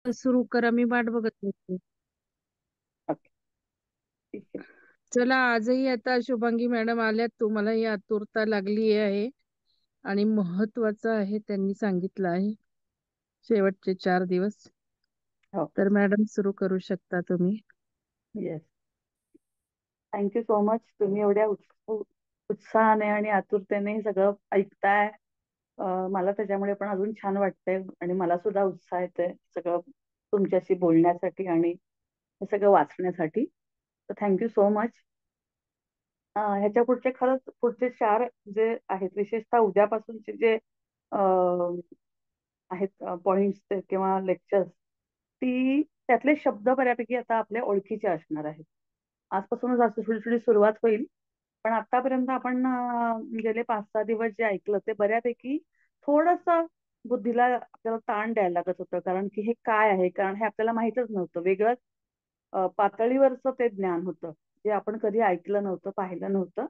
सुरू करा, मी वाट बघत होते. ओके, ठीक आहे. चला, आजही आता शुभांगी मॅडम आल्यात, तुम्हाला ही आतुरता लागली आहे आणि महत्वाचं आहे त्यांनी सांगितलं आहे. शेवटचे 4 दिवस. हो. तर मॅडम सुरू करू शकता तुम्ही. येस. Thank you so much. तुम्ही एवढ्या उत्साहाने आणि आतुरतेने हे सगळं ऐकताय. मला त्याच्यामुळे पण अजून छान वाटतंय आणि मला सुद्धा उत्साह येतोय सगळं तुमच्याशी बोलण्यासाठी आणि हे सगळं वाचण्यासाठी. तर थँक्यू सो मच. ह्याच्या पुढचे खरंच पुढचे 4 जे आहेत, विशेषतः उद्यापासूनचे जे आहेत पॉइंट्स किंवा लेक्चर्स, त्यातले शब्द बऱ्यापैकी आता आपल्या ओळखीचे असणार आहेत. आजपासूनच असं थोडी थोडी सुरुवात होईल. पण आतापर्यंत आपण गेले 5-6 दिवस जे ऐकलं ते बऱ्यापैकी थोडस बुद्धीला आपल्याला ताण द्यायला लागत होतं, कारण की हे काय आहे, कारण हे आपल्याला माहितच नव्हतं. वेगळंच पातळीवरचं ते ज्ञान होतं, जे आपण कधी ऐकलं नव्हतं, पाहिलं नव्हतं.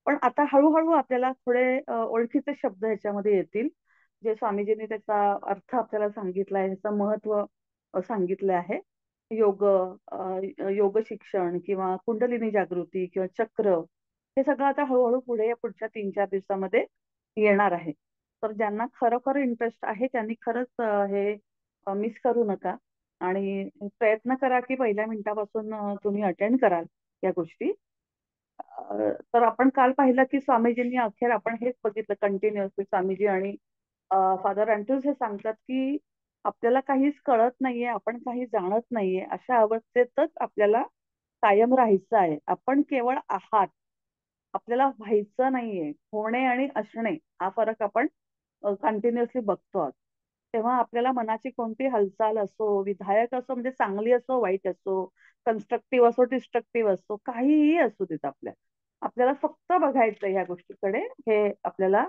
पण आता हळूहळू आपल्याला थोडे ओळखीचे शब्द ह्याच्यामध्ये येतील, जे स्वामीजींनी त्याचा अर्थ आपल्याला सांगितलाय, त्याचं महत्व सांगितलं आहे. योग, योग शिक्षण किंवा कुंडलिनी जागृती किंवा चक्र, हे सगळं आता हळूहळू पुढे या पुढच्या 3-4 दिवसामध्ये येणार आहे. तर ज्यांना खरोखर इंटरेस्ट आहे त्यांनी खरंच हे मिस करू नका आणि प्रयत्न करा की पहिल्या मिनिटापासून तुम्ही अटेंड कराल या गोष्टी. तर आपण काल पाहिलं की स्वामीजींनी अखेर आपण हेच बघितलं कंटिन्युअसली, स्वामीजी आणि फादर अँड्रूज हे सांगतात की आपल्याला काहीच कळत नाहीये, आपण काही जाणत नाहीये, अशा अवस्थेतच आपल्याला कायम राहायचं आहे. आपण केवळ आहात, आपल्याला व्हायचं नाहीये. होणे आणि असणे हा फरक आपण कंटिन्युअसली बघतो आहोत. तेव्हा आपल्याला मनाची कोणती हालचाल असो, विधायक असो म्हणजे चांगली असो, वाईट असो, कन्स्ट्रक्टिव्ह असो, डिस्ट्रक्टिव्ह असो, काहीही असू देत आपल्याला फक्त बघायचं ह्या गोष्टीकडे. हे आपल्याला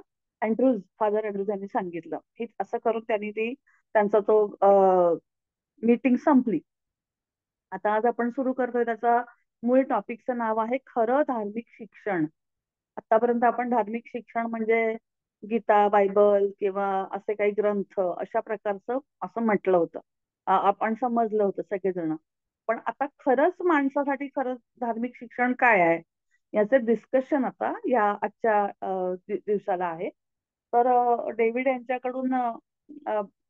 फादर अँड्रूज यांनी सांगितलं. हे असं करून त्यांनी त्यांचा तो मीटिंग संपली. आता आज आपण सुरू करतोय त्याचा मूळ टॉपिकचं नाव आहे खरं धार्मिक शिक्षण. आतापर्यंत आपण धार्मिक शिक्षण म्हणजे गीता, बायबल किंवा असे काही ग्रंथ अशा प्रकारचं असं म्हटलं होतं. आपण समजलं होतं सगळेजण. पण आता खरंच माणसासाठी खरंच धार्मिक शिक्षण काय आहे याचं डिस्कशन आता या आजच्या दिवसाला आहे. तर डेव्हिड यांच्याकडून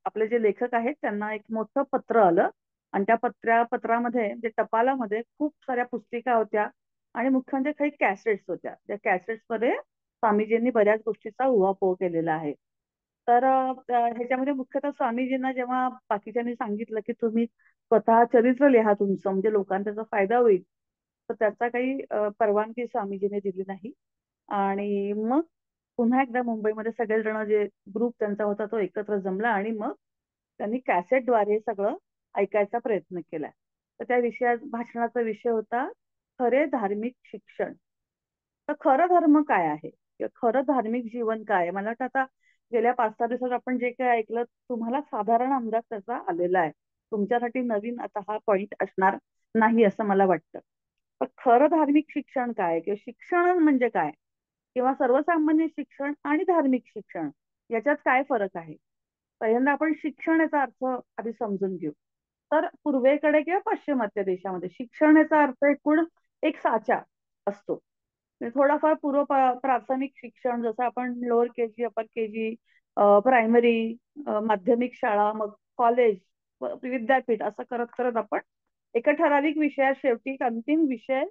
आपले जे लेखक आहेत त्यांना एक मोठं पत्र आलं आणि त्या पत्रामध्ये जे टपालामध्ये खूप साऱ्या पुस्तिका होत्या आणि मुख्य म्हणजे काही कॅसेट्स होत्या. त्या कॅसेट्स मध्ये स्वामीजींनी बऱ्याच गोष्टीचा उहापोह केलेला आहे. तर ह्याच्यामध्ये मुख्यतः स्वामीजींना जेव्हा बाकीच्यांनी सांगितलं की तुम्ही स्वतः चरित्र लिहा तुमचं, म्हणजे लोकांना त्याचा फायदा होईल, तर त्याचा काही परवानगी स्वामीजीने दिली नाही. आणि मग पुन्हा एकदा मुंबईमध्ये सगळेजण जे ग्रुप त्यांचा होता तो एकत्र जमला आणि मग त्यांनी कॅसेटद्वारे सगळं ऐकायचा प्रयत्न केला. तर त्या भाषणाचा विषय होता खरे धार्मिक शिक्षण. तर खरं धर्म काय आहे किंवा खरं धार्मिक जीवन काय आहे, मला वाटतं आता गेल्या 5-6 दिवसात आपण जे काही ऐकलं तुम्हाला साधारण अंदाज त्याचा आलेला आहे. तुमच्यासाठी नवीन आता हा पॉइंट असणार नाही असं मला वाटतं. पण खरं धार्मिक शिक्षण काय किंवा शिक्षण म्हणजे काय किंवा सर्वसामान्य शिक्षण आणि धार्मिक शिक्षण याच्यात काय फरक आहे. पहिल्यांदा आपण शिक्षण याचा अर्थ आधी समजून घेऊ. तर पूर्वेकडे किंवा पाश्चिमात्य देशामध्ये शिक्षण याचा अर्थ एकूण एक साचा असतो. म्हणजे थोडाफार प्राथमिक शिक्षण जसं आपण लोअर केजी, अपर केजी, प्रायमरी, माध्यमिक शाळा, मग कॉलेज, विद्यापीठ असं करत करत आपण एका ठराविक विषयात शेवटी एक अंतिम विषय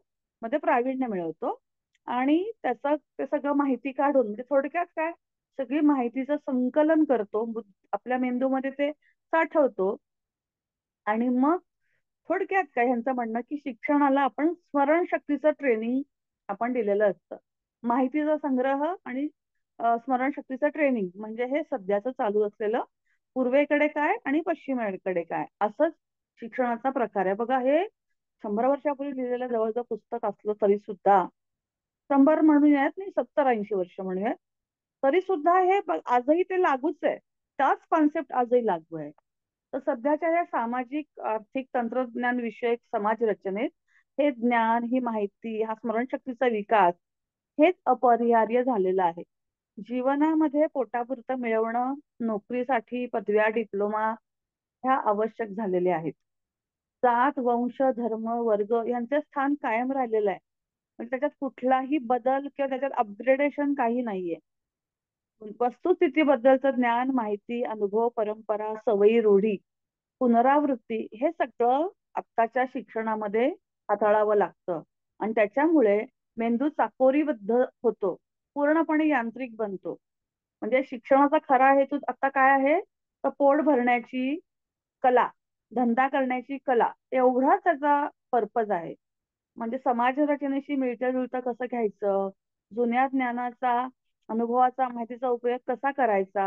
मध्ये प्रावीण्य मिळवतो आणि त्याचं ते सगळं माहिती काढून म्हणजे थोडक्यात काय सगळी माहितीचं संकलन करतो, आपल्या मेंदूमध्ये ते साठवतो. आणि मग थोडक्यात काय ह्यांचं म्हणणं की शिक्षणाला आपण स्मरणशक्तीचं ट्रेनिंग आपण दिलेलं असतं. माहितीचा संग्रह आणि स्मरणशक्तीचं ट्रेनिंग म्हणजे हे सध्याचं चालू असलेलं पूर्वेकडे काय आणि पश्चिमेकडे काय असंच शिक्षणाचा प्रकार आहे. बघा, हे 100 वर्षापूर्वी लिहिलेलं जवळजवळ पुस्तक असलं तरी सुद्धा, 100 म्हणूयात नाही, 70-80 वर्ष म्हणूयात, तरी सुद्धा हे आजही ते लागूच आहे. त्याच कॉन्सेप्ट आजही लागू आहे. तर सध्याच्या या सामाजिक, आर्थिक, तंत्रज्ञान विषयक समाज रचनेत हे ज्ञान, ही माहिती, हा स्मरणशक्तीचा विकास हेच अपरिहार्य झालेलं आहे. जीवनामध्ये पोटापुरतं मिळवणं, नोकरीसाठी पदव्या, डिप्लोमा ह्या आवश्यक झालेल्या आहेत. जात, वंश, धर्म, वर्ग यांचे स्थान कायम राहिलेलं आहे. म्हणजे त्याच्यात कुठलाही बदल किंवा त्याच्यात अपग्रेडेशन काही नाहीये. वस्तुस्थितीबद्दलचं ज्ञान, माहिती, अनुभव, परंपरा, सवयी, रूढी, पुनरावृत्ती हे सगळं आत्ताच्या शिक्षणामध्ये हाताळावं लागतं. आणि त्याच्यामुळे मेंदू चाकोरीबद्ध होतो, पूर्णपणे यांत्रिक बनतो. म्हणजे शिक्षणाचा खरा हेतू आता काय आहे, तर पोट भरण्याची कला, धंदा करण्याची कला, एवढाच त्याचा पर्पज आहे. म्हणजे समाज रचनेशी मिळतं जुळतं कसं घ्यायचं, जुन्या ज्ञानाचा, अनुभवाचा, माहितीचा उपयोग कसा करायचा,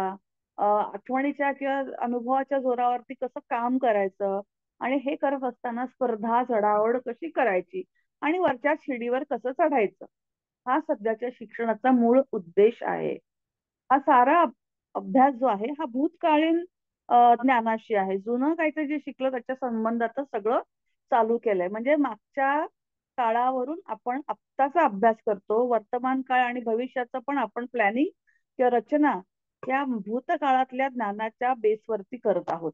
आठवणीच्या किंवा अनुभवाच्या जोरावरती कसं काम करायचं, आणि हे करत असताना स्पर्धा चढाओढ कशी करायची आणि वरच्या शिडीवर कसं चढायचं, हा सध्याच्या शिक्षणाचा मूळ उद्देश आहे. हा सारा अभ्यास जो आहे हा भूतकालीन ज्ञानाशी आहे. जुनं काहीतरी जे शिकलं त्याच्या संबंधातच सगळं चालू केलंय. म्हणजे मागच्या काळावरून आपण आत्ताचा अभ्यास करतो, वर्तमान काळ आणि भविष्याचं पण आपण प्लॅनिंग किंवा रचना या भूतकाळातल्या ज्ञानाच्या बेसवरती करत आहोत.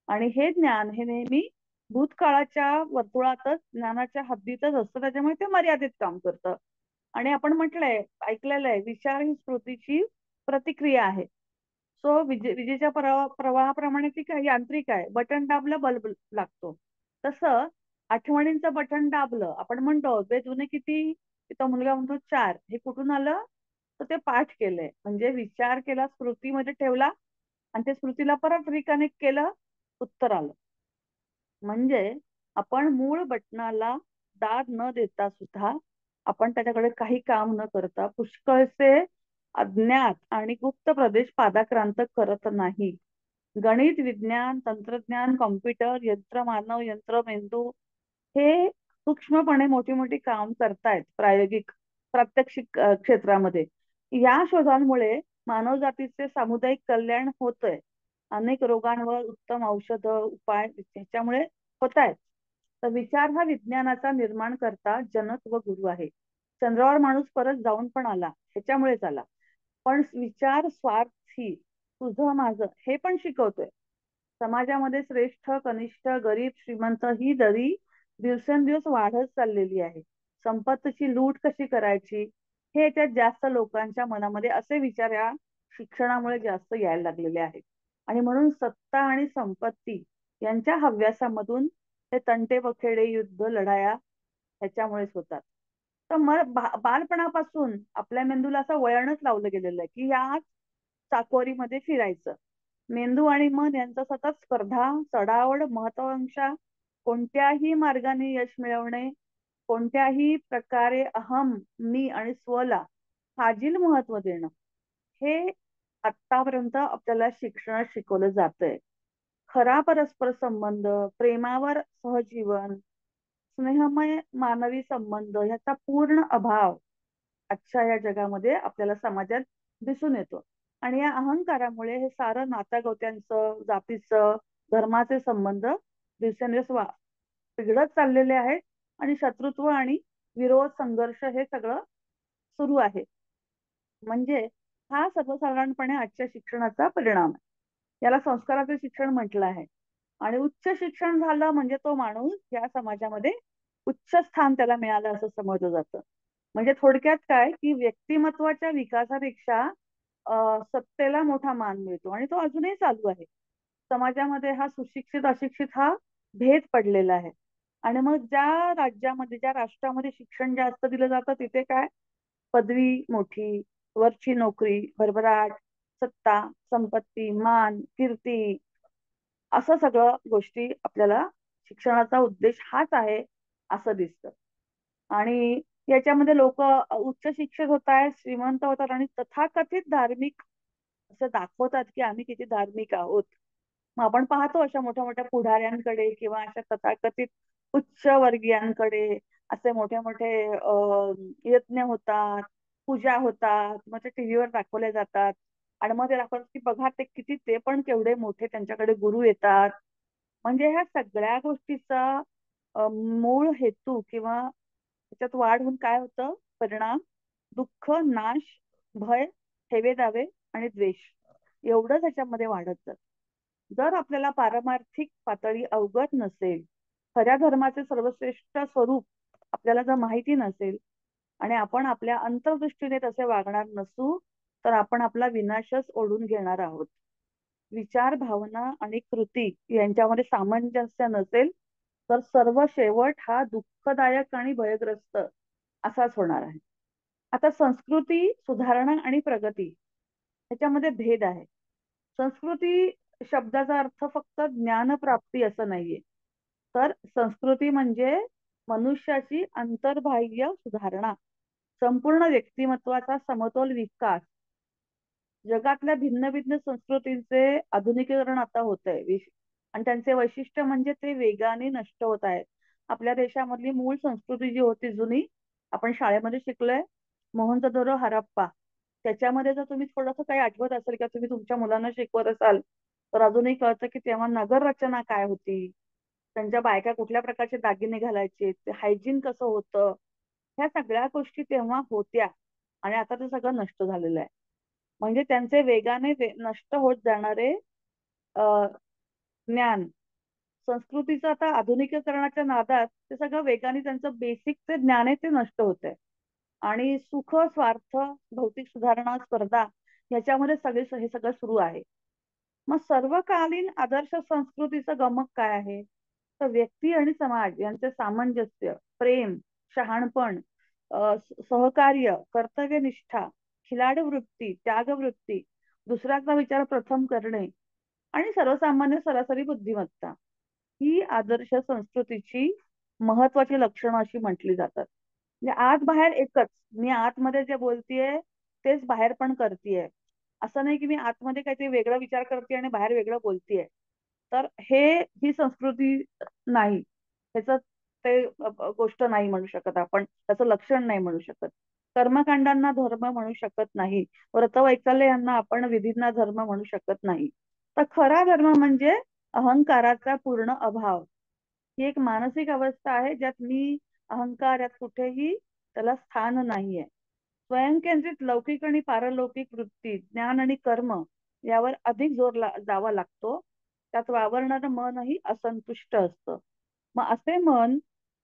आणि हे ज्ञान हे नेहमी भूतकाळाच्या वर्तुळातच, ज्ञानाच्या हद्दीतच असतं, त्याच्यामुळे ते मर्यादित काम करतं. आणि आपण म्हटलंय, ऐकलेलं आहे, विचार ही स्मृतीची प्रतिक्रिया आहे. सो विजेच्या प्रवाहाप्रमाणे ती काही यांत्रिक आहे. बटन दाबलं बल्ब लागतो. तसं आठवणींचं बटन दाबलं, आपण म्हणतो बे जुने किती, तो मुलगा म्हणतो 4, हे कुठून आलं, तर ते पाठ केलंय. म्हणजे विचार केला, स्मृतीमध्ये ठेवला, आणि ते स्मृतीला परत रिकनेक्ट केलं, उत्तर आलं. म्हणजे आपण मूळ बटनाला दाद न देता सुद्धा, आपण त्याच्याकडे काही काम न करता पुष्कळसे अज्ञात आणि गुप्त प्रदेश पादाक्रांत करत नाही. गणित, विज्ञान, तंत्रज्ञान, कॉम्प्युटर, यंत्रमानव, यंत्रमेंदू हे सूक्ष्मपणे मोठी मोठी काम करतायत प्रायोगिक प्रात्यक्षिक क्षेत्रामध्ये. या शोधांमुळे मानवजातीचे सामुदायिक कल्याण होतंय. अनेक रोगांवर उत्तम औषध उपाय त्याच्यामुळे होत आहेत. तर विचार हा विज्ञानाचा निर्माण करता, जनक व गुरु आहे. चंद्रावर माणूस परत जाऊन पण आला, ह्याच्यामुळेच आला. पण विचार स्वार्थी, तुझं माझं हे पण शिकवतोय. समाजामध्ये श्रेष्ठ, कनिष्ठ, गरीब, श्रीमंत ही दरी दिवसेंदिवस वाढत चाललेली आहे. संपत्तीची लूट कशी करायची हे त्यात जास्त लोकांच्या मनामध्ये असे विचार या शिक्षणामुळे जास्त यायला लागलेले आहेत. आणि म्हणून सत्ता आणि संपत्ती यांच्या हव्यासामधून ते तंटे वखेडे, युद्ध, लढाया ह्याच्यामुळेच होतात. तर मग बालपणापासून आपल्या मेंदूला असं वळणच लावलं गेलेलं आहे की या चाकोरीमध्ये फिरायचं. मेंदू आणि मन यांचा सतत स्पर्धा, चढाओढ, महत्वाकांक्षा, कोणत्याही मार्गाने यश मिळवणे, कोणत्याही प्रकारे अहम, मी आणि स्वला फाजील महत्व देणं, हे आतापर्यंत आपल्याला शिक्षणात शिकवलं जातंय. खरा परस्पर संबंध, प्रेमावर सहजीवन, स्नेहमय मानवी संबंध ह्याचा पूर्ण अभाव आजच्या या जगामध्ये आपल्याला समाजात दिसून येतो. आणि या अहंकारामुळे हे सारं नात्यागोत्यांचं, जातीचं, धर्माचे संबंध दिवसेंदिवस बिघडत चाललेले आहेत. आणि शत्रुत्व आणि विरोध, संघर्ष हे सगळं सुरू आहे. म्हणजे हा सर्वसाधारणपणे आजच्या शिक्षणाचा परिणाम आहे. याला संस्काराचे शिक्षण म्हटलं आहे. आणि उच्च शिक्षण झालं म्हणजे तो माणूस या समाजामध्ये उच्च स्थान त्याला मिळालं असं समजलं जातं. म्हणजे थोडक्यात काय, की व्यक्तिमत्वाच्या विकासापेक्षा सत्तेला मोठा मान मिळतो, आणि तो अजूनही चालू आहे. समाजामध्ये हा सुशिक्षित अशिक्षित हा भेद पडलेला आहे. आणि मग ज्या राज्यामध्ये, ज्या राष्ट्रामध्ये शिक्षण जास्त दिलं जातं तिथे काय, पदवी मोठी, वरची नोकरी, भरभराट, सत्ता, संपत्ती, मान, कीर्ती, असं सगळं गोष्टी आपल्याला शिक्षणाचा उद्देश हाच आहे असं दिसतं. आणि याच्यामध्ये लोक उच्च शिक्षित होत आहेत, श्रीमंत होतात, आणि तथाकथित धार्मिक असं दाखवतात की आम्ही किती धार्मिक आहोत. मग आपण पाहतो अशा मोठ्या मोठ्या पुढाऱ्यांकडे किंवा अशा तथाकथित उच्च वर्गीयांकडे असे मोठे मोठे यज्ञ होतात, पूजा होतात, मग ते टीव्हीवर दाखवले जातात. आणि मग ते दाखवतात की बघा ते किती, ते पण केवढे मोठे, त्यांच्याकडे गुरु येतात. म्हणजे ह्या सगळ्या गोष्टीचा मूळ हेतू किंवा त्याच्यात वाढ होऊन काय होतं, परिणाम, दुःख, नाश, भय, हेवे दावे आणि द्वेष एवढं त्याच्यामध्ये वाढत जात. जर आपल्याला पारमार्थिक पातळी अवगत नसेल, खऱ्या धर्माचे सर्वश्रेष्ठ स्वरूप आपल्याला जर माहिती नसेल आणि आपण आपल्या अंतर्दृष्टीने तसे वागणार नसू, तर आपण आपला विनाशच ओढून घेणार आहोत. विचार, भावना आणि कृती यांच्यामध्ये सामंजस्य नसेल, तर सर्व शेवट हा दुःखदायक आणि भयग्रस्त असाच होणार आहे. आता संस्कृती सुधारणा आणि प्रगती ह्याच्यामध्ये भेद आहे. संस्कृती शब्दाचा अर्थ फक्त ज्ञानप्राप्ती असं नाहीये. तर संस्कृती म्हणजे मनुष्याची अंतर्बाह्य सुधारणा, संपूर्ण व्यक्तिमत्वाचा समतोल विकास. जगातल्या भिन्न भिन्न संस्कृतींचे आधुनिकीकरण आता होत आहे आणि त्यांचे वैशिष्ट्य म्हणजे ते वेगाने नष्ट होत आहेत. आपल्या देशामधली मूळ संस्कृती जी होती जुनी, आपण शाळेमध्ये शिकलोय, मोहनजोदडो हरप्पा, त्याच्यामध्ये जर तुम्ही थोडंसं काही आठवत असेल किंवा तुम्ही तुमच्या मुलांना शिकवत असाल, तर अजूनही कळतं की तेव्हा नगर रचना काय होती, त्यांच्या बायका कुठल्या प्रकारचे दागिने घालायचे, ते हायजीन कसं होतं, ह्या सगळ्या गोष्टी तेव्हा होत्या आणि आता ते सगळं नष्ट झालेलं आहे. म्हणजे त्यांचे वेगाने नष्ट होत जाणारे अ, ज्ञान, संस्कृतीचं आता आधुनिकीकरणाच्या नादात ते सगळं वेगाने त्यांचं बेसिक जे ज्ञान आहे ते नष्ट होत आहे. आणि सुख, स्वार्थ, भौतिक सुधारणा, स्पर्धा ह्याच्यामध्ये हे सगळं सुरू आहे. मग सर्वकालीन आदर्श संस्कृतीचं गमक काय आहे? तर व्यक्ती आणि समाज यांचे सामंजस्य, प्रेम, शहाणपण, सहकार्य, कर्तव्यनिष्ठा, खिलाडू वृत्ती, त्यागवृत्ती, दुसऱ्याचा विचार प्रथम करणे आणि सर्वसामान्य सरासरी बुद्धिमत्ता ही आदर्श संस्कृतीची महत्वाची लक्षणं अशी म्हटली जातात. म्हणजे आत बाहेर एकच, मी आतमध्ये जे बोलतेय तेच बाहेर पण करतेय. असं नाही की मी आतमध्ये काहीतरी वेगळा विचार करते आणि बाहेर वेगळं बोलतेय. तर ही संस्कृती नाही, त्याच ते गोष्ट नाही म्हणू शकत आपण, त्याचं लक्षण नाही म्हणू शकत. कर्मकांडांना धर्म म्हणू शकत नाही, व्रतवैकल्य यांना आपण विधींना धर्म म्हणू शकत नाही. तर खरा धर्म म्हणजे अहंकाराचा पूर्ण अभाव. ही एक मानसिक अवस्था आहे ज्यात मी, अहंकार यात कुठेही त्याला स्थान नाहीये. स्वयंकेंद्रित लौकिक आणि पारलौकिक वृत्ती, ज्ञान आणि कर्म यावर अधिक जावा लागतो. त्यात वावरणारं मनही असंतुष्ट असतं. मग असे मन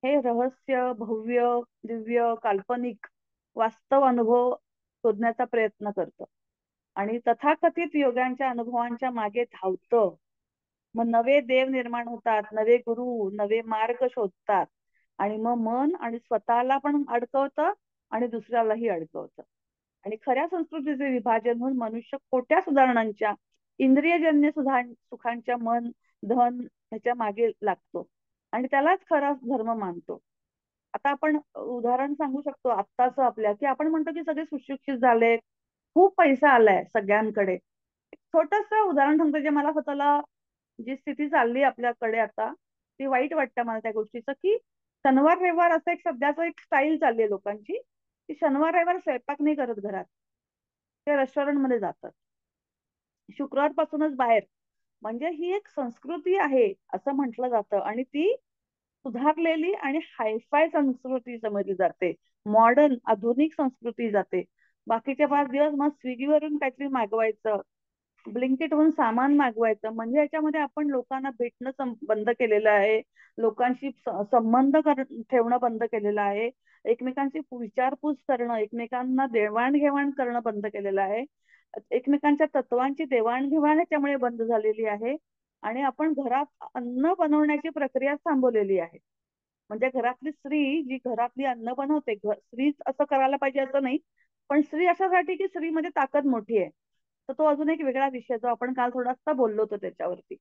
हे रहस्य, भव्य, दिव्य, काल्पनिक, वास्तव अनुभव शोधण्याचा प्रयत्न करतं आणि तथाकथित योगांच्या अनुभवांच्या मागे धावतं. मग नवे देव निर्माण होतात, नवे गुरु, नवे मार्ग शोधतात आणि मग मन आणि स्वतःला पण अडकवतं आणि दुसऱ्यालाही अडकवतं. आणि खऱ्या संस्कृतीचे विभाजन होऊन मनुष्य खोट्या सुधारणांच्या, इंद्रियजन्य सुखांच्या मन, धन ह्याच्या मागे लागतो आणि त्यालाच खरा धर्म मानतो. आता आपण उदाहरण सांगू शकतो आत्ताच आपल्या, की आपण म्हणतो की सगळे सुशिक्षित झाले, खूप पैसा आलाय सगळ्यांकडे. छोटस उदाहरण सांगतो जे मला स्वतःला, जी स्थिती चालली आपल्याकडे आता, ती वाईट वाटतं मला त्या गोष्टीचं, की शनिवार रविवार असं एक सध्याचं एक स्टाईल चालली आहे लोकांची, की शनिवार रविवार स्वयंपाक नाही करत घरात, ते रेस्टॉरंट मध्ये जातात शुक्रवार पासूनच बाहेर. म्हणजे ही एक संस्कृती आहे असं म्हटलं जातं आणि ती सुधारलेली आणि हायफाय संस्कृती समजली जाते, मॉडर्न आधुनिक संस्कृती जाते. बाकीचे 5 दिवस मग स्विगीवरून काहीतरी मागवायचं, ब्लिंकिटवरून सामान मागवायचं, म्हणजे याच्यामध्ये आपण लोकांना भेटणं बंद केलेलं आहे, लोकांशी संबंध ठेवणं बंद केलेलं आहे, एकमेकांची विचारपूस करणं, एकमेकांना देवाणघेवाण करणं बंद केलेलं आहे, एकमेकांच्या तत्वांची देवाणघेवाण याच्यामुळे बंद झालेली आहे आणि आपण घरात अन्न बनवण्याची प्रक्रिया थांबवलेली आहे. म्हणजे घरातली स्त्री जी घरातली अन्न बनवते, स्त्रीच असं करायला पाहिजे असं नाही, पण स्त्री अशासाठी की स्त्रीमध्ये ताकद मोठी आहे. तर तो अजून एक वेगळा विषय जो आपण काल थोडासा बोललो होतो त्याच्यावरती.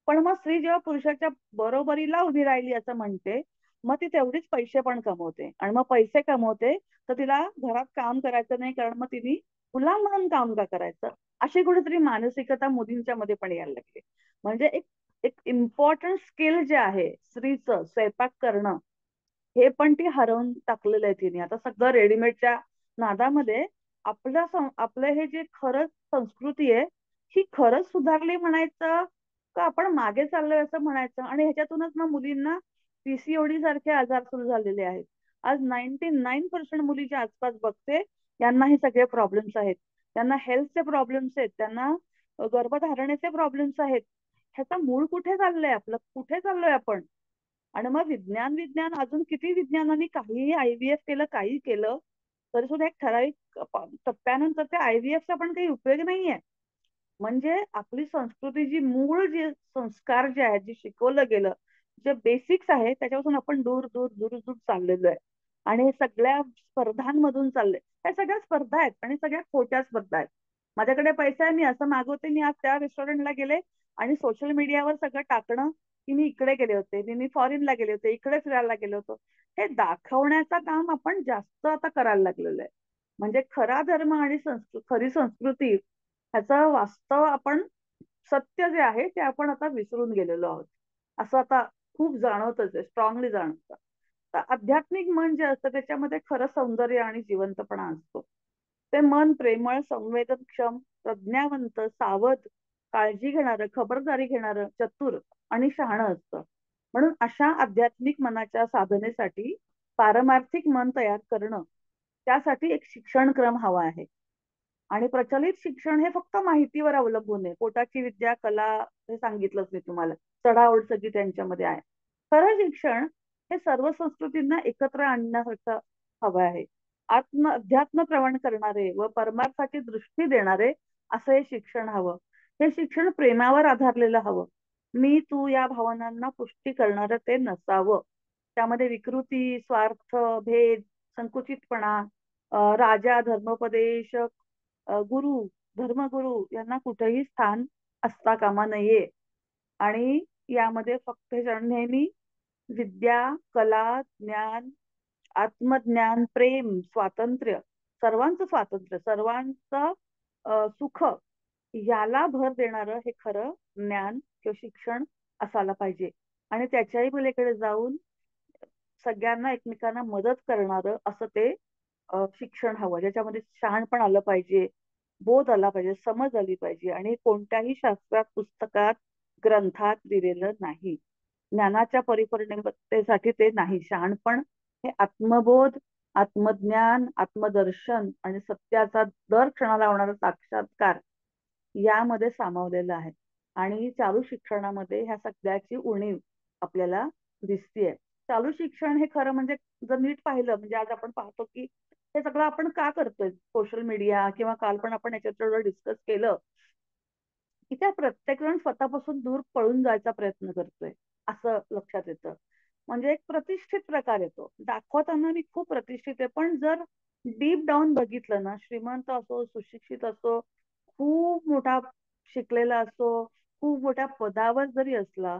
पण मग स्त्री जेव्हा पुरुषाच्या बरोबरीला उभी राहिली असं म्हणते, मग ती तेवढीच पैसे पण कमवते आणि मग पैसे कमवते तर तिला घरात काम करायचं नाही, कारण मग तिने गुलाम म्हणून काम का करायचं, अशी कुठेतरी मानसिकता मुलींच्या मध्ये पण यायला लागली. म्हणजे एक एक इम्पॉर्टंट स्किल जे आहे स्त्रीचं, स्वयंपाक करणं, हे पण ती हरवून टाकलेलं आहे तिने. आता सगळं रेडीमेडच्या नादामध्ये आपलं हे जे खरंच संस्कृती आहे, ही खरंच सुधारली म्हणायचं का आपण मागे चाललोय असं म्हणायचं. आणि ह्याच्यातूनच मग मुलींना पीसीओडी सारखे आजार सुरू झालेले आहेत. आज 99% मुलीच्या आसपास बघते, यांना हे सगळे प्रॉब्लेम्स आहेत, त्यांना हेल्थचे प्रॉब्लेम्स आहेत, त्यांना गर्भधारणेचे प्रॉब्लेम्स आहेत. ह्याचा मूळ कुठे चाललंय आपलं, कुठे चाललोय आपण. आणि मग विज्ञान विज्ञान अजून किती विज्ञानाने काहीही IVF केलं, काही केलं तरी सुद्धा एक ठराविक टप्प्यानंतर त्या IVFचा पण काही उपयोग नाहीये. म्हणजे आपली संस्कृती जी मूळ जे संस्कार जे आहेत, जे शिकवलं गेलं, जे बेसिक्स आहे त्याच्यापासून आपण दूर दूर दूर दूर चाललेलो आहे. आणि हे सगळ्या स्पर्धांमधून चाललंय. ह्या सगळ्या स्पर्धा आहेत आणि सगळ्या खोट्या स्पर्धा आहेत. माझ्याकडे पैसा आहे, मी असं मागवते, मी आज त्या रेस्टॉरंटला गेले आणि सोशल मीडियावर सगळं टाकणं की मी इकडे गेले होते, मी फॉरेनला गेले होते, इकडे फिरायला गेलो होतो, हे दाखवण्याचं काम आपण जास्त आता करायला लागलेलं आहे. म्हणजे खरा धर्म आणि खरी संस्कृती ह्याचं वास्तव आपण, सत्य जे आहे ते आपण आता विसरून गेलेलो आहोत, असं आता खूप जाणवतच आहे, स्ट्रॉंगली जाणवतं. तर आध्यात्मिक मन जे असतं त्याच्यामध्ये खरं सौंदर्य आणि जिवंतपणा असतो. ते मन प्रेमळ, संवेदनक्षम, प्रज्ञावंत, सावध, काळजी घेणारं, खबरदारी घेणारं, चतुर आणि शहाणं असतं. म्हणून अशा आध्यात्मिक मनाच्या साधनेसाठी पारमार्थिक मन तयार करणं, त्यासाठी एक शिक्षण क्रम हवा आहे. आणि प्रचलित शिक्षण हे फक्त माहितीवर अवलंबून आहे. पोटाची विद्या, कला, हे सांगितलंच मी तुम्हाला, चढाओढ सगळी त्यांच्यामध्ये आहे. खरं शिक्षण हे सर्व संस्कृतींना एकत्र आणण्यासारखं हवं आहे. अध्यात्म प्रवण करणारे व परमार्थाची दृष्टी देणारे असं हे शिक्षण हवं. हे शिक्षण प्रेमावर आधारलेलं हवं. मी तू या भावनांना पुष्टी करणारं ते नसावं. त्यामध्ये विकृती, स्वार्थ, भेद, संकुचितपणा, राजा, धर्मोपदेशक, गुरु, धर्मगुरु यांना कुठेही स्थान असता कामा नये. आणि यामध्ये फक्त नेहमी विद्या, कला, ज्ञान, आत्मज्ञान, प्रेम, स्वातंत्र्य, सर्वांचं स्वातंत्र्य, सर्वांचं सुख, याला भर देणारं हे खरं ज्ञान किंवा शिक्षण असायला पाहिजे. आणि त्याच्याही पलीकडे जाऊन सगळ्यांना एकमेकांना मदत करणारं असं ते शिक्षण हवं, ज्याच्यामध्ये शहाणपण आलं पाहिजे, बोध आला पाहिजे, समज आली पाहिजे. आणि कोणत्याही शास्त्रात, पुस्तकात, ग्रंथात दिलेलं नाही. ज्ञानाच्या परिपूर्णतेसाठी ते नाही. शहाणपण हे आत्मबोध, आत्मज्ञान, आत्मदर्शन आणि सत्याचा दर क्षणाला होणारा साक्षात्कार यामध्ये सामावलेलं आहे. आणि चालू शिक्षणामध्ये ह्या सगळ्याची उणीव आपल्याला दिसतीये. चालू शिक्षण हे खरं म्हणजे जर नीट पाहिलं, म्हणजे आज आपण पाहतो की हे सगळं आपण का करतोय, सोशल मीडिया, किंवा काल पण आपण याच्यात डिस्कस केलं की त्या प्रत्येक जण स्वतःपासून दूर पळून जायचा प्रयत्न करतोय, असं लक्षात येतं. म्हणजे एक प्रतिष्ठित प्रकार येतो, दाखवताना मी खूप प्रतिष्ठित आहे, पण जर डीप डाऊन बघितलं ना, श्रीमंत असो, सुशिक्षित असो, खूप मोठा शिकलेला असो, खूप मोठ्या पदावर जरी असला,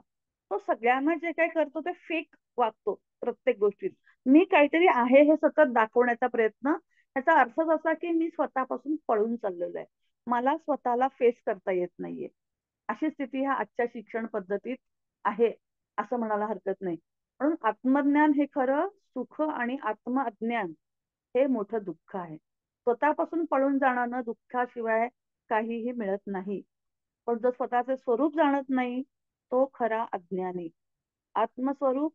तो सगळ्यांना जे काय करतो ते फेक वागतो प्रत्येक गोष्टीत. मी काहीतरी आहे हे सतत दाखवण्याचा प्रयत्न, ह्याचा अर्थच असा की मी स्वतःपासून पळून चाललेलो आहे, मला स्वतःला फेस करता येत नाहीये. अशी स्थिती ह्या आजच्या शिक्षण पद्धतीत आहे असं म्हणायला हरकत नाही. म्हणून आत्मज्ञान हे खरं सुख आणि आत्मअज्ञान हे मोठं दुःख आहे. स्वतःपासून पळून जाणं दुःखाशिवाय काहीही मिळत नाही. पण जो स्वतःचे स्वरूप जाणत नाही तो खरा अज्ञानी. आत्मस्वरूप,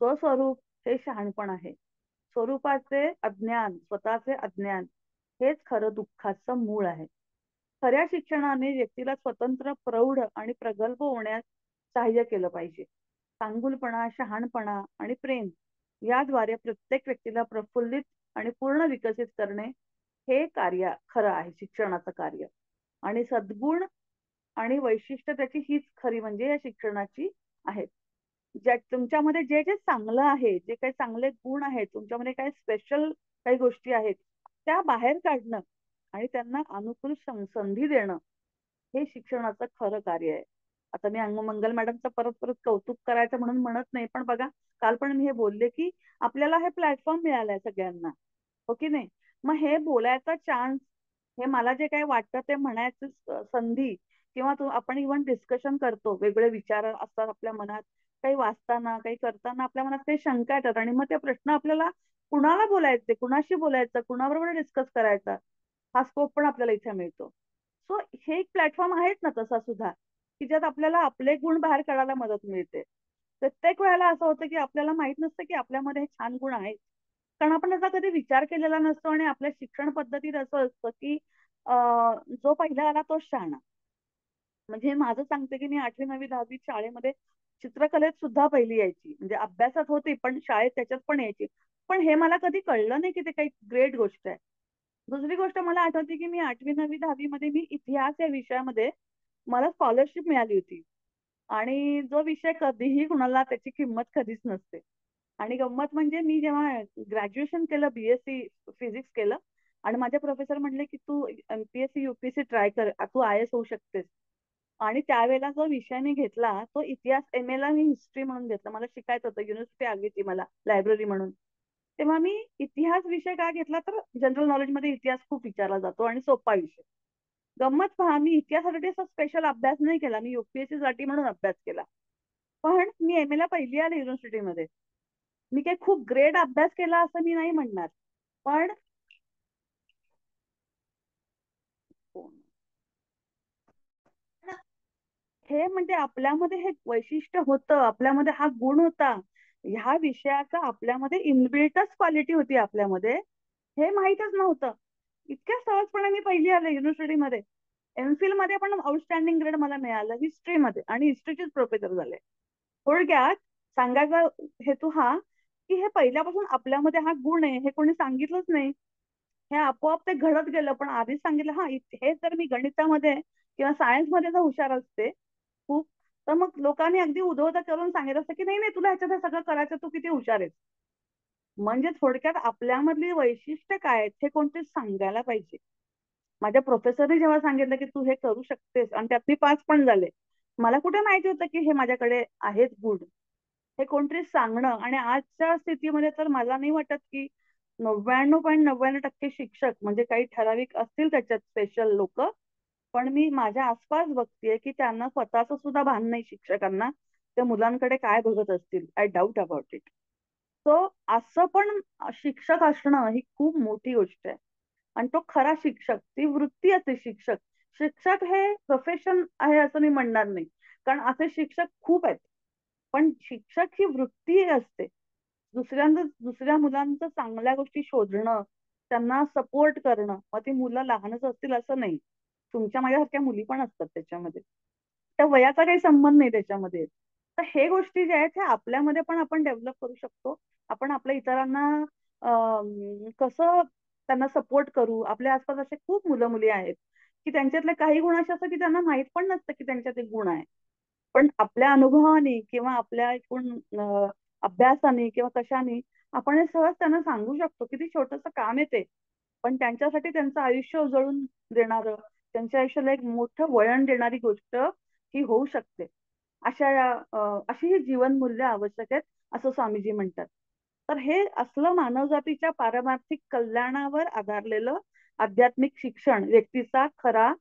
स्वस्वरूप हे शहाणपण आहे. स्वरूपाचे अज्ञान, स्वतःचे अज्ञान हेच खरं दुःखाचं मूळ आहे. खऱ्या शिक्षणाने व्यक्तीला स्वतंत्र, प्रौढ आणि प्रगल्भ होण्यास सहाय्य केलं पाहिजे. चांगुलपणा, शहाणपणा आणि प्रेम याद्वारे प्रत्येक व्यक्तीला प्रफुल्लित आणि पूर्ण विकसित करणे हे कार्य खरं आहे शिक्षणाचं कार्य. आणि सद्गुण आणि वैशिष्ट्य त्याची हीच खरी म्हणजे या शिक्षणाची आहेत. ज्या तुमच्यामध्ये जे जे चांगलं आहे, जे काही चांगले गुण आहेत, तुमच्यामध्ये काही स्पेशल काही गोष्टी आहेत, त्या बाहेर काढणं आणि त्यांना अनुकूल संधी देणं हे शिक्षणाचं खरं कार्य आहे. आता मी मंगल मॅडमचं परत परत कौतुक करायचं म्हणून म्हणत नाही, पण बघा, काल पण मी हे बोलले की आपल्याला हे प्लॅटफॉर्म मिळालाय सगळ्यांना, हो की नाही. मग हे बोलायचा चान्स, हे मला जे काही वाटतं ते म्हणायचं संधी, किंवा आपण इव्हन डिस्कशन करतो, वेगळे विचार असतात आपल्या मनात, काही वाचताना, काही करताना आपल्या मनात काही शंका येतात, आणि मग ते प्रश्न आपल्याला कुणाला बोलायचे, कुणाशी बोलायचं, कुणाबरोबर डिस्कस करायचा, हा स्कोप पण आपल्याला इथे मिळतो. सो हे एक प्लॅटफॉर्म आहेच ना तसा सुद्धा, की ज्यात आपल्याला आपले गुण बाहेर काढायला मदत मिळते. प्रत्येक वेळेला असं होतं की आपल्याला माहित नसतं की आपल्यामध्ये हे छान गुण आहेत, कारण आपण त्याचा कधी विचार केलेला नसतो. आणि आपल्या शिक्षण पद्धतीत असं असतं की जो पहिला आला तोच शहाणा. म्हणजे माझं सांगते की मी 8वी 9वी 10वी शाळेमध्ये चित्रकलेत सुद्धा पहिली यायची, म्हणजे अभ्यासात होती पण शाळेत त्याच्यात पण यायची. पण हे मला कधी कळलं नाही की ते काही ग्रेट गोष्ट आहे. दुसरी गोष्ट मला आठवते की मी 8वी 9वी 10वी मध्ये मी इतिहास या विषयामध्ये मला स्कॉलरशिप मिळाली होती. आणि जो विषय कधीही कुणाला त्याची किंमत कधीच नसते. आणि गंमत म्हणजे मी जेव्हा ग्रॅज्युएशन केलं, बीएससी फिजिक्स केलं, आणि माझे प्रोफेसर म्हणले की तू एमपीएससी युपीएससी ट्राय कर, तू आय एस होऊ शकतेस. आणि त्यावेळेला जो विषय मी घेतला तो इतिहास, एम ए ला मी हिस्ट्री म्हणून घेतलं, मला शिकायचं होतं, युनिव्हर्सिटी आली होती मला लायब्ररी म्हणून. तेव्हा मी इतिहास विषय का घेतला, तर जनरल नॉलेज मध्ये इतिहास खूप विचारला जातो आणि सोपा विषय. गंमत पहा, मी इतिहासासाठी असा स्पेशल अभ्यास नाही केला, मी युपीएससी साठी म्हणून अभ्यास केला. पण मी एम ए ला पहिली आले युनिव्हर्सिटीमध्ये. मी काही खूप ग्रेट अभ्यास केला असं मी नाही म्हणणार. पण हे म्हणजे आपल्यामध्ये हे वैशिष्ट्य होतं, आपल्यामध्ये हा गुण होता, ह्या विषयाचा आपल्यामध्ये इनबिल्टच क्वालिटी होती आपल्यामध्ये, हे माहीतच नव्हतं. इतक्या सहजपणे मी पहिली आले युनिव्हर्सिटीमध्ये. एमफिल मध्ये पण आउटस्टँडिंग ग्रेड मला मिळालं हिस्ट्रीमध्ये, आणि हिस्ट्रीचेच प्रोफेसर झाले. थोडक्यात सांगायचा हेतू हा की हे पहिल्यापासून आपल्यामध्ये हा गुण आहे, हे कोणी सांगितलंच नाही. हे आपोआप ते घडत गेलं. पण आधीच सांगितलं, हा हे जर मी गणितामध्ये किंवा सायन्स मध्ये जर हुशार असते खूप, तर मग लोकांनी अगदी उधवता करून सांगितलं असतं की नाही नाही, तुला ह्याच्यात हे सगळं करायचं, तू किती हुशार आहेस. म्हणजे थोडक्यात आपल्यामधली वैशिष्ट्य काय आहेत हे कोणते सांगायला पाहिजे. माझ्या प्रोफेसरने जेव्हा सांगितलं की तू हे करू शकतेस, आणि त्यात मी पास पण झाले, मला कुठे माहिती होतं की हे माझ्याकडे आहेत गुण. हे कोणतरी सांगणं. आणि आजच्या स्थितीमध्ये तर मला नाही वाटत की 99.99% शिक्षक म्हणजे काही ठराविक असतील त्याच्यात स्पेशल लोक, पण मी माझ्या आसपास बघतेय की त्यांना स्वतःच सुद्धा भान नाही शिक्षकांना, त्या मुलांकडे काय बघत असतील. I doubt about it. So असं पण शिक्षक असणं ही खूप मोठी गोष्ट आहे. आणि तो खरा शिक्षक, ती वृत्ती असते शिक्षक. शिक्षक हे प्रोफेशन आहे असं मी म्हणणार नाही, कारण असे शिक्षक खूप आहेत. पण शिक्षक ही वृत्ती असते, दुसऱ्या मुलांचं चांगल्या गोष्टी शोधणं, त्यांना सपोर्ट करणं. मग ती मुलं लहानच असतील असं नाही, तुमच्या माझ्यासारख्या मुली पण असतात त्याच्यामध्ये. त्या वयाचा काही संबंध नाही त्याच्यामध्ये. तर हे गोष्टी ज्या आहेत ह्या आपल्यामध्ये पण आपण डेव्हलप करू शकतो. आपण आपल्या इतरांना कसं त्यांना सपोर्ट करू. आपल्या आसपास असे खूप मुलं मुली आहेत की त्यांच्यातले काही गुण असे असतात की त्यांना माहित पण नसतं की त्यांच्यात एक गुण आहे. पण आपल्या अनुभवाने किंवा आपल्या एकूण अभ्यासाने किंवा कशाने आपण हे सहज त्यांना सांगू शकतो. किती छोटस काम येते, पण त्यांच्यासाठी त्यांचं आयुष्य उजळून देणारं, त्यांच्या आयुष्याला एक मोठं वळण देणारी गोष्ट ही होऊ शकते. अशी ही जीवनमूल्य आवश्यक आहेत असं स्वामीजी म्हणतात. तर हे असलं मानवजातीच्या पारमार्थिक कल्याणावर आधारलेलं आध्यात्मिक शिक्षण व्यक्तीचा खरा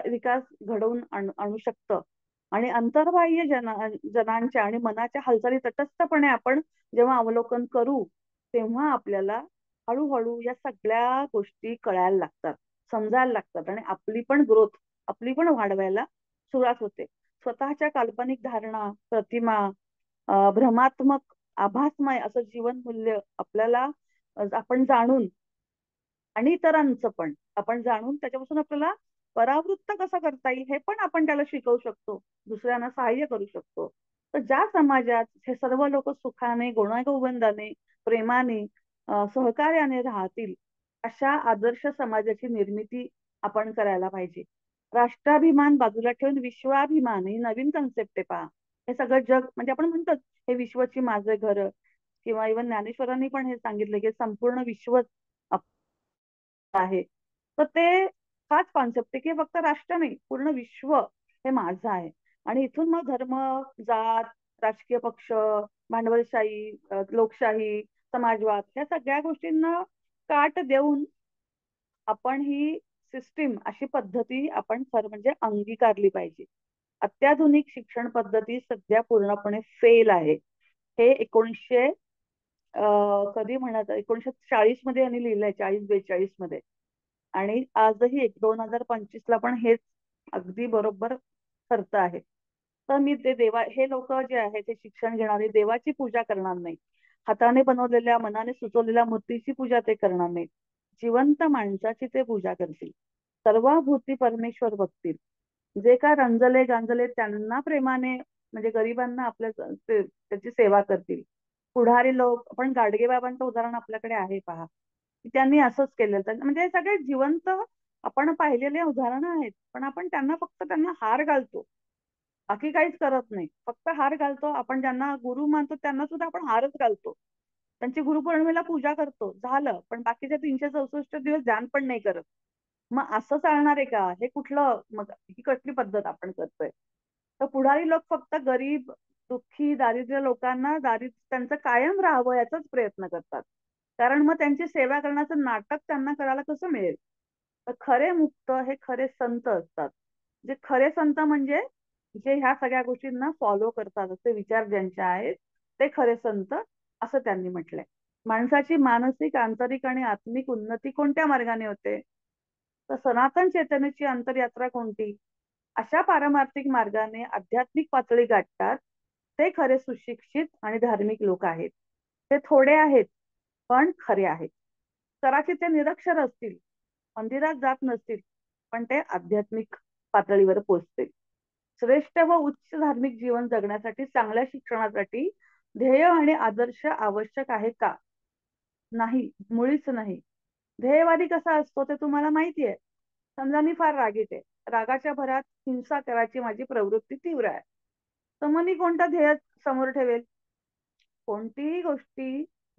विकास घडवून आणू शकतं. आणि अंतर्बाह्य जनांच्या आणि मनाच्या हालचाली तटस्थपणे आपण जेव्हा अवलोकन करू, तेव्हा आपल्याला हळूहळू या सगळ्या गोष्टी कळायला लागतात, समजायला लागतात, आणि आपली पण ग्रोथ, आपली पण वाढवायला सुरुवात होते. स्वतःच्या काल्पनिक धारणा, प्रतिमा, भ्रमात्मक, आभासमय असं जीवन मूल्य आपल्याला आपण जाणून, आणि इतरांचं पण आपण जाणून त्याच्यापासून आपल्याला परावृत्त कसं करता येईल हे पण आपण त्याला शिकवू शकतो, दुसऱ्यांना सहाय्य करू शकतो. तर ज्या समाजात हे सर्व लोक सुखाने, गुण्यागोविंदाने, प्रेमाने, सहकार्याने राहतील, अशा आदर्श समाजाची निर्मिती आपण करायला पाहिजे. राष्ट्राभिमान बाजूला ठेवून विश्वाभिमान ही नवीन कन्सेप्ट आहे पहा. हे सगळं जग म्हणजे आपण म्हणतो हे विश्वची माझे घर, किंवा इव्हन ज्ञानेश्वरांनी पण हे सांगितलं की संपूर्ण विश्व आहे. तर ते हाच कॉन्सेप्ट आहे की फक्त राष्ट्र नाही, पूर्ण विश्व हे माझं आहे. आणि इथून मग धर्म, जात, राजकीय पक्ष, भांडवलशाही, लोकशाही, समाजवाद ह्या सगळ्या गोष्टींना काट देऊन आपण ही सिस्टीम, अशी पद्धती आपण खरं म्हणजे अंगीकारली पाहिजे. अत्याधुनिक शिक्षण पद्धती सध्या पूर्णपणे फेल आहे. हे 1900 कधी म्हणत 1940 मध्ये यांनी लिहिलंय, 40-42 मध्ये. आणि आजही 2025 ला पण हेच अगदी बरोबर खर्च आहे. तर मी ते हे लोक जे आहे ते शिक्षण घेणारे देवाची पूजा करणार नाही, हाताने बनवलेल्या मनाने सुचवलेल्या मूर्तीची पूजा ते करणार नाहीत, जिवंत माणसाची ते पूजा करतील, सर्वभूती परमेश्वर बघतील. जे काय रंजले गांजले त्यांना प्रेमाने, म्हणजे गरिबांना आपल्या त्याची सेवा करतील. पुढारी लोक, पण गाडगेबाबांचं उदाहरण आपल्याकडे आहे पहा, की त्यांनी असंच केलं. म्हणजे हे सगळे जिवंत आपण पाहिलेले उदाहरणं आहेत, पण आपण त्यांना हार घालतो, बाकी काहीच करत नाही. फक्त हार घालतो. आपण ज्यांना गुरु मानतो त्यांना सुद्धा आपण हारच घालतो. त्यांची गुरुपौर्णिमेला पूजा करतो, झालं. पण बाकीचे 364 दिवस ध्यान पण नाही करत. मग असं चालणार आहे का? हे कुठलं, मग ही कसली पद्धत आपण करतोय? तर पुढारी लोक फक्त गरीब, दुःखी, दारिद्र्य लोकांना त्यांचं कायम राहावं याचाच प्रयत्न करतात. कारण मग त्यांची सेवा करण्याचं नाटक त्यांना करायला कसं मिळेल? तर खरे मुक्त हे खरे संत असतात. जे खरे संत म्हणजे जे ह्या सगळ्या गोष्टींना फॉलो करतात, असे विचार ज्यांचे आहेत ते खरे संत, असं त्यांनी म्हटलंय. माणसाची मानसिक, आंतरिक आणि आत्मिक उन्नती कोणत्या मार्गाने होते? तर सनातन चैतन्याची अंतरयात्रा कोणती? अशा पारमार्थिक मार्गाने आध्यात्मिक पातळी गाठतात ते खरे सुशिक्षित आणि धार्मिक लोक आहेत. ते थोडे आहेत, पण खरे आहेत. कदाचित ते निरक्षर असतील, मंदिरात जात नसतील, पण ते आध्यात्मिक पातळीवर पोहोचतील. श्रेष्ठ व उच्च धार्मिक जीवन जगण्यासाठी, चांगल्या शिक्षणासाठी ध्येय आणि आदर्श आवश्यक आहे का? नाही, मुळीच नाही. ध्येयवादी कसा असतो ते तुम्हाला माहिती आहे. समजा मी फार रागीट आहे, रागाच्या भरात हिंसा करायची माझी प्रवृत्ती तीव्र आहे, तर मग मी कोणता ध्येय समोर ठेवेल? कोणतीही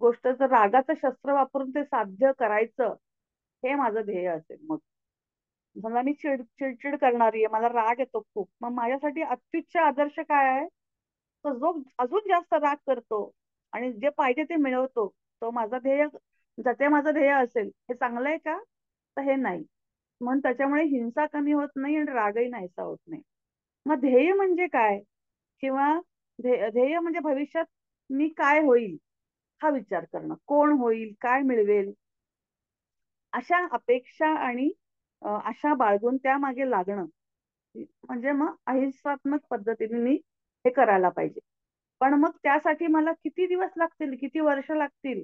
गोष्ट जर रागाचं शस्त्र वापरून ते साध्य करायचं, हे माझं ध्येय असेल. मग समजा मी चिडचिड करणारी आहे, मला राग येतो खूप, मग माझ्यासाठी अत्युच्च आदर्श काय आहे? तर जो अजून जास्त राग करतो आणि जे पाहिजे ते मिळवतो, तो माझा ध्येय, ते माझं ध्येय असेल. हे चांगलं आहे का? तर हे नाही. म्हणून त्याच्यामुळे हिंसा कमी होत नाही आणि रागही नाहीसा होत नाही. मग ध्येय म्हणजे काय? किंवा ध्येय म्हणजे भविष्यात मी काय होईल हा विचार करणं. कोण होईल, काय मिळवेल, अशा अपेक्षा आणि आशा बाळगून त्यामागे लागणं, म्हणजे मग अहिंसात्मक पद्धतीने मी हे करायला पाहिजे. पण मग त्यासाठी मला किती दिवस लागतील, किती वर्ष लागतील?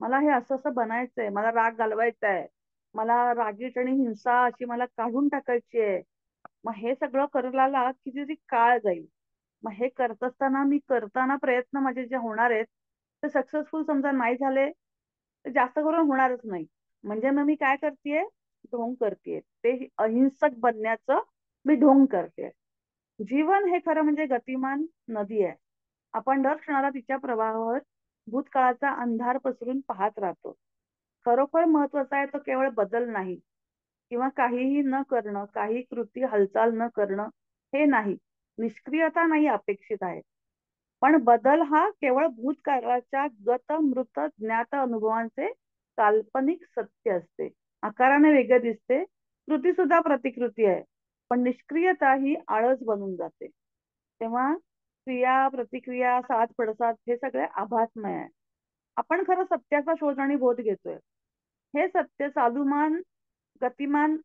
मला हे असं असं बनायचंय, मला राग घालवायचा आहे, मला रागीट आणि हिंसा अशी मला काढून टाकायची आहे. मग हे सगळं करायला किती काळ जाईल. मग हे करत असताना, करताना प्रयत्न माझे जे होणार आहेत ते सक्सेसफुल समजा नाही झाले, तर जास्त करून होणारच नाही. म्हणजे मग मी काय करतेय? ढोंग करतेय. ते अहिंसक बनण्याचं मी ढोंग करते. जीवन हे खरं म्हणजे गतिमान नदी आहे. आपण दर क्षणाला तिच्या प्रवाहावर भूतकाळाचा अंधार पसरून पाहत राहतो. खरोखर महत्वाचा आहे तो केवळ बदल नाही, किंवा काहीही न करणं, काही कृती हालचाल न करणं हे नाही. निष्क्रियता नाही अपेक्षित आहे. पण बदल हा केवळ भूतकाळाच्या गत मृत ज्ञात अनुभवांचे काल्पनिक सत्य असते. आकाराने वेगळे दिसते, कृती सुद्धा प्रतिकृती आहे, पण निष्क्रियता ही आळस बनून जाते. तेव्हा क्रिया, प्रतिक्रिया, साथ पडसाद हे सगळे आभासमय आहे. आपण खरं सत्याचा शोध आणि बोध घेतोय. हे सत्य चालूमान, गतिमान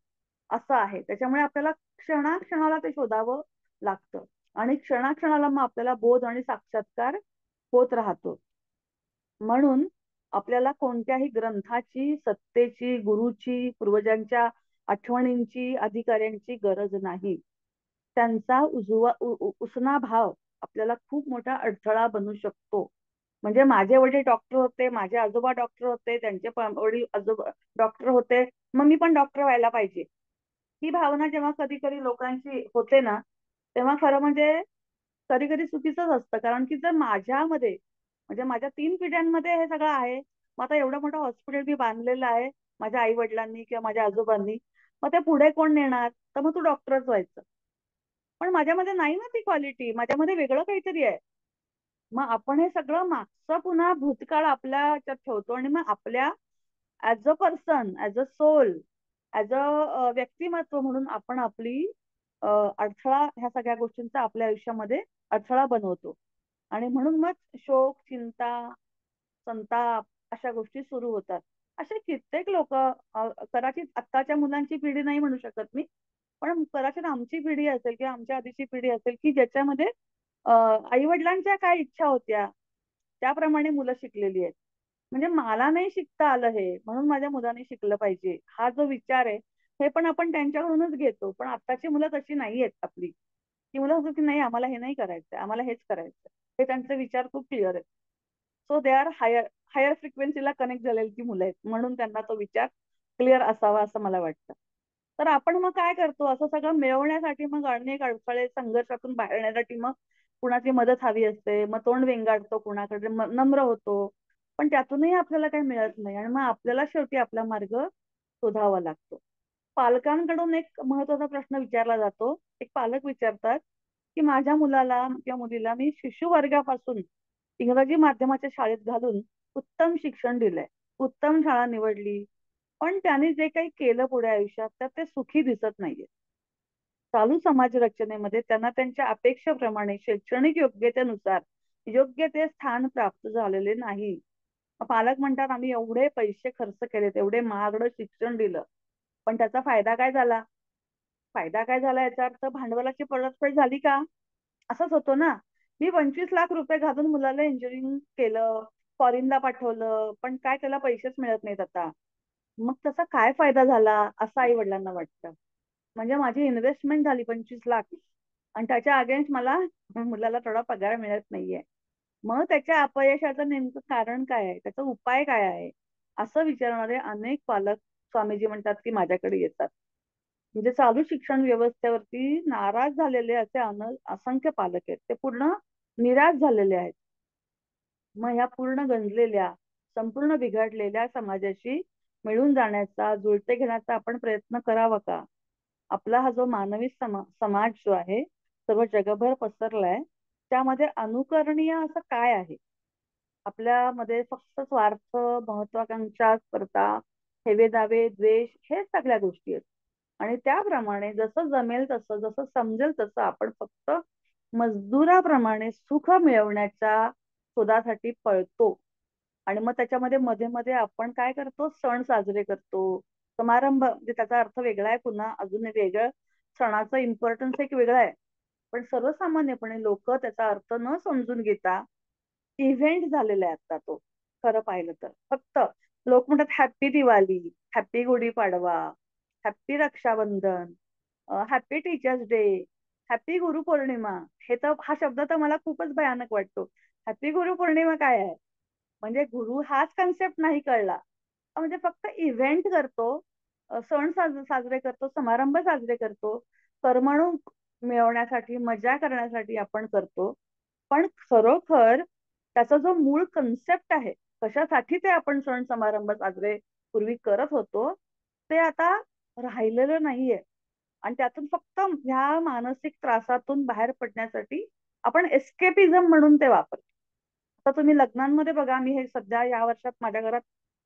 असं आहे. त्याच्यामुळे आपल्याला क्षणाक्षणाला ते शोधावं लागतं आणि क्षणाक्षणाला मग आपल्याला बोध आणि साक्षात्कार होत राहतो. म्हणून आपल्याला कोणत्याही ग्रंथाची, सत्तेची, गुरुची, पूर्वजांच्या आठवणींची, अधिकाऱ्यांची गरज नाही. त्यांचा उसना भाव आपल्याला खूप मोठा अडथळा बनू शकतो. म्हणजे माझे वडील डॉक्टर होते, माझे आजोबा डॉक्टर होते, त्यांचे वडील आजोबा डॉक्टर होते, मग मी पण डॉक्टर व्हायला पाहिजे. ही भावना जेव्हा कधी कधी लोकांची होते ना, तेव्हा खरं म्हणजे कधी कधी चुकीचंच असतं. कारण की जर माझ्यामध्ये, म्हणजे माझ्या 3 पिढ्यांमध्ये हे सगळं आहे, मग आता एवढं मोठं हॉस्पिटल मी बांधलेलं आहे माझ्या आई वडिलांनी किंवा माझ्या आजोबांनी, मग ते पुढे कोण नेणार? तर मग तू डॉक्टरच व्हायचं. पण माझ्यामध्ये नाही ना ती क्वालिटी, माझ्यामध्ये वेगळं काहीतरी आहे. मग आपण हे सगळं मागचं पुन्हा भूतकाळ आपल्या ह्याच्यात ठेवतो आणि मग आपल्या as a person, as a soul, as a व्यक्तिमत्व म्हणून आपण आपली अडथळा, ह्या सगळ्या गोष्टींचा आपल्या आयुष्यामध्ये अडथळा बनवतो. आणि म्हणून मग शोक, चिंता, संताप अशा गोष्टी सुरू होतात. असे कित्येक लोक, कदाचित आत्ताच्या मुलांची पिढी नाही म्हणू शकत मी, पण कदाचित आमची पिढी असेल किंवा आमच्या आधीची पिढी असेल, की ज्याच्यामध्ये आई वडिलांच्या काय इच्छा होत्या त्याप्रमाणे मुलं शिकलेली आहेत. म्हणजे मला नाही शिकता आलं हे, म्हणून माझ्या मुलाने शिकलं पाहिजे, हा जो विचार आहे हे पण आपण त्यांच्याकडूनच घेतो. पण आत्ताची मुलं तशी नाही आहेत आपली. ती मुलं असतात की नाही आम्हाला हे नाही करायचं, आम्हाला हेच करायचं. हे त्यांचे विचार खूप क्लिअर आहेत. So they are higher higher फ्रिक्वेन्सीला कनेक्ट झालेली ती मुलं आहेत, म्हणून त्यांना तो विचार क्लिअर असावा असं मला वाटतं. तर आपण मग काय करतो, असं सगळं मिळवण्यासाठी मग अनेक अडथळे संघर्षातून बाहेर येण्यासाठी मग कुणाची मदत हवी असते, मग तोंड वेंगाडतो कुणाकडे, नम्र होतो. पण त्यातूनही आपल्याला काही मिळत नाही आणि मग आपल्याला शेवटी आपला मार्ग शोधावा लागतो. पालकांकडून एक महत्वाचा प्रश्न विचारला जातो. एक पालक विचारतात की माझ्या मुलाला किंवा मुलीला मी शिशु वर्गापासून इंग्रजी माध्यमाच्या शाळेत घालून उत्तम शिक्षण दिलंय, उत्तम शाळा निवडली, पण त्यांनी जे काही केलं पुढे आयुष्यात त्यात ते सुखी दिसत नाहीये. चालू समाज रचनेमध्ये त्यांना त्यांच्या अपेक्षेप्रमाणे शैक्षणिक योग्यतेनुसार योग्य ते स्थान प्राप्त झालेले नाही. पालक म्हणतात आम्ही एवढे पैसे खर्च केलेत, एवढे महागडं शिक्षण दिलं, पण त्याचा फायदा काय झाला? फायदा काय झाला याचा अर्थ भांडवलाची परतफेड झाली का? असंच होतो ना. मी 25 लाख रुपये घालून मुलाला इंजिनिअरिंग केलं, फॉरेनला पाठवलं, पण काय त्याला पैसेच मिळत नाहीत आता. मग त्याचा काय फायदा झाला असं आई वडिलांना वाटतं. म्हणजे माझी इन्व्हेस्टमेंट झाली 25 लाख आणि त्याच्या अगेन्स्ट मला मुलाला थोडा पगार मिळत नाहीये. मग त्याच्या अपयशाचं नेमकं कारण काय आहे, त्याचा उपाय काय आहे, असं विचारणारे अनेक पालक स्वामीजी म्हणतात की माझ्याकडे येतात. म्हणजे चालू शिक्षण व्यवस्थेवरती नाराज झालेले असे असंख्य पालक आहेत, ते पूर्ण निराश झालेले आहेत. मग ह्या पूर्ण गंजलेल्या, संपूर्ण बिघडलेल्या समाजाशी मिळून जाण्याचा, जुळते घेण्याचा आपण प्रयत्न करावा का? आपला हा जो मानवी समाज जो आहे सर्व जगभर पसरलाय, त्यामध्ये अनुकरणीय असं काय आहे? आपल्यामध्ये फक्त स्वार्थ, महत्वाकांक्षा, स्पर्धा, हेवेदावे, द्वेष हे सगळ्या गोष्टी आहेत. आणि त्याप्रमाणे जसं जमेल तसं, जसं समजेल तसं आपण फक्त मजदुराप्रमाणे सुख मिळवण्याच्या शोधासाठी पळतो. आणि मग त्याच्यामध्ये मध्ये मध्ये आपण काय करतो, सण साजरे करतो, समारंभ, म्हणजे त्याचा अर्थ वेगळा आहे, पुन्हा अजून एक वेगळं, सणाचं इम्पॉर्टन्स एक वेगळं आहे. पण सर्वसामान्यपणे लोक त्याचा अर्थ न समजून घेता इव्हेंट झालेला आहे आता तो. खरं पाहिलं तर फक्त लोक म्हणतात happy Diwali, happy Gudi Padwa, happy Raksha Bandhan, happy teachers day, happy Guru Purnima. हे तर हा शब्द तर मला खूपच भयानक वाटतो. हॅप्पी गुरुपौर्णिमा काय आहे? म्हणजे गुरु हाच कन्सेप्ट नाही कळला. म्हणजे फक्त इव्हेंट करतो, सण साजरे करतो, समारंभ साजरे करतो, करमणूक मिळवण्यासाठी, मजा करण्यासाठी आपण करतो. पण खरोखर त्याचा जो मूळ कन्सेप्ट आहे, कशासाठी ते आपण सण समारंभ साजरे पूर्वी करत होतो, ते आता राहिलेलं नाहीये. आणि त्यातून फक्त ह्या मानसिक त्रासातून बाहेर पडण्यासाठी आपण एस्केपिझम म्हणून ते वापरतो. आता तुम्ही लग्नांमध्ये बघा, मी हे सध्या या वर्षात माझ्या घरात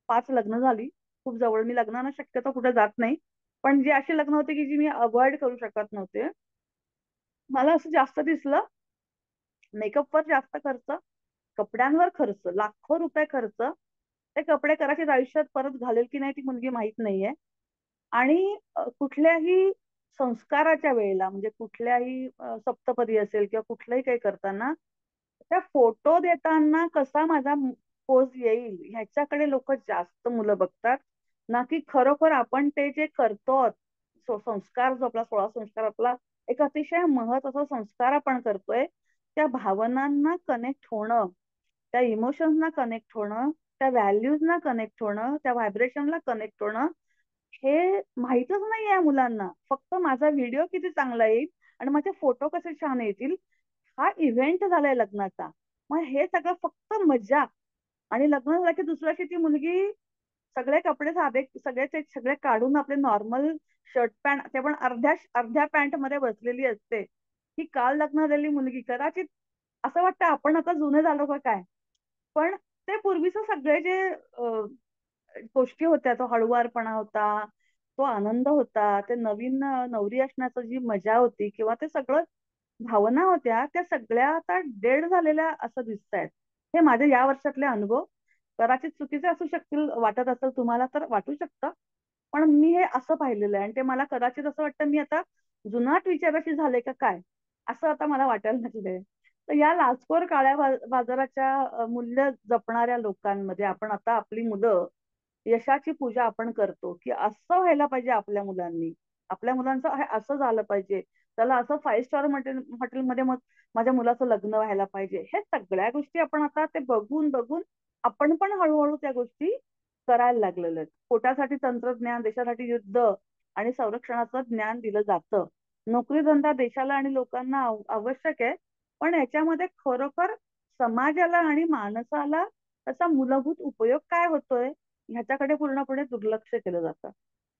5 लग्न झाली. खूप जवळ, मी लग्नांना शक्यतो कुठे जात नाही. पण जी अशी लग्न होती की जी मी अवॉइड करू शकत नव्हते, मला असं जास्त दिसलं मेकअपवर जास्त खर्च, कपड्यांवर खर्च, लाखो रुपये खर्च. ते कपडे कदाचित आयुष्यात परत घालेल की नाही ती मुलगी माहित नाहीये. आणि कुठल्याही संस्काराच्या वेळेला, म्हणजे कुठल्याही सप्तपदी असेल किंवा कुठलंही काही करताना, त्या फोटो देताना कसा माझा पोज येईल ह्याच्याकडे लोक जास्त मुलं बघतात, ना की खरोखर आपण ते जे करतो. संस्कार जो आपला 16 संस्कार, आपला एक अतिशय महत्वाचा संस्कार आपण करतोय, त्या भावनांना कनेक्ट होणं, त्या इमोशन्सना कनेक्ट होणं, त्या व्हॅल्यूजना कनेक्ट होणं, त्या व्हायब्रेशनला कनेक्ट होणं, हे माहीतच नाही आहे मुलांना. फक्त माझा व्हिडिओ किती चांगला येईल आणि माझे फोटो कसे छान येतील, हा इव्हेंट झालाय लग्नाचा. मग हे सगळं फक्त मजा. आणि लग्न झालं की दुसऱ्या दिवशी ती मुलगी सगळे कपडे साधे, सगळे काढून आपले नॉर्मल शर्ट पॅन्ट, ते पण अर्ध्या अर्ध्या पॅन्ट मध्ये बसलेली असते. ही काल लग्न झालेली मुलगी. कदाचित असं वाटतं आपण आता जुने झालो का काय. पण ते पूर्वीच सगळे जे गोष्टी होत्या, तो हळुवारपणा होता, तो आनंद होता, ते नवीन नवरी असण्याचं जी मजा होती, किंवा ते सगळं भावना होत्या, त्या सगळ्या आता डेड झालेल्या असं दिसत आहेत. हे माझे या वर्षातले अनुभव. कदाचित चुकीचे असू शकतील, वाटत असेल तुम्हाला तर वाटू शकतं, पण मी हे असं पाहिलेलं आहे. आणि ते मला कदाचित असं वाटतं मी आता जुनाट विचाराशी झाले का काय, असं आता मला वाटायला लागलंय. तर या लाचखोर काळ्या बाजाराच्या मूल्य जपणाऱ्या लोकांमध्ये आपण आता आपली मुलं यशाची पूजा आपण करतो की असं व्हायला पाहिजे आपल्या मुलांनी, आपल्या मुलांचं हे असं झालं पाहिजे, त्याला असं 5 स्टार हॉटेलमध्ये मग माझ्या मुलाचं लग्न व्हायला पाहिजे. हे सगळ्या गोष्टी आपण आता ते बघून बघून आपण पण हळूहळू त्या गोष्टी करायला लागलेलो आहेत. पोटासाठी तंत्रज्ञान, देशासाठी युद्ध आणि संरक्षणाचं ज्ञान दिलं जातं. नोकरी धंदा देशाला आणि लोकांना आवश्यक आहे, पण याच्यामध्ये खरोखर समाजाला आणि माणसाला त्याचा मूलभूत उपयोग काय होतोय ह्याच्याकडे पूर्णपणे दुर्लक्ष केलं जातं.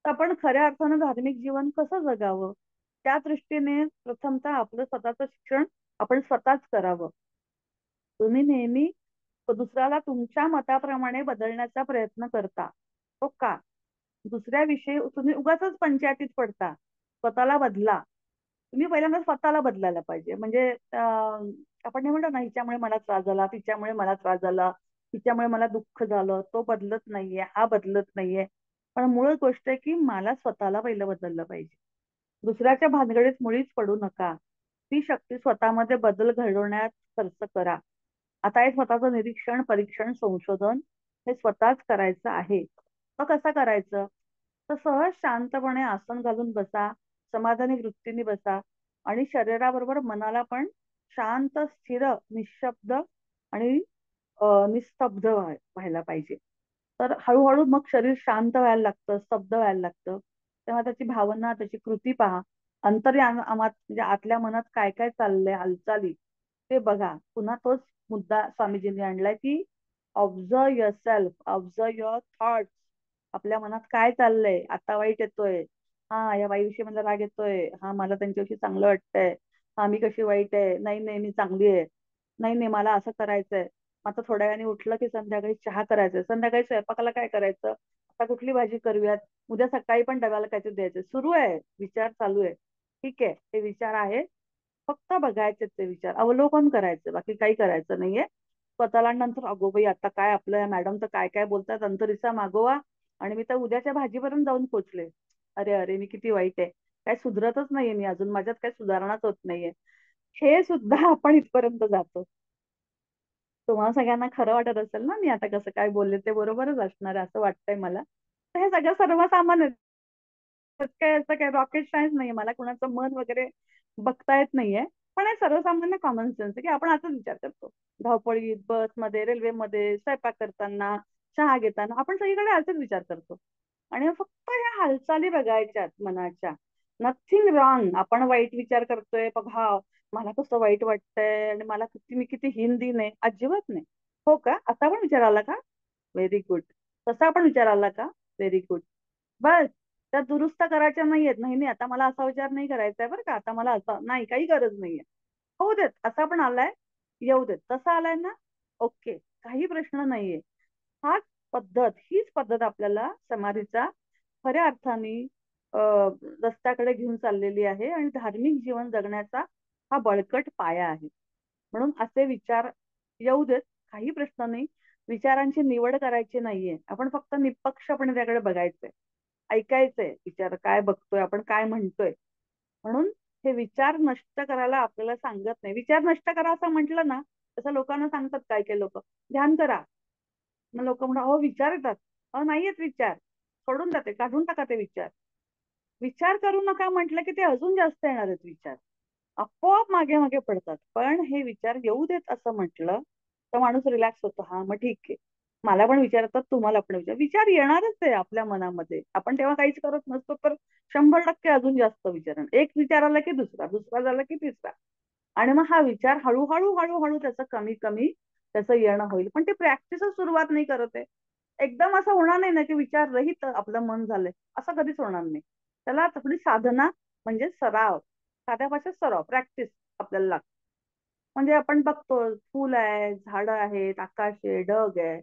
तर आपण खऱ्या अर्थानं धार्मिक जीवन कसं जगावं त्या दृष्टीने प्रथमतः आपलं स्वतःचं शिक्षण आपण स्वतःच करावं. तुम्ही नेहमी दुसऱ्याला तुमच्या मताप्रमाणे बदलण्याचा प्रयत्न करता. हो का? दुसऱ्याविषयी तुम्ही उगाचच पंचायतीत पडता. स्वतःला बदला. तुम्ही पहिल्यांदा स्वतःला बदलायला पाहिजे. म्हणजे आपण हे म्हणतो ना, हिच्यामुळे मला त्रास झाला, तिच्यामुळे मला त्रास झाला, तिच्यामुळे मला दुःख झालं, तो बदलत नाहीये, हा बदलत नाहीये. पण मूळ गोष्ट आहे की मला स्वतःला पहिलं बदललं पाहिजे. दुसऱ्याच्या भानगडीत मुळीच पडू नका. ती शक्ती स्वतःमध्ये बदल घडवण्यात खर्च करा. आता हे स्वतःचं निरीक्षण, परीक्षण, संशोधन हे स्वतःच करायचं आहे. मग कसं करायचं? तर सहज शांतपणे आसन घालून बसा, समाधानी वृत्तीने बसा आणि शरीराबरोबर मनाला पण शांत, स्थिर, निःशब्द आणि निस्तब्ध व्हायला पाहिजे. तर हळूहळू मग शरीर शांत व्हायला लागतं, स्तब्ध व्हायला लागतं. तेव्हा त्याची भावना, त्याची कृती पहा. अंतर्यामात म्हणजे आतल्या मनात काय काय चाललंय, हालचाली ते बघा. पुन्हा तोच मुद्दा स्वामीजींनी आणलाय की observe yourself, observe your thoughts. आपल्या मनात काय चाललंय, आता वाईट येतोय, हा या बाईविषयी मला राग येतोय, हा मला त्यांच्याविषयी चांगलं वाटतंय, हा मी कशी वाईट आहे, नाही नाही मी चांगली आहे, नाही नाही मला असं करायचंय. आता थोड्या वेळाने उठलं की संध्याकाळी चहा करायचंय, संध्याकाळी स्वयंपाकाला काय करायचं, आता कुठली भाजी करूयात, उद्या सकाळी पण डब्याला काहीतरी द्यायचं. सुरू आहे, विचार चालू आहे. ठीक आहे, ते विचार आहे, फक्त बघायचे ते विचार, अवलोकन करायचं, बाकी काही करायचं नाहीये. स्वतःला नंतर अगो बाई आता काय आपलं मॅडम तर काय काय बोलतात, अंतरीचा मागोवा आणि मी तर उद्याच्या भाजीपर्यंत जाऊन पोहोचले. अरे अरे मी किती वाईट आहे, काय सुधरतच नाहीये, मी अजून माझ्यात काही सुधारणाच होत नाहीये. हे सुद्धा आपण इथपर्यंत जातो. तुम्हाला सगळ्यांना खरं वाटत असेल ना मी आता कसं काय बोलले, ते बरोबरच असणार आहे असं वाटतंय मला. तर हे सगळं सर्वसामान्य आहे. त्यात काय असं काय रॉकेट सायन्स नाहीये, मला कुणाचं मन वगैरे बघता येत नाहीये. पण हे सर्वसामान्य कॉमन सेन्स आहे की आपण असाच विचार करतो. धावपळीत, बसमध्ये, रेल्वेमध्ये, स्वयंपाक करताना, चहा घेताना आपण सगळीकडे असेच विचार करतो. आणि फक्त ह्या हालचाली बघायच्यात मनाच्या. Nothing wrong. आपण वाईट विचार करतोय, बघा मला कसं वाईट वाटतंय आणि मला किती मी किती हीन आहे, अजिबात नाही. हो का? असा पण विचार आला का? Very good. तसा पण विचार आला का? Very good. बस. त्या दुरुस्त करायच्या नाहीयेत. नाही नाही आता मला असा विचार नाही करायचा आहे बरं का, आता मला असा नाही, काही गरज नाहीये. होऊ देत, असा पण आलाय, येऊ देत. तसा आलाय ना, ओके, काही प्रश्न नाहीये. हाच हीच पद्धत आपल्याला समाधीचा खऱ्या अर्थाने रस्त्याकडे घेऊन चाललेली आहे आणि धार्मिक जीवन जगण्याचा हा बळकट पाया आहे. म्हणून असे विचार येऊ देत, काही प्रश्न नाही. विचारांची निवड करायची नाहीये, आपण फक्त निष्पक्षपणे त्याकडे बघायचंय, ऐकायचंय विचार काय बघतोय आपण, काय म्हणतोय. म्हणून हे विचार नष्ट करायला आपल्याला सांगत नाही. विचार नष्ट करा असं म्हटलं ना, तसं लोकांना सांगतात काय काय लोक, ध्यान करा. मग लोक म्हणतात अहो विचार येतात, अहो नाही येत विचार, सोडून जाते, काढून टाका ते विचार. विचार करू नका म्हटलं की ते अजून जास्त येणार आहेत विचार, आपोआप मागे मागे पडतात. पण हे विचार येऊ देत असं म्हटलं तर माणूस रिलॅक्स होतो. हा मग ठीक आहे, मला पण विचार येतात, तुम्हाला पण विचार विचार येणारच आहे आपल्या मनामध्ये. आपण तेव्हा काहीच करत नसतो तर 100% अजून जास्त विचार. एक विचार आला की दुसरा, दुसरा झाला की तिसरा, आणि मग हा विचार हळूहळू हळूहळू त्याचं कमी कमी त्याचं येणं होईल. पण ते प्रॅक्टिसच सुरुवात नाही करत आहे. एकदम असं होणार नाही ना की विचार रहित आपलं मन झालंय, असं कधीच होणार नाही. त्याला थोडी साधना म्हणजे सराव, साध्या भाषेत सराव, प्रॅक्टिस आपल्याला लागते. म्हणजे आपण बघतो फुल आहे, झाडं आहेत, आकाश आहे, ढग आहे,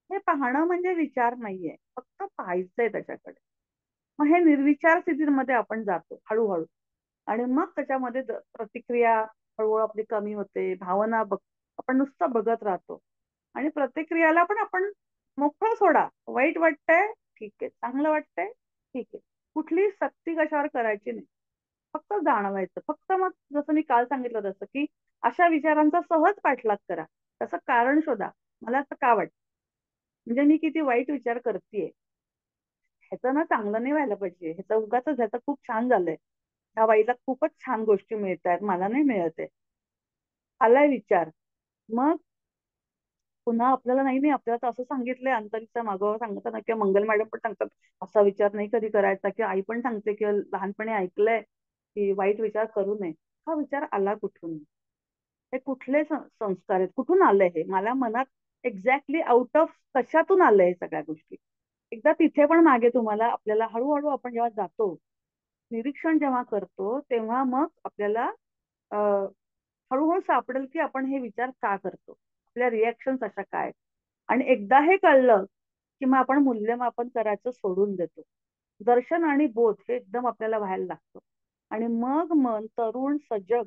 हे पाहणं म्हणजे विचार नाहीये, फक्त पाहायचंय त्याच्याकडे. मग हे निर्विचार स्थितीमध्ये आपण जातो हळूहळू. आणि मग त्याच्यामध्ये प्रतिक्रिया हळूहळू आपली कमी होते. भावना आपण नुसतं बघत राहतो आणि प्रतिक्रियाला पण आपण मोकळं सोडा. वाईट वाटतंय, ठीक आहे, चांगलं वाटतंय, ठीक आहे. कुठली सक्ती कशावर करायची नाही, फक्त जाणवायचं. फक्त मग जसं मी काल सांगितलं तसं की अशा विचारांचा सहज पाठलाग करा, त्याचं कारण शोधा. मला असं का वाटतं, म्हणजे मी किती वाईट विचार करतेय, ह्याचं ना चांगलं नाही व्हायला पाहिजे, ह्याचं उगाच ह्याचं खूप छान झालंय, ह्या बाईला खूपच छान गोष्टी मिळत आहेत, मला नाही मिळत आहे. आलाय विचार. मग पुन्हा आपल्याला नाही नाही आपल्याला तर असं सांगितलंय, अंतरीचा मागोवा सांगतात ना, किंवा मंगल मॅडम पण सांगतात असा विचार नाही कधी करायचा, किंवा आई पण सांगते किंवा लहानपणी ऐकलंय की वाईट विचार करू नये. हा विचार आला कुठून? हे कुठले संस्कार आहेत, कुठून आलंय हे मला मनात? एक्झॅक्टली आउट ऑफ कशातून आलंय हे सगळ्या गोष्टी? एकदा तिथे पण मागे तुम्हाला आपल्याला हळूहळू आपण जेव्हा जातो, निरीक्षण जेव्हा करतो, तेव्हा मग आपल्याला हळूहळू सापडेल की आपण हे विचार का करतो, आपल्या रिॲक्शन अशा काय. आणि एकदा हे कळलं की मग आपण मूल्यमापन करायचं सोडून देतो. दर्शन आणि बोध हे एकदम आपल्याला व्हायला लागतं. आणि मग मन तरुण, सजग,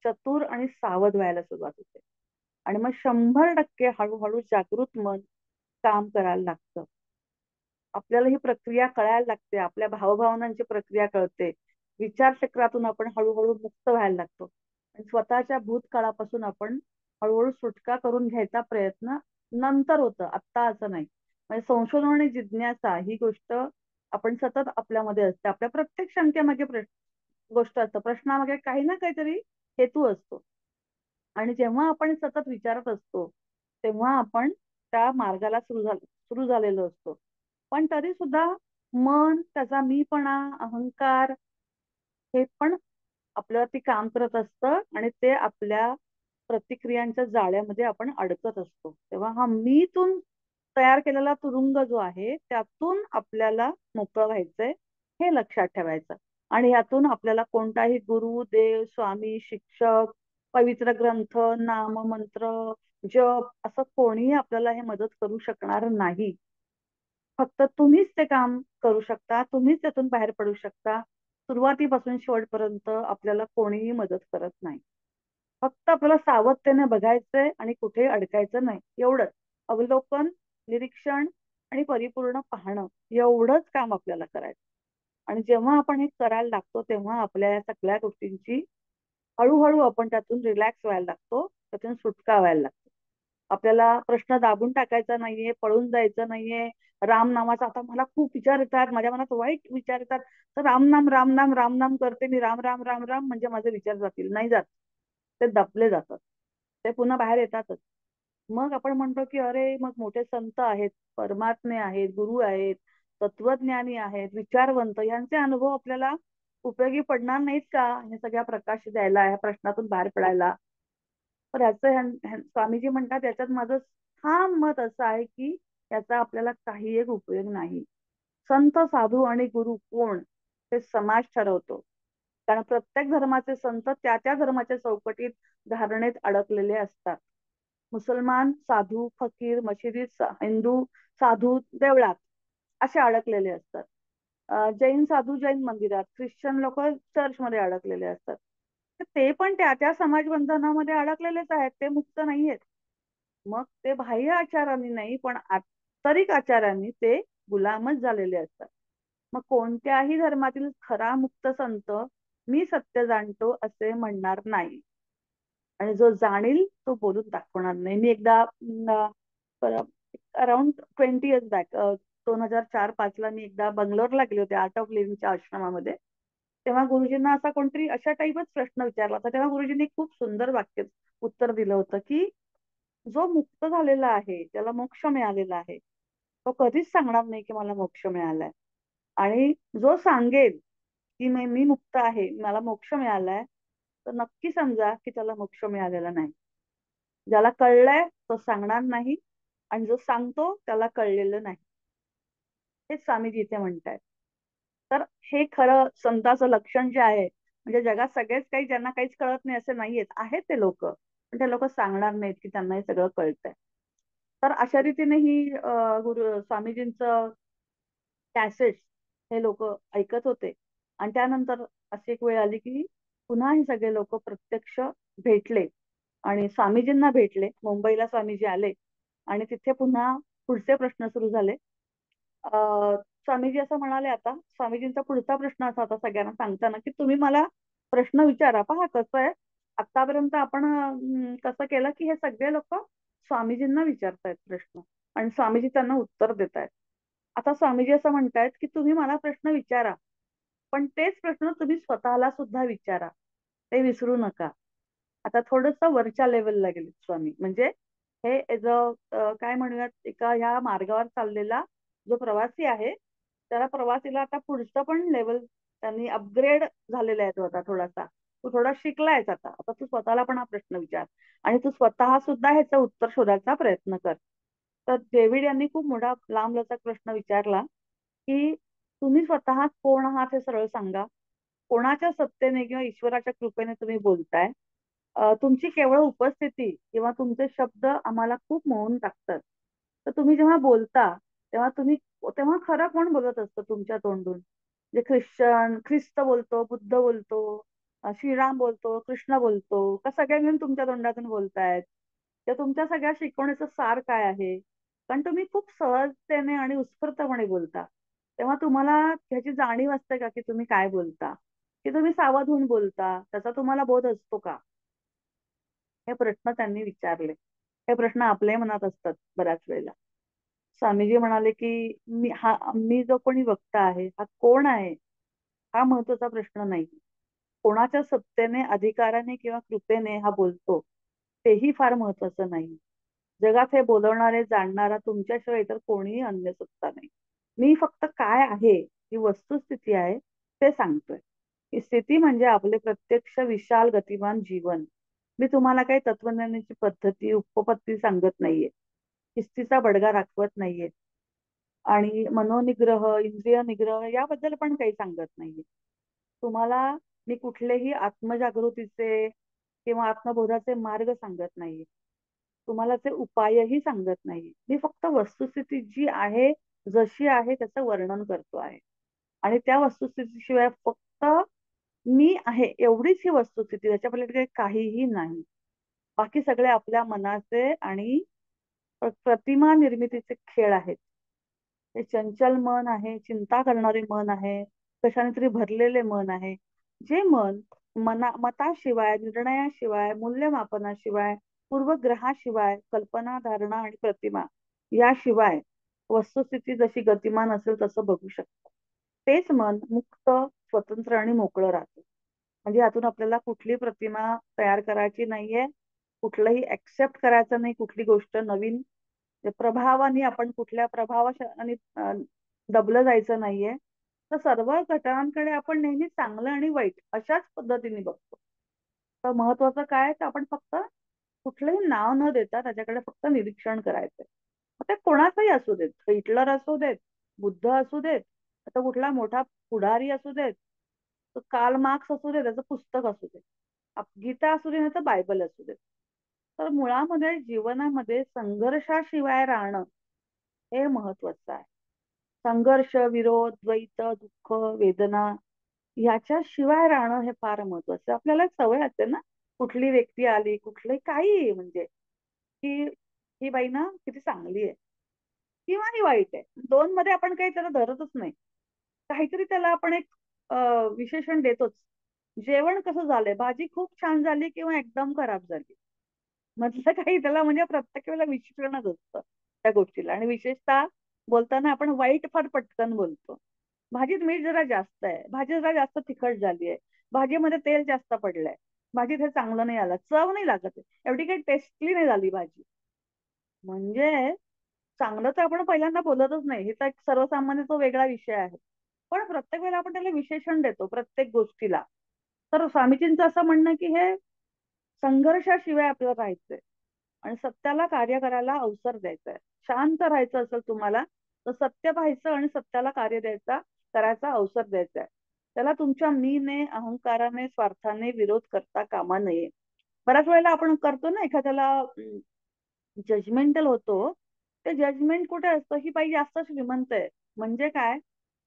चतुर आणि सावध व्हायला सुरुवात होते. आणि मग 100% हळूहळू जागृत मन काम करायला लागतं. आपल्याला ही प्रक्रिया कळायला लागते, आपल्या भावभावनांची प्रक्रिया कळते, विचारचक्रातून आपण हळूहळू मुक्त व्हायला लागतो आणि स्वतःच्या भूतकाळापासून आपण हळूहळू सुटका करून घ्यायचा प्रयत्न नंतर होतं, आत्ता असं नाही. म्हणजे संशोधन आणि जिज्ञासा ही गोष्ट आपण सतत आपल्यामध्ये असते. आपल्या प्रत्येक शंकेमागे गोष्ट असतं, प्रश्नामागे काही ना काहीतरी हेतू असतो. आणि जेव्हा आपण सतत विचारत असतो तेव्हा आपण त्या मार्गाला सुरू झालेलो असतो. पण तरी सुद्धा मन, त्याचा मीपणा, अहंकार हे पण आपल्यावरती काम करत असतं आणि ते आपल्या प्रतिक्रियांच्या जाळ्यामध्ये आपण अडकत असतो. तेव्हा हा मीतून तयार केलेला तुरुंग जो आहे त्यातून आपल्याला मोकळं व्हायचंय, हे लक्षात ठेवायचं. आणि यातून आपल्याला कोणताही गुरु, देव, स्वामी, शिक्षक, पवित्र ग्रंथ, नाम, मंत्र, जप असं कोणीही आपल्याला हे मदत करू शकणार नाही. फक्त तुम्हीच ते काम करू शकता, तुम्हीच त्यातून बाहेर पडू शकता. सुरुवातीपासून शेवटपर्यंत आपल्याला कोणीही मदत करत नाही. फक्त आपल्याला सावधतेने बघायचंय आणि कुठे अडकायचं नाही, एवढंच. अवलोकन, निरीक्षण आणि परिपूर्ण पाहणं, एवढंच काम आपल्याला करायचं. आणि जेव्हा आपण हे करायला लागतो तेव्हा आपल्या या सगळ्या गोष्टींची हळूहळू आपण त्यातून रिलॅक्स व्हायला लागतो, त्यातून सुटका व्हायला लागतो. आपल्याला प्रश्न दाबून टाकायचा नाहीये, पळून जायचं नाहीये. राम नामाचा आता मला खूप विचार येतात, माझ्या मनात वाईट विचार येतात, तर रामनाम रामनाम रामनाम करते मी, राम राम राम राम, म्हणजे माझे विचार जातील. नाही जात, ते दबले जातात, ते पुन्हा बाहेर येतातच. मग आपण म्हणतो की अरे मग मोठे संत आहेत, परमात्मे आहेत, गुरु आहेत, तत्वज्ञानी आहेत, विचारवंत, यांचे अनुभव आपल्याला उपयोगी पडणार नाहीत का हे सगळ्या प्रकाश द्यायला, या प्रश्नातून बाहेर पडायला? तर स्वामीजी म्हणतात याच्यात माझं ठाम मत असं आहे की याचा आपल्याला काही एक उपयोग नाही. संत, साधू आणि गुरु कोण ते समाज ठरवतो. कारण प्रत्येक धर्माचे संत त्या त्या धर्माच्या चौकटीत, धारणेत अडकलेले असतात. मुसलमान साधू, फकीर मशिदीत, हिंदू साधू देवळात असे अडकलेले असतात. जैन साधू जैन मंदिरात, ख्रिश्चन लोक चर्चमध्ये अडकलेले असतात. तर ते पण त्या त्या समाज बंधनामध्ये अडकलेलेच आहेत, ते मुक्त नाहीयेत. मग ते बाह्य आचारांनी नाही, पण आंतरिक आचारांनी ते गुलामच झालेले असतात. मग कोणत्याही धर्मातील खरा मुक्त संत मी सत्य जाणतो असे म्हणणार नाही. आणि जो जाणील तो बोलून दाखवणार नाही. मी एकदा अराउंड 20 इयर्स बॅक, 2004-05 मी एकदा बंगलोरला गेले होते आर्ट ऑफ लिव्हिंगच्या आश्रमामध्ये. तेव्हा गुरुजींना असा कोणतरी अशा टाईपच प्रश्न विचारला होता. तेव्हा गुरुजींनी खूप सुंदर वाक्य उत्तर दिलं होतं की जो मुक्त झालेला आहे, त्याला मोक्ष मिळालेला आहे, तो कधीच सांगणार नाही की मला मोक्ष मिळालाय. आणि जो सांगेल की मी मुक्त आहे, मला मोक्ष मिळालाय, तर नक्की समजा की त्याला मोक्ष मिळालेला नाही. ज्याला कळलंय तो सांगणार नाही, आणि जो सांगतो त्याला कळलेलं नाही. हे स्वामीजी इथे म्हणतायत. तर हे खरं संताचं लक्षण जे आहे, म्हणजे जगात सगळेच काही ज्यांना काहीच कळत नाही असे नाहीयेत, आहेत ते लोक, पण ते लोक सांगणार नाहीत की त्यांना हे सगळं कळतंय. तर अशा रीतीने ही गुरु स्वामीजींचं कॅसेट हे लोक ऐकत होते. आणि त्यानंतर अशी एक वेळ आली की पुन्हा हे सगळे लोक प्रत्यक्ष भेटले आणि स्वामीजींना भेटले. मुंबईला स्वामीजी आले आणि तिथे पुन्हा पुढचे प्रश्न सुरू झाले. स्वामीजी असं म्हणाले, आता स्वामीजींचा पुढचा प्रश्न असा होता सगळ्यांना सांगताना की तुम्ही मला प्रश्न विचारा. पहा कसं आहे, आतापर्यंत आपण कसं केलं की हे सगळे लोक स्वामीजींना विचारतायत प्रश्न आणि स्वामीजी त्यांना उत्तर देत आहेत. आता स्वामीजी असं म्हणतायत की तुम्ही मला प्रश्न विचारा, पण तेच प्रश्न तुम्ही स्वतःला सुद्धा विचारा, ते विसरू नका. आता थोडस वरच्या लेवलला गेले स्वामी, म्हणजे हे काय म्हणूयात, एका ह्या मार्गावर चाललेला जो प्रवासी आहे, त्याला प्रवासीला आता पुढचं पण लेवल त्यांनी अपग्रेड झालेला आहे तो आता थोडासा. तू थोडा शिकलायस आता, आता तू स्वतःला पण हा प्रश्न विचार आणि तू स्वतः सुद्धा ह्याचं उत्तर शोधायचा प्रयत्न कर. तर डेव्हिड यांनी खूप मोठा लांबलचक प्रश्न विचारला की तुम्ही स्वतः कोण आहात हे सरळ सांगा. कोणाच्या सत्तेने किंवा ईश्वराच्या कृपेने तुम्ही बोलताय? तुमची केवळ उपस्थिती किंवा तुमचे शब्द आम्हाला खूप मोहून टाकतात. तर तुम्ही जेव्हा बोलता तेव्हा खरं कोण बोलत असतं तुमच्या तोंडून? जे ख्रिस्त बोलतो, बुद्ध बोलतो, श्रीराम बोलतो, कृष्ण बोलतो, का सगळे मिळून तुमच्या तोंडातून बोलतायत? त्या तुमच्या सगळ्या शिकवणीचं सार काय आहे? कारण तुम्ही खूप सहजतेने आणि उत्स्फूर्तपणे बोलता. तेव्हा तुम्हाला ह्याची जाणीव असते का की तुम्ही काय बोलता? की तुम्ही सावध होऊन बोलता? त्याचा तुम्हाला बोध असतो का? हे प्रश्न त्यांनी विचारले. हे प्रश्न आपल्याही मनात असतात बऱ्याच वेळेला. स्वामीजी म्हणाले की मी जो कोणी वक्ता आहे हा कोण आहे, हा महत्वाचा प्रश्न नाही. कोणाच्या सत्तेने, अधिकाराने किंवा कृपेने हा बोलतो, तेही फार महत्वाचं नाही. जगात हे बोलवणारे, जाणणारा तुमच्याशिवाय इतर कोणीही अन्य सत्ता नाही. मी फक्त काय आहे, ही वस्तुस्थिती आहे, ते सांगतोय. ही स्थिती म्हणजे आपले प्रत्यक्ष विशाल गतिमान जीवन. मी तुम्हाला काही तत्वज्ञानाची पद्धती, उपपत्ती सांगत नाहीये. शिस्तीचा बडगा दाखवत नाहीये. आणि मनोनिग्रह, इंद्रिय निग्रह याबद्दल पण काही सांगत नाहीये. तुम्हाला मी कुठलेही आत्मजागृतीचे किंवा आत्मबोधाचे मार्ग सांगत नाहीये. तुम्हाला ते उपायही सांगत नाही. मी फक्त वस्तुस्थिती जी आहे, जशी आहे त्याचं वर्णन करतो आहे. आणि त्या वस्तुस्थितीशिवाय फक्त मी आहे एवढीच ही वस्तुस्थिती, त्याच्या पलीकडे काहीही नाही. बाकी सगळे आपल्या मनाचे आणि प्रतिमा निर्मितीचे खेळ आहेत. हे चंचल मन आहे, चिंता करणारे मन आहे, कशाने तरी भरलेले मन आहे. जे मन मताशिवाय, निर्णयाशिवाय, मूल्यमापनाशिवाय, पूर्वग्रहाशिवाय, कल्पना, धारणा आणि प्रतिमा याशिवाय वस्तुस्थिती जशी गतिमान असेल तसं बघू शकतं. तेच मन मुक्त, स्वतंत्र आणि मोकळं राहतं. म्हणजे यातून आपल्याला कुठली प्रतिमा तयार करायची नाहीये, कुठलंही ऍक्सेप्ट करायचं नाही, कुठली गोष्ट नवीन प्रभावाने आपण कुठल्या प्रभावाने दबलं जायचं नाहीये. तर सर्व घटनांकडे आपण नेहमी चांगलं आणि वाईट अशाच पद्धतीने बघतो. तर महत्वाचं काय, तर आपण फक्त कुठलंही नाव न देता त्याच्याकडे फक्त निरीक्षण करायचंय. मग ते कोणाचंही असू देत, हिटलर असू देत, बुद्ध असू देत, आता कुठला मोठा पुढारी असू देत, तो कार्ल मार्क्स असू दे, त्याचं पुस्तक असू दे, गीता असू दे, नाही तर बायबल असू दे. तर मुळामध्ये जीवनामध्ये संघर्षाशिवाय राहणं हे महत्वाचं आहे. संघर्ष, विरोध, द्वैत, दुःख, वेदना ह्याच्याशिवाय राहणं हे फार महत्वाचं आहे. आपल्याला एक सवय असते ना, कुठली व्यक्ती आली, कुठली काही म्हणजे की ही बाई ना किती चांगली आहे किंवा ही वाईट आहे. दोन मध्ये आपण काही त्याला धरतच नाही. काहीतरी त्याला आपण एक विशेषण देतोच. जेवण कसं झालंय, भाजी खूप छान झाली किंवा एकदम खराब झाली, म्हटलं काही त्याला म्हणजे प्रत्येक वेळेला विशेषणच असतं त्या गोष्टीला. आणि विशेषतः बोलताना आपण वाईट फार पटकन बोलतो. भाजीत मीठ जरा जास्त आहे, भाजी जरा जास्त तिखट झाली आहे, भाजीमध्ये तेल जास्त पडलंय, भाजीत हे चांगलं नाही आलं, चव नाही लागत आहे, एवढी काही टेस्टली नाही झाली भाजी. म्हणजे चांगलं तर आपण पहिल्यांदा बोलतच नाही, हे तर एक सर्वसामान्य तो वेगळा विषय आहे. पण प्रत्येक वेळेला आपण त्याला विशेषण देतो प्रत्येक गोष्टीला. तर स्वामीजींचं असं म्हणणं की हे संघर्षाशिवाय आपल्याला राहायचंय आणि सत्याला कार्य करायला अवसर द्यायचा. शांत राहायचं असेल तुम्हाला तर सत्य पाहायचं आणि सत्याला कार्य करायचा अवसर द्यायचा आहे. त्याला तुमच्या मीने, अहंकाराने, स्वार्थाने विरोध करता कामा नये. बऱ्याच वेळेला आपण करतो ना, एखाद्याला जजमेंटल होतो. ते जजमेंट कुठे असतं, ही बाई जास्त श्रीमंत आहे म्हणजे काय,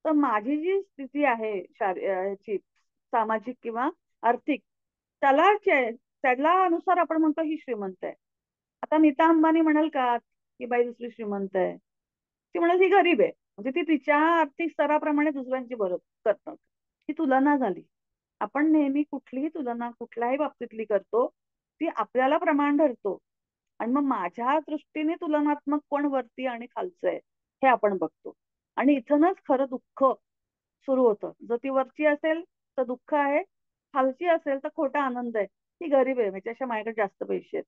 तर माझी जी स्थिती आहे ह्याची सामाजिक किंवा आर्थिक, त्याला अनुसार आपण म्हणतो ही श्रीमंत आहे. आता नीता अंबानी म्हणाल का की बाई दुसरी श्रीमंत आहे? ती म्हणाल ही गरीब आहे, म्हणजे ती तिच्या आर्थिक स्तराप्रमाणे दुसऱ्यांची बरोबर करतात. ही तुलना झाली. आपण नेहमी कुठलीही तुलना कुठल्याही बाबतीतली करतो, ती आपल्याला प्रमाण ठरतो. आणि मग माझ्या दृष्टीने तुलनात्मक कोण वरती आणि खालचं आहे हे आपण बघतो. आणि इथूनच खरं दुःख सुरू होतं. जर ती वरची असेल तर दुःख आहे, खालची असेल तर खोटा आनंद आहे. ती गरीब आहे, म्हणजे अशा माझ्याकडे जास्त पैसे आहेत.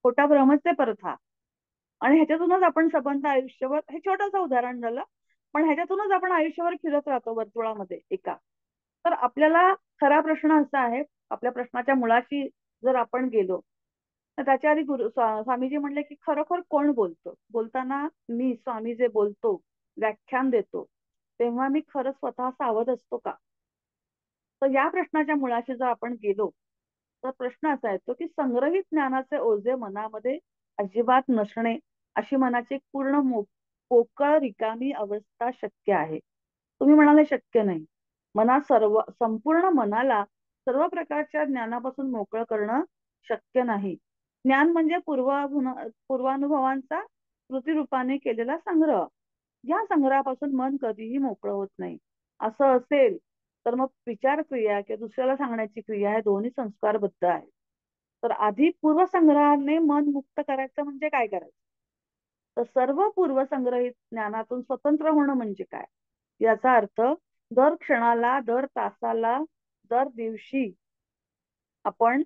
खोटा भ्रमच आहे परत हा. आणि ह्याच्यातूनच आपण संबंध आयुष्यभर, हे छोटंसं उदाहरण झालं, पण ह्याच्यातूनच आपण आयुष्यभर फिरत राहतो वर्तुळामध्ये एका. तर आपल्याला खरा प्रश्न असा आहे, आपल्या प्रश्नाच्या मुळाशी जर आपण गेलो, तर त्याच्या आधी स्वामीजी म्हणले की खरोखर कोण बोलतो. बोलताना मी स्वामी जे बोलतो, व्याख्यान देतो, तेव्हा मी खरं स्वतः सावध असतो का. तर या प्रश्नाच्या मुळाशी जर आपण गेलो, तर प्रश्न असा येतो की संग्रहित ज्ञानाचे ओझे मनामध्ये अजिबात नसणे, अशी मनाची पूर्ण पोकळ रिकामी अवस्था शक्य आहे. तुम्ही म्हणाले शक्य नाही. संपूर्ण मनाला सर्व प्रकारच्या ज्ञानापासून मोकळं करणं शक्य नाही. ज्ञान म्हणजे पूर्वानुभवांचा कृतीरूपाने केलेला संग्रह. या संग्रहापासून मन कधीही मोकळं होत नाही. असं असेल तर मग विचार क्रिया किंवा दुसऱ्याला सांगण्याची क्रिया हे दोन्ही संस्कारबद्ध आहे. तर आधी पूर्वसंग्रहाने मन मुक्त करायचं म्हणजे काय करायचं. तर सर्व पूर्वसंग्रहित ज्ञानातून स्वतंत्र होणं म्हणजे काय. याचा अर्थ दर क्षणाला, दर तासाला, दर दिवशी आपण,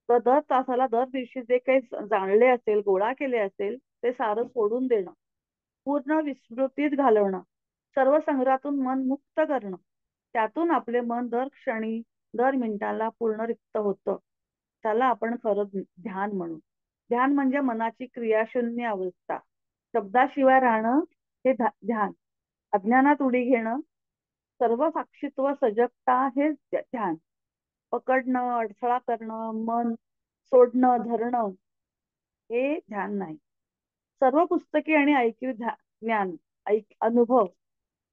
तर दर तासाला, दर दिवशी जे काही जाणले असेल, गोळा केले असेल, ते सारं सोडून देणं, पूर्ण विस्मृतीत घालवणं, सर्व संग्रहातून मन मुक्त करणं. त्यातून आपले मन दर क्षणी, दर मिनिटाला पूर्ण रिक्त होतं. त्याला आपण खरं ध्यान म्हणू. ध्यान म्हणजे मनाची क्रियाशून्य अवस्था. शब्दाशिवाय राहणं हे ध्यान. अज्ञानात उडी घेणं, सर्व साक्षीत्व, सजगता हे ध्यान. पकडणं, अडथळा करणं, मन सोडणं, धरणं हे ध्यान नाही. सर्व पुस्तके आणि ऐकीव ज्ञान, अनुभव,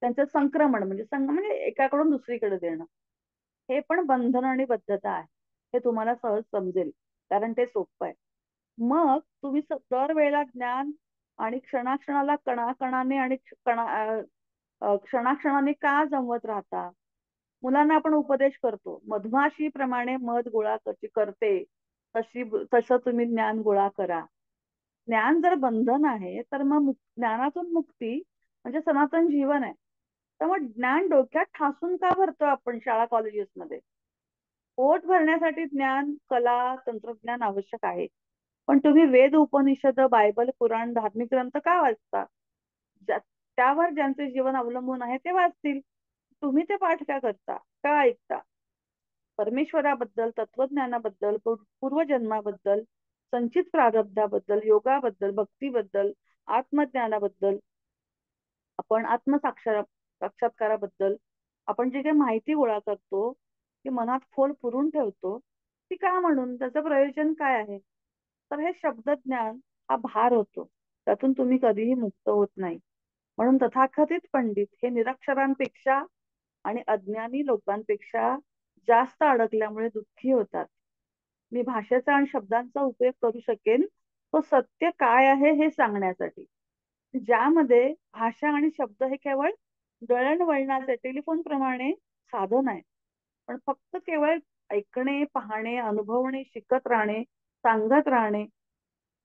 त्यांचं संक्रमण म्हणजे म्हणजे एकाकडून दुसरीकडे देणं, हे पण बंधन आणि बद्धता आहे. हे तुम्हाला सहज समजेल, कारण ते सोपं आहे. मग तुम्ही दर वेळेला ज्ञान आणि क्षणाक्षणाला, कणाकणाने आणि क्षणाक्षणाने का जमवत राहता. मुलांना आपण उपदेश करतो, मधमाशी प्रमाणे मध गोळा कशी करते, तसं तुम्ही ज्ञान गोळा करा. ज्ञान जर बंधन आहे, तर मग ज्ञानातून मुक्ती म्हणजे सनातन जीवन आहे. तर मग ज्ञान डोक्यात ठासून का भरतो आपण शाळा कॉलेजेसमध्ये. पोट भरण्यासाठी ज्ञान, कला, तंत्रज्ञान आवश्यक आहे. पण तुम्ही वेद, उपनिषद, बायबल, पुराण, धार्मिक ग्रंथ का वाचता. त्यावर ज्यांचे जीवन अवलंबून आहे ते वाचतील. तुम्ही ते पाठ का करता, का ऐकता. परमेश्वराबद्दल, तत्वज्ञानाबद्दल, पूर्वजन्माबद्दल, संचित प्रारब्धाबद्दल, योगाबद्दल, भक्तीबद्दल, आत्मज्ञानाबद्दल, आपण साक्षात्काराबद्दल आपण जे काही माहिती गोळा करतो, ती मनात खोल पुरून ठेवतो, ती का म्हणून, त्याचं प्रयोजन काय आहे. तर हे शब्दज्ञान हा भार होतो, त्यातून तुम्ही कधीही मुक्त होत नाही. म्हणून तथाकथित पंडित हे निरक्षरांपेक्षा आणि अज्ञानी लोकांपेक्षा जास्त अडकल्यामुळे दुःखी होतात. मी भाषेचा आणि शब्दांचा उपयोग करू शकेन तो सत्य काय आहे हे सांगण्यासाठी, ज्यामध्ये भाषा आणि शब्द हे केवळ दळणवळणाचे, टेलिफोन प्रमाणे साधन आहे. पण फक्त केवळ ऐकणे, पाहणे, अनुभवणे, शिकत राहणे, सांगत राहणे,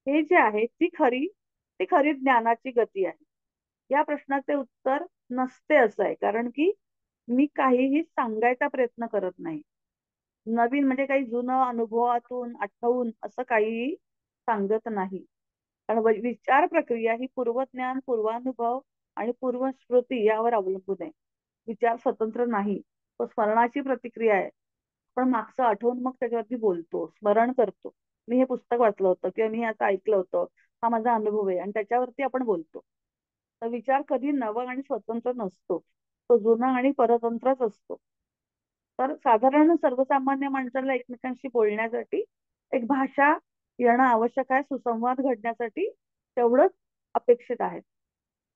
हे जे आहे ती खरी ज्ञानाची गती आहे. या प्रश्नाचे उत्तर नसते असं आहे, कारण की मी काहीही सांगायचा प्रयत्न करत नाही. नवीन म्हणजे काही जुनं अनुभवातून आठवून असं काहीही सांगत नाही. कारण विचार प्रक्रिया ही पूर्वज्ञान, पूर्वानुभव आणि पूर्वस्मृती यावर अवलंबून आहे. विचार स्वतंत्र नाही, तो स्मरणाची प्रतिक्रिया आहे. पण मागचं आठवून मग त्याच्यावरती बोलतो, स्मरण करतो. मी हे पुस्तक वाचलं होतं किंवा मी आता ऐकलं होतं, हा माझा अनुभव आहे, आणि त्याच्यावरती आपण बोलतो. तर विचार कधी नवा आणि स्वतंत्र नसतो, तो जुना आणि परतंत्रच असतो. तर साधारण सर्वसामान्य माणसाला एकमेकांशी बोलण्यासाठी एक भाषा येणं आवश्यक आहे, सुसंवाद घडण्यासाठी तेवढंच अपेक्षित आहे.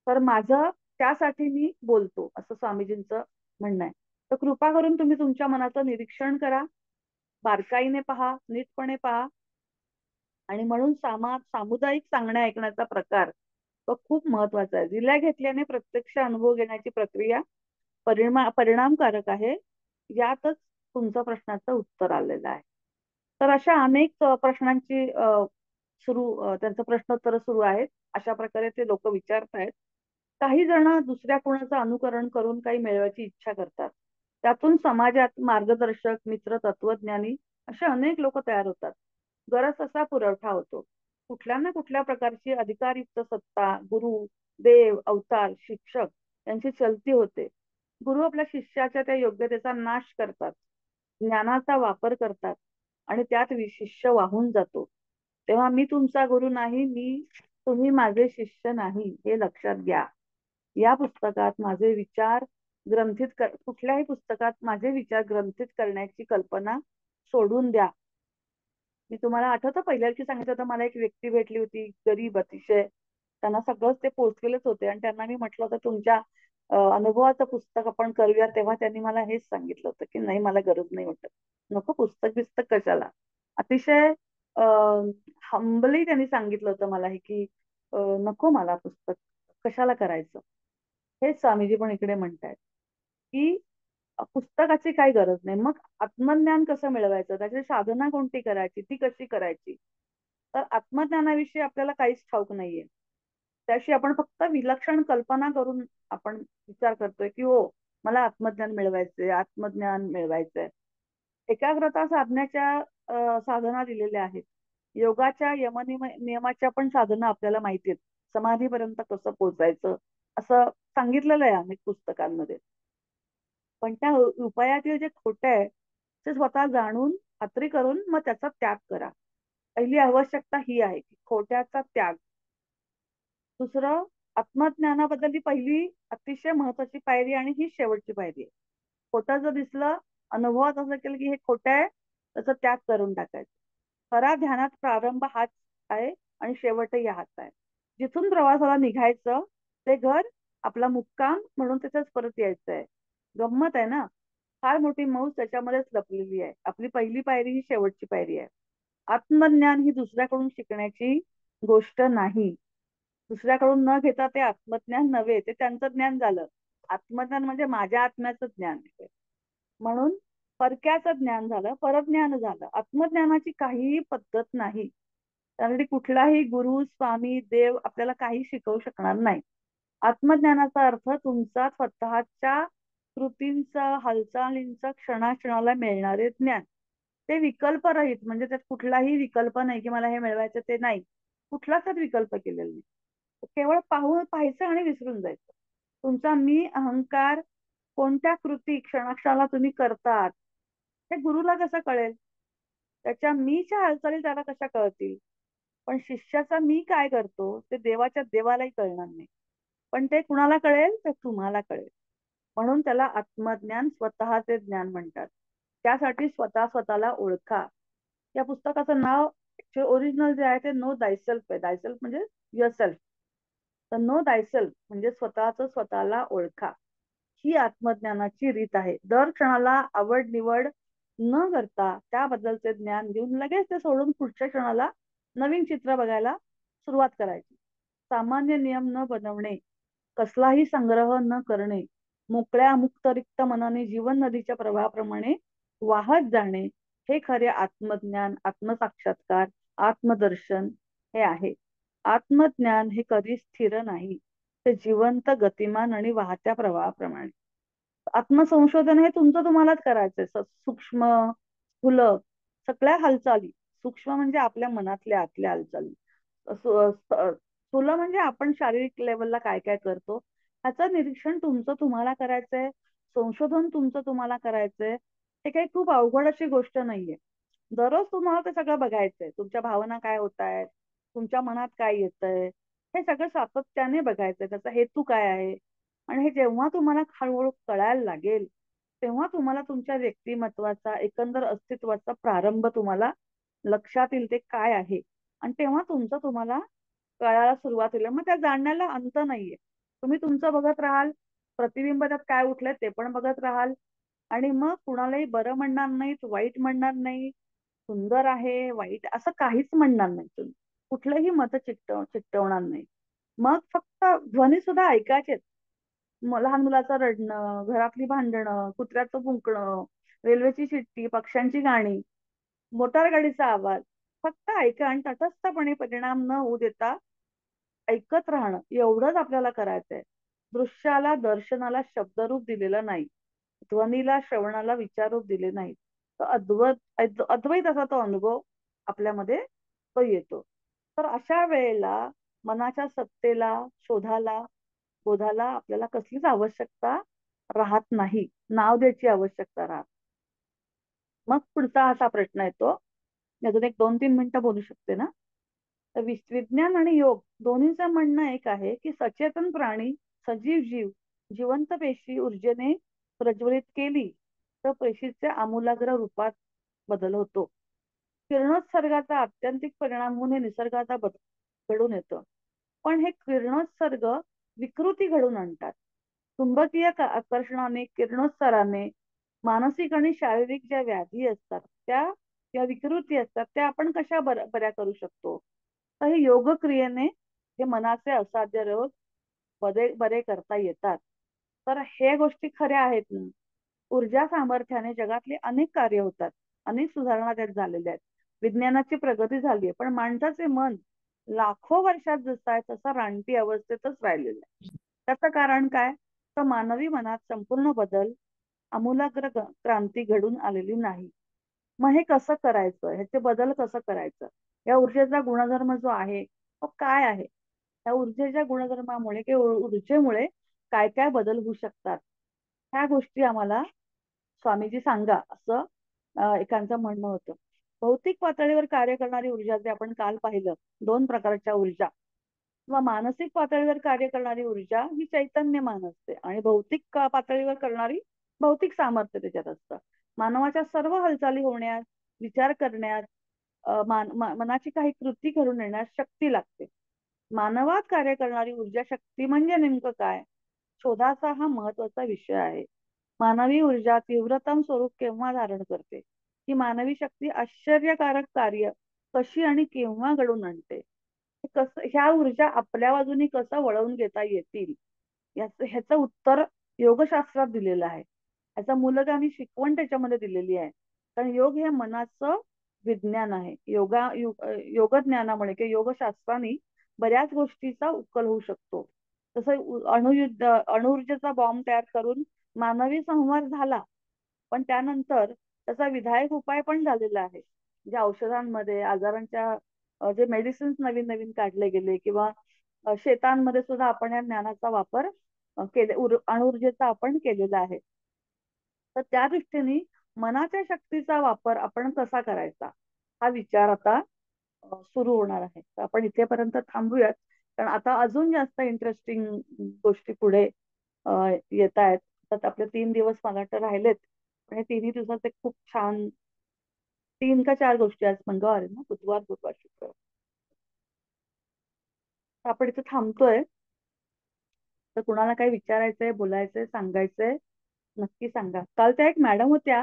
तर माझं त्यासाठी मी बोलतो, असं स्वामीजींचं म्हणणं आहे. तर कृपा करून तुम्ही तुमच्या मनाचं निरीक्षण करा, बारकाईने पहा, नीटपणे पहा. आणि म्हणून सामुदायिक सांगण्या ऐकण्याचा प्रकार तो खूप महत्वाचा आहे. दिल्या घेतल्याने प्रत्यक्ष अनुभव घेण्याची प्रक्रिया परिणामकारक आहे. यातच तुमच्या प्रश्नाचं उत्तर आलेलं आहे. तर अशा अनेक प्रश्नांची त्यांचं प्रश्नोत्तर सुरू आहेत. अशा प्रकारे ते लोक विचारतायत. काही जण दुसऱ्या कोणाचं अनुकरण करून काही मिळवायची इच्छा करतात. त्यातून समाजात मार्गदर्शक, मित्र, तत्वज्ञानी असे अनेक लोक तयार होतात. गरज असा पुरवठा होतो. कुठल्या ना कुठल्या प्रकारची अधिकारयुक्त सत्ता, गुरु, देव, अवतार, शिक्षक यांची चलती होते. गुरु आपल्या शिष्याच्या त्या योग्यतेचा नाश करतात, ज्ञानाचा वापर करतात आणि त्यात शिष्य वाहून जातो. तेव्हा मी तुमचा गुरु नाही, तुम्ही माझे शिष्य नाही, हे लक्षात घ्या. या पुस्तकात माझे विचार कुठल्याही पुस्तकात माझे विचार ग्रंथित करण्याची कल्पना सोडून द्या. मी तुम्हाला आठवतं पहिल्या दिवशी सांगितलं होतं, मला एक व्यक्ती भेटली होती, गरीब अतिशय. त्यांना सगळंच ते पोचलेलेच होते आणि त्यांना मी म्हटलं होतं तुमच्या अनुभवाचं पुस्तक आपण करूया. तेव्हा त्यांनी मला हेच सांगितलं होतं की नाही, मला गरज नाही वाटत, नको पुस्तक बिस्तक कशाला. अतिशय हंबली त्यांनी सांगितलं होतं मला हे की नको मला पुस्तक, कशाला करायचं. हेच स्वामीजी पण इकडे म्हणतायत की पुस्तकाची काही गरज नाही. मग आत्मज्ञान कसं मिळवायचं, त्याची साधना कोणती करायची, ती कशी करायची. तर आत्मज्ञानाविषयी आपल्याला काहीच ठाऊक नाहीये. त्याशी आपण फक्त विलक्षण कल्पना करून आपण विचार करतोय की हो, मला आत्मज्ञान मिळवायचंय, आत्मज्ञान मिळवायचंय. एकाग्रता साधण्याच्या साधना दिलेल्या आहेत. योगाच्या नियमाच्या पण साधना आपल्याला माहिती आहेत. समाधीपर्यंत कसं पोहोचायचं असं सांगितलेलं आहे अनेक पुस्तकांमध्ये. पण त्या उपायातील जे खोटे आहे ते स्वतः जाणून खात्री करून मग त्याचा त्याग करा. पहिली आवश्यकता ही आहे की खोट्याचा त्याग. दुसरं, आत्मज्ञानाबद्दल ही पहिली अतिशय महत्वाची पायरी आणि ही शेवटची पायरी आहे. खोटं जर दिसलं, अनुभवात असं केलं की हे खोटं आहे, त्याचा त्याग करून टाकायचं. खरा ध्यानात प्रारंभ हाच आहे आणि शेवटही हाच आहे. जिथून प्रवासाला निघायचं ते घर आपला मुक्काम म्हणून त्याच्याच परत यायचं आहे. गंमत आहे ना, फार मोठी मौज त्याच्यामध्येच लपलेली आहे. आपली पहिली पायरी ही शेवटची पायरी आहे. आत्मज्ञान ही दुसऱ्याकडून शिकण्याची गोष्ट नाही. दुसऱ्याकडून न घेता ते आत्मज्ञान नव्हे, ते त्यांचं ज्ञान झालं. आत्मज्ञान म्हणजे माझ्या आत्म्याचं ज्ञान आहे. म्हणून परक्याचं ज्ञान झालं, परज्ञान झालं. आत्मज्ञानाची काहीही पद्धत नाही. त्यासाठी कुठलाही गुरु, स्वामी, देव आपल्याला काही शिकवू शकणार नाही. आत्मज्ञानाचा अर्थ तुमचा स्वतःच्या कृतींचं, हालचालींचं क्षणाक्षणाला मिळणारे ज्ञान. ते विकल्परहित, म्हणजे त्यात कुठलाही विकल्प नाही की मला हे मिळवायचं ते नाही. कुठलाच विकल्प केलेला नाही. केवळ पाहायचं आणि विसरून जायचं. तुमचा मी, अहंकार, कोणत्या कृती क्षणाक्षणाला तुम्ही करतात हे गुरुला कसं कळेल. त्याच्या मीच्या हालचाली त्याला कशा कळतील. पण शिष्याचा मी काय करतो ते देवाच्या देवालाही कळणार नाही. पण ते कुणाला कळेल, तर तुम्हाला कळेल. म्हणून त्याला आत्मज्ञान, स्वतःचे ज्ञान म्हणतात. त्यासाठी स्वतःला ओळखा. या पुस्तकाचं नाव ओरिजिनल जे आहे ते नो दायसेल्फ आहे. दायसेल्फ म्हणजे युअर सेल्फ. तर नो दायसेल्फ म्हणजे स्वतःला ओळखा. ही आत्मज्ञानाची रीत आहे. दर क्षणाला आवड निवड न करता त्याबद्दलचे ज्ञान घेऊन लगेच ते सोडून पुढच्या क्षणाला नवीन चित्र बघायला सुरुवात करायची. सामान्य नियम न बनवणे, कसलाही संग्रह न करणे, मोकळ्या मुक्त रिक्त मनाने जीवन नदीच्या प्रवाहाप्रमाणे वाहत जाणे, हे खरे आत्मज्ञान, आत्मसाक्षात्कार, आत्मदर्शन हे आहे. आत्मज्ञान हे कधी स्थिर नाही, ते जिवंत, गतिमान आणि वाहत्या प्रवाहाप्रमाणे. आत्मसंशोधन हे तुमचं तुम्हालाच करायचंय. सूक्ष्म, स्थूल सगळ्या हालचाली. सूक्ष्म म्हणजे आपल्या मनातल्या आतल्या हालचाली. स्थूल म्हणजे आपण शारीरिक लेवलला काय काय करतो ह्याचं निरीक्षण तुमचं तुम्हाला करायचंय. संशोधन तुमचं तुम्हाला करायचंय. हे काही खूप अवघड अशी गोष्ट नाहीये. दररोज तुम्हाला ते सगळं बघायचंय. तुमच्या भावना काय होत आहेत, तुमच्या मनात काय येतंय, हे सगळं सातत्याने बघायचंय. त्याचा हेतू काय आहे. आणि हे जेव्हा तुम्हाला हळूहळू कळायला लागेल, तेव्हा तुम्हाला तुमच्या व्यक्तिमत्वाचा, एकंदर अस्तित्वाचा प्रारंभ तुम्हाला लक्षात येईल ते काय आहे. आणि तेव्हा तुमचं तुम्हाला कळायला सुरुवात होईल. मग त्या जाणण्याला अंत नाहीये. तुम्ही तुमचं बघत राहाल, प्रतिबिंब त्यात काय उठलंय ते पण बघत राहाल. आणि मग कुणालाही बरं म्हणणार नाहीत, वाईट म्हणणार नाही, सुंदर आहे, वाईट असं काहीच म्हणणार नाही. तुम्ही कुठलंही मत चिकटवणार नाही. मग फक्त ध्वनी सुद्धा ऐकायचेत. लहान मुलाचं रडणं, घरातली भांडणं, कुत्र्याचं भुंकणं, रेल्वेची शिट्टी, पक्ष्यांची गाणी, मोटार गाडीचा आवाज, फक्त ऐका आणि तटस्थपणे परिणाम न होऊ देता ऐकत राहणं एवढंच आपल्याला करायचंय. दृश्याला दर्शनाला शब्दरूप दिलेलं नाही, ध्वनीला श्रवणाला विचाररूप दिले नाही. तर अद्वैत असा तो अनुभव आपल्यामध्ये तो येतो. तर अशा वेळेला मनाच्या सत्तेला, शोधाला, बोधाला आपल्याला कसलीच आवश्यकता राहत नाही, नाव द्यायची आवश्यकता राहत. मग पुढचा असा प्रश्न येतो, मी अजून एक 2-3 मिनिटं बोलू शकते ना? तर विज्ञान आणि योग दोन्हीचं म्हणणं एक आहे की सचेतन प्राणी, सजीव जीव, जिवंत पेशी ऊर्जेने प्रज्वलित केली तर पेशीचे आमूलाग्र रूपात बदल होतो. किरणोत्सर्गाचा आत्यंतिक परिणाम होऊन हे निसर्गाचा बदल घडून येतं. पण हे किरणोत्सर्ग विकृती घडून आणतात. चुंबकीय आकर्षणाने, किरणोत्सराने मानसिक आणि शारीरिक ज्या व्याधी असतात त्या, या विकृती असतात त्या आपण कशा बऱ्या करू शकतो? तर हे योग क्रियेने हे मनाचे असाध्य रोग बरे बरे करता येतात. तर हे गोष्टी खऱ्या आहेत ना. ऊर्जा सामर्थ्याने जगातली अनेक कार्य होतात, अनेक सुधारणा त्यात झालेल्या आहेत, विज्ञानाची प्रगती झाली आहे, पण माणसाचे मन लाखो वर्षात जसं आहे तसं रानटी अवस्थेतच राहिलेलं आहे. त्याचं कारण काय? तर मानवी मनात संपूर्ण बदल, आमूलाग्र क्रांती घडून आलेली नाही. मग हे कसं करायचं, ह्याचे बदल कसं करायचं? या ऊर्जेचा गुणधर्म जो आहे तो काय आहे? त्या ऊर्जेच्या गुणधर्मामुळे किंवा ऊर्जेमुळे काय काय बदल होऊ शकतात, ह्या गोष्टी आम्हाला स्वामीजी सांगा असं एकांचं म्हणणं होतं. भौतिक पातळीवर कार्य करणारी ऊर्जा, जे आपण काल पाहिलं, 2 प्रकारच्या ऊर्जा, किंवा मानसिक पातळीवर कार्य करणारी ऊर्जा ही चैतन्यमान असते आणि भौतिक पातळीवर करणारी भौतिक सामर्थ्य त्याच्यात असतं. मानवाच्या सर्व हालचाली होण्यास, विचार करण्यास, मनाची काही कृती घडून येण्यास शक्ती लागते. मानवात कार्य करणारी ऊर्जा शक्ती म्हणजे नेमकं काय? शोधाचा हा महत्वाचा विषय आहे. मानवी ऊर्जा तीव्रतम स्वरूप केव्हा धारण करते? ही मानवी शक्ती आश्चर्यकारक कार्य कशी आणि केव्हा घडून आणते? कसं ह्या ऊर्जा आपल्या बाजूनी कसं वळवून घेता येतील, ह्याचं उत्तर योगशास्त्रात दिलेलं आहे. ह्याचा मूलगामी शिकवण त्याच्यामध्ये दिलेली आहे. कारण योग हे मनाचं विज्ञान आहे. योग ज्ञानामुळे किंवा योगशास्त्राने बऱ्याच गोष्टीचा उकल होऊ शकतो. तसं अणुऊर्जेचा बॉम्ब तयार करून मानवी संहार झाला, पण त्यानंतर त्याचा विधायक उपाय पण झालेला आहे. ज्या औषधांमध्ये आजारांच्या जे मेडिसिन्स नवीन नवीन काढले गेले, किंवा शेतांमध्ये सुद्धा आपण या ज्ञानाचा वापर अणुऊर्जेचा आपण केलेला आहे. तर त्या दृष्टीने मनाच्या शक्तीचा वापर आपण कसा करायचा, हा विचार आता सुरू होणार आहे. तर आपण इथेपर्यंत थांबूयात, कारण आता अजून जास्त इंटरेस्टिंग गोष्टी पुढे येत आहेत. तर आपले 3 दिवस मला वाटतं राहिलेत, पण हे 3ही दिवसाचे खूप छान 3 का 4 गोष्टी. आज मंगळवार आहे ना, बुधवार गुरुवार शुक्रवार, तर आपण इथे थांबतोय. तर कुणाला काही विचारायचंय, बोलायचंय, सांगायचंय, नक्की सांगा. काल त्या एक मॅडम होत्या,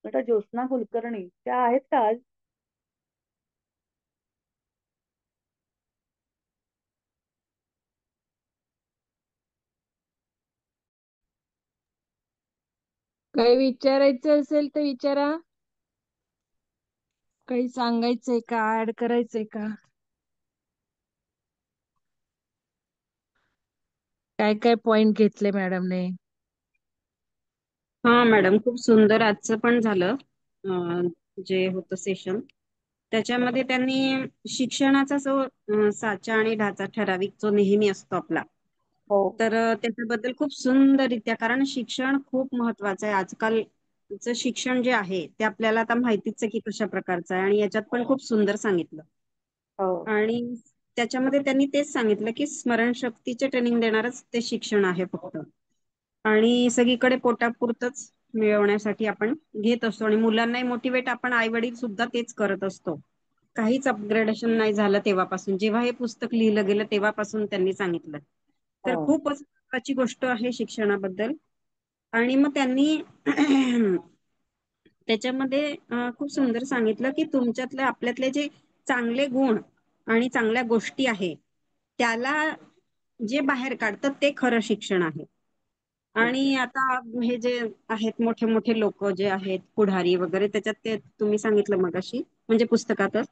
डॉक्टर ज्योत्स्ना कुलकर्णी, त्या आहेत का आज? काही विचारायचं असेल तर विचारा. काही सांगायचंय का, ऍड करायचंय का? काय काय पॉइंट घेतले मॅडमने? हा मॅडम, खूप सुंदर आजचं पण झालं. जे होतं सेशन, त्याच्यामध्ये त्यांनी शिक्षणाचा जो साचा आणि ढाचा ठराविक जो नेहमी असतो आपला, हो तर त्याच्याबद्दल खूप सुंदररित्या, कारण शिक्षण खूप महत्वाचं आहे. आजकालचं शिक्षण जे आहे ते आपल्याला आता माहितीच आहे की कशा प्रकारचं आहे, आणि याच्यात पण खूप सुंदर सांगितलं. हो आणि त्याच्यामध्ये त्यांनी तेच सांगितलं की स्मरणशक्तीचे ट्रेनिंग देणारच ते शिक्षण आहे फक्त, आणि सगळीकडे पोटापुरतच मिळवण्यासाठी आपण घेत असतो. आणि मुलांनाही मोटिवेट आपण आई वडील सुद्धा तेच करत असतो. काहीच अपग्रेडेशन नाही झालं तेव्हापासून, जेव्हा हे पुस्तक लिहिलं गेलं तेव्हापासून त्यांनी सांगितलं. तर हो खूपच महत्वाची गोष्ट आहे शिक्षणाबद्दल. आणि मग त्यांनी त्याच्यामध्ये खूप सुंदर सांगितलं की तुमच्यातले, आपल्यातले जे चांगले गुण आणि चांगल्या गोष्टी आहे त्याला जे बाहेर काढतात ते खरं शिक्षण आहे. आणि आता हे जे आहेत मोठे मोठे लोक जे आहेत पुढारी वगैरे, त्याच्यात ते तुम्ही सांगितलं मगाशी, म्हणजे पुस्तकातच,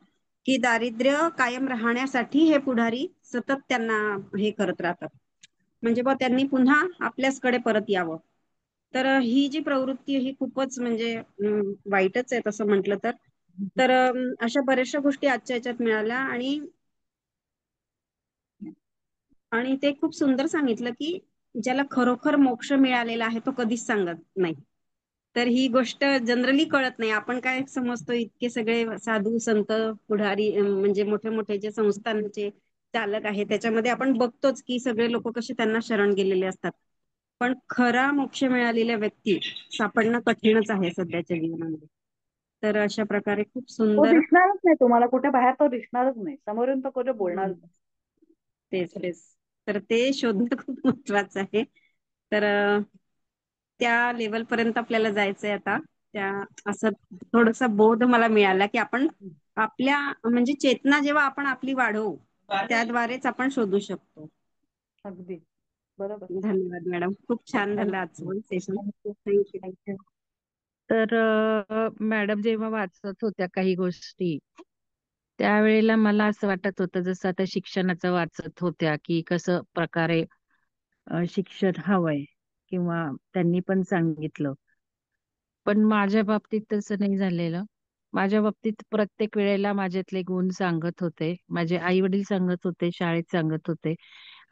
की दारिद्र्य कायम राहण्यासाठी हे पुढारी सतत त्यांना हे करत राहतात. म्हणजे बा त्यांनी पुन्हा आपल्याचकडे परत यावं. तर ही जी प्रवृत्ती ही खूपच म्हणजे वाईटच आहे तसं म्हटलं तर. तर अशा बऱ्याचशा गोष्टी आजच्या याच्यात मिळाल्या आणि आणि ते खूप सुंदर सांगितलं की ज्याला खरोखर मोक्ष मिळालेला आहे तो कधीच सांगत नाही. तर ही गोष्ट जनरली कळत नाही. आपण काय समजतो इतके सगळे साधू संत पुढारी म्हणजे मोठे मोठे जे संस्थांचे चालक आहे त्याच्यामध्ये आपण बघतोच की सगळे लोक कसे त्यांना शरण गेलेले असतात. पण खरा मोक्ष मिळालेल्या व्यक्ती सापडणं कठीणच आहे सध्याच्या जीवनामध्ये. तर अशा प्रकारे खूप तो सुंदर दिसणारच नाही तुम्हाला कुठे बाहेर, तो दिसणारच नाही समोरून, तो कुठे बोलणारच नाही. तेच तेच. तर ते शोधणं खूप महत्वाचं आहे. तर त्या लेवल पर्यंत आपल्याला जायचंय आता. त्या असं थोडासा बोध मला मिळाला की आपण आपल्या म्हणजे चेतना जेव्हा आपण आपली वाढवू त्याद्वारेच आपण शोधू शकतो. अगदी बरोबर. धन्यवाद मॅडम. खूप छान झालं आजचं सेशन. थँक्यू. थँक्यू. थँक्यू. तर मॅडम जेव्हा वाचत होत्या काही गोष्टी, त्यावेळेला मला असं वाटत होतं जसं आता शिक्षणाचं वाचत होत्या की कसं प्रकारे शिक्षण हवंय किंवा त्यांनी पण सांगितलं. पण माझ्या बाबतीत तसं नाही झालेलं. माझ्या बाबतीत प्रत्येक वेळेला माझ्यातले गुण सांगत होते. माझे आई वडील सांगत होते, शाळेत सांगत होते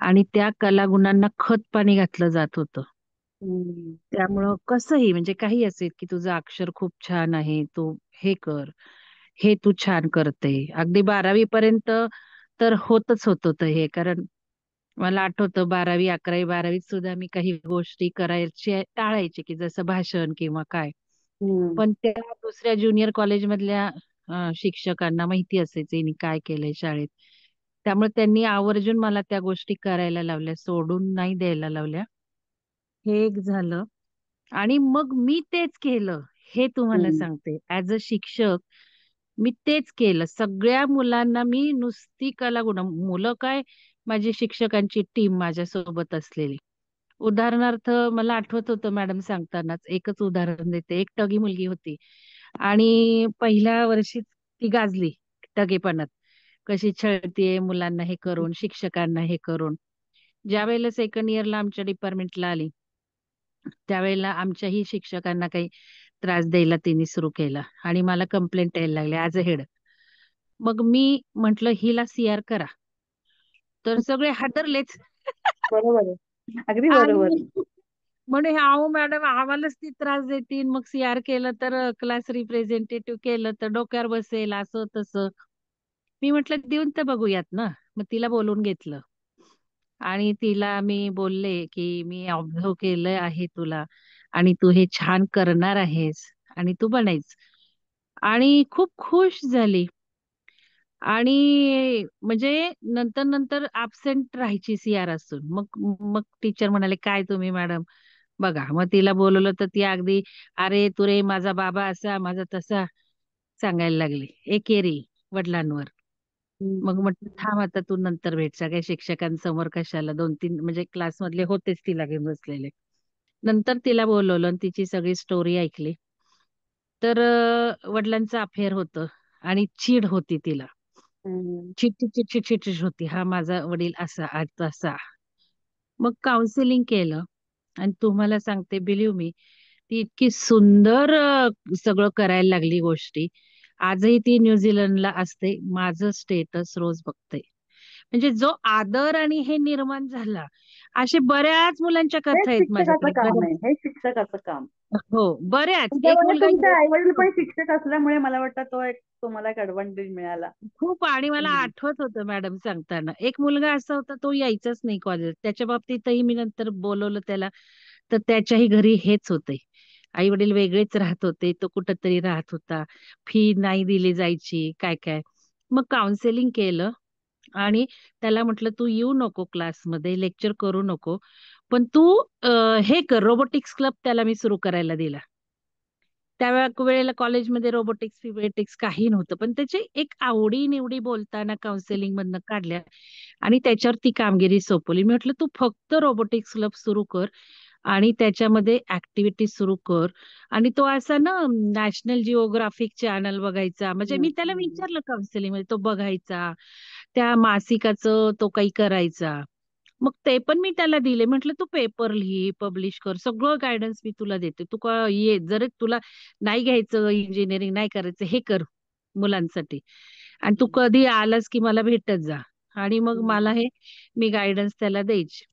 आणि त्या कलागुणांना खत पाणी घातलं जात होतं. हम्म. त्यामुळं कसंही म्हणजे काही असेल की तुझं अक्षर खूप छान आहे, तू हे कर, हे तू छान करते. अगदी 12वी पर्यंत तर होतच होत होतं हे. कारण मला आठवतं 12वी, 11वी, 12वीत सुद्धा मी काही गोष्टी करायचे टाळायचे की जसं भाषण किंवा काय. हम्म. पण त्या दुसऱ्या ज्युनियर कॉलेजमधल्या शिक्षकांना माहिती असायचं हिने काय केलंय शाळेत. त्यामुळे त्यांनी आवर्जून मला त्या गोष्टी करायला लावल्या, सोडून नाही द्यायला लावल्या. हे एक झालं. आणि मग मी तेच केलं. हे तुम्हाला हम्म. सांगते. ऍज अ शिक्षक मी तेच केलं. सगळ्या मुलांना मी नुसती कलागुण, मुलं काय, माझी शिक्षकांची टीम माझ्यासोबत असलेली. उदाहरणार्थ मला आठवत होतं मॅडम सांगतानाच एकच उदाहरण देते. एक टगी मुलगी होती आणि पहिल्या वर्षी ती गाजली टगेपणात. कशी छळतीये मुलांना हे करून, शिक्षकांना हे करून. ज्यावेळेला सेकंड इयरला आमच्या डिपार्टमेंटला आली, त्यावेळेला आमच्याही शिक्षकांना काही त्रास द्यायला तिने सुरू केला आणि मला कंप्लेंट यायला लागली ॲज अ हेड. मग मी म्हंटल हिला सीआर करा. तर सगळे हादरलेच. बरोबर आहे. अगदी बरोबर. आणि म्हणे अहो मॅडम आम्हालाच ती त्रास देतील, मग सीआर केलं तर क्लास रिप्रेझेंटेटिव्ह केलं तर डोक्यावर बसेल असं तसं. मी म्हटलं देऊन तर बघूयात ना. मग तिला बोलून घेतलं आणि तिला मी बोलले की मी ऑब्झर्व केलं आहे तुला आणि तू हे छान करणार आहेस आणि तू बनायच. आणि खूप खुश झाली. आणि म्हणजे नंतर नंतर अब्सेंट राहायची सीआर असून. मग मग टीचर म्हणाले काय तुम्ही मॅडम बघा. मग तिला बोलवलं तर ती अगदी अरे तू रे माझा बाबा असा माझा तसा सांगायला लागली एकेरी वडिलांवर. मग हम्म. म्हटलं थांब आता तू नंतर भेट. सगळ्या शिक्षकांसमोर कशाला, 2-3 म्हणजे क्लासमधले होतेच तिला घेऊन बसलेले. नंतर तिला बोलवलं आणि तिची सगळी स्टोरी ऐकली. तर वडिलांचं अफेअर होतं आणि चीड होती तिला. हम्म. चिड होती. हा माझा वडील असा आज तसा. मग काउन्सिलिंग केलं आणि तुम्हाला सांगते बिलीव्ह मी, ती इतकी सुंदर सगळं करायला लागली गोष्टी. आजही ती न्यूझीलंडला असते. माझं स्टेटस रोज बघते. म्हणजे जो आदर आणि हे निर्माण झाला, अशा बऱ्याच मुलांच्या हेच कथा आहेत शिक्षकाचं माझ्याकडे. काम आहे, बऱ्याच. हे शिक्षकाचं काम. हो, बऱ्याच. एक तुमच्यामध्ये मुलगा तुमचे आई वडील पण येतो. शिक्षक असल्यामुळे मला वाटतं तो एक तुम्हाला एक ऍडव्हान्टेज मिळाला. खूप. आणि मला हम्म. आठवत होतं मॅडम सांगताना, एक मुलगा असा होता तो यायचाच नाही कॉलेज. त्याच्या बाबतीतही मी नंतर बोलवलं त्याला, तर त्याच्याही घरी हेच होते. आई वडील वेगळेच राहत होते, तो कुठंतरी राहत होता. फी नाही दिली जायची, काय काय. मग काउन्सिलिंग केलं आणि त्याला म्हटलं तू येऊ नको क्लासमध्ये, लेक्चर करू नको, पण तू हे कर, रोबोटिक्स क्लब त्याला मी सुरू करायला दिला. वेळेला कॉलेजमध्ये रोबोटिक्स, फिबेटिक्स काही नव्हतं. पण त्याची एक आवडी-निवडी बोलताना काउन्सिलिंग मधनं काढल्या आणि त्याच्यावर ती कामगिरी सोपवली. मी म्हटलं, "तू फक्त रोबोटिक्स क्लब सुरू कर आणि त्याच्यामध्ये ऍक्टिव्हिटी सुरू कर. आणि तो असा ना नॅशनल जिओग्राफिक चॅनल बघायचा, म्हणजे हम्म, मी त्याला हम्म, विचारलं काउन्सिलिंग मध्ये, तो बघायचा, त्या मासिकाचं तो काही करायचा. मग ते पण मी त्याला दिले, म्हटलं तू पेपर लिही, पब्लिश कर, सगळं गायडन्स मी तुला देते, तू का ये, जर तुला नाही घ्यायचं इंजिनिअरिंग, नाही करायचं, हे कर मुलांसाठी, आणि तू कधी आलास की मला भेटत जा. आणि मग मला हम्म, हे, मी गायडन्स त्याला द्यायची.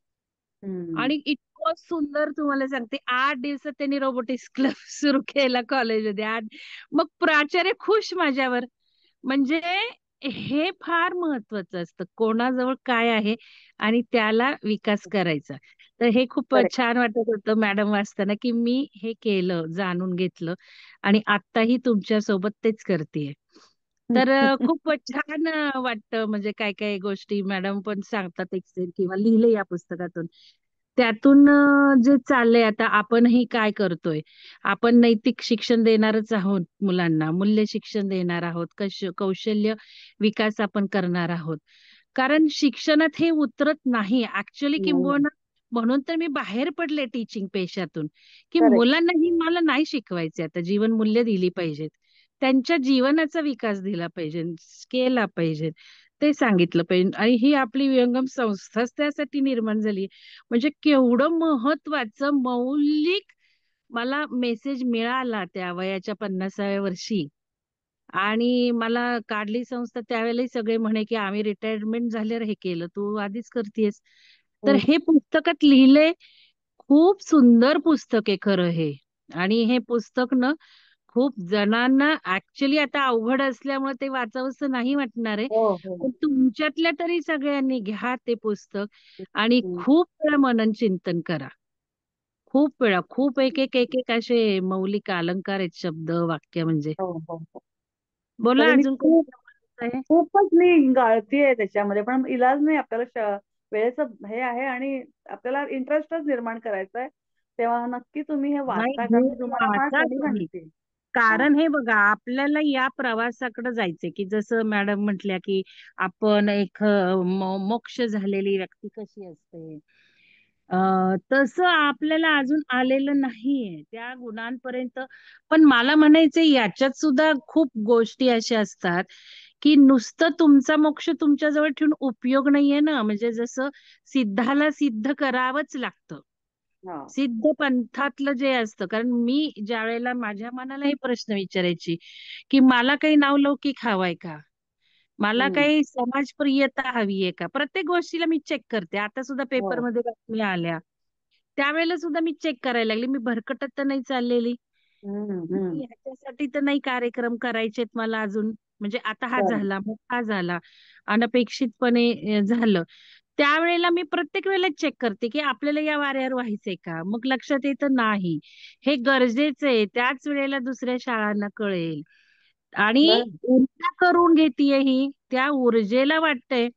हम्म. आणि इतकं सुंदर, तुम्हाला सांगते, 8 दिवसात त्यांनी रोबोटिक्स क्लब सुरू केला कॉलेजमध्ये. मग प्राचार्य खुश माझ्यावर. म्हणजे हे फार महत्वाचं असतं, कोणाजवळ काय आहे आणि त्याला विकास करायचा. तर हे खूप करेक्ट. छान वाटत होतं मॅडम वाचताना, की मी हे केलं, जाणून घेतलं, आणि आत्ताही तुमच्या सोबत तेच करतेय. तर खूप छान वाटतं, म्हणजे काय काय गोष्टी मॅडम पण सांगतात एक्सप्लेन, किंवा लिहिले या पुस्तकातून. त्यातून जे चाललंय आता, आपणही काय करतोय, आपण नैतिक शिक्षण देणारच आहोत मुलांना, मूल्य शिक्षण देणार आहोत, कौशल्य विकास आपण करणार आहोत. कारण शिक्षणात हे उतरत नाही ऍक्च्युअली, नाही. किंबहुना म्हणून तर मी बाहेर पडले टीचिंग पेशातून, की करेक्ट. मुलांना ही मला नाही शिकवायचे, आता जीवन मूल्य दिली पाहिजेत, त्यांच्या जीवनाचा विकास दिला पाहिजे, केला पाहिजे, ते सांगितलं पाहिजे. आणि ही आपली विहंगम संस्थाच त्यासाठी निर्माण झाली. म्हणजे केवढं महत्वाचं मौलिक मला मेसेज मिळाला त्या वयाच्या 50व्या वर्षी. आणि मला काढली संस्था त्यावेळेलाही सगळे म्हणे, की आम्ही रिटायरमेंट झाल्यावर हे केलं, तू आधीच करतेस. तर हम्म. हे पुस्तकात लिहिले, खूप सुंदर पुस्तक आहे खरं हे. आणि हे पुस्तक ना खूप जणांना ऍक्च्युली आता अवघड असल्यामुळे ते वाचावंसं नाही वाटणार आहे. हो, हो. पण तुमच्यातल्या तरी सगळ्यांनी घ्या ते पुस्तक, आणि हम्म. खूप वेळा मनन चिंतन करा. खूप वेळा, खूप एक एक एक एक असे मौलिक अलंकार आहेत, शब्द, वाक्य म्हणजे. हो, हो, हो. बोला तरी मी अजून काही खूप बोलायचं आहे? खूपच मी गाळतीये त्याच्यामध्ये, पण इलाज नाही, आपल्याला वेळेचं हे आहे, आणि आपल्याला इंटरेस्टच निर्माण करायचा आहे. तेव्हा नक्की तुम्ही हे नाही, वाचता, हे कारण मी तुम्हाला फार वाचा कधी तुम्ही. म्हणते. हा. कारण हे बघा, आपल्याला या प्रवासाकडे जायचंय, की जसं मॅडम म्हटल्या, की आपण एक मोक्ष झालेली व्यक्ती कशी असते, तसं आपल्याला अजून आलेलं नाहीये त्या गुणांपर्यंत. पण मला म्हणायचं, याच्यात सुद्धा खूप गोष्टी अशा असतात, की नुसतं तुमचा मोक्ष तुमच्या जवळ ठेवून उपयोग नाहीये ना. म्हणजे जसं सिद्धाला सिद्ध करावंच लागतं, हा. सिद्ध पंथातलं जे असतं. कारण मी ज्या वेळेला माझ्या मनाला हे प्रश्न विचारायची, की मला काही नावलौकिक हवाय का, मला हम्म. काही समाजप्रियता हवी आहे का, प्रत्येक गोष्टीला मी चेक करते. आता सुद्धा हो. पेपरमध्ये बातम्या आल्या, त्यावेळेला सुद्धा मी चेक करायला लागली, मी भरकटत तर नाही चाललेली, हम्म. हम्म. की ह्याच्यासाठी तर नाही कार्यक्रम करायचेत मला अजून. म्हणजे आता हा बरं. झाला, मग हा झाला, अनपेक्षितपणे झालं, त्यावेळेला मी प्रत्येक वेळेला चेक करते, की आपल्याला या वाऱ्यावर व्हायचंय का. मग लक्षात येतं नाही, हे गरजेचं आहे, त्याच वेळेला दुसऱ्या शाळांना कळेल. आणि बरं. ऊर्जा करून घेतीये ही, त्या ऊर्जेला वाटतंय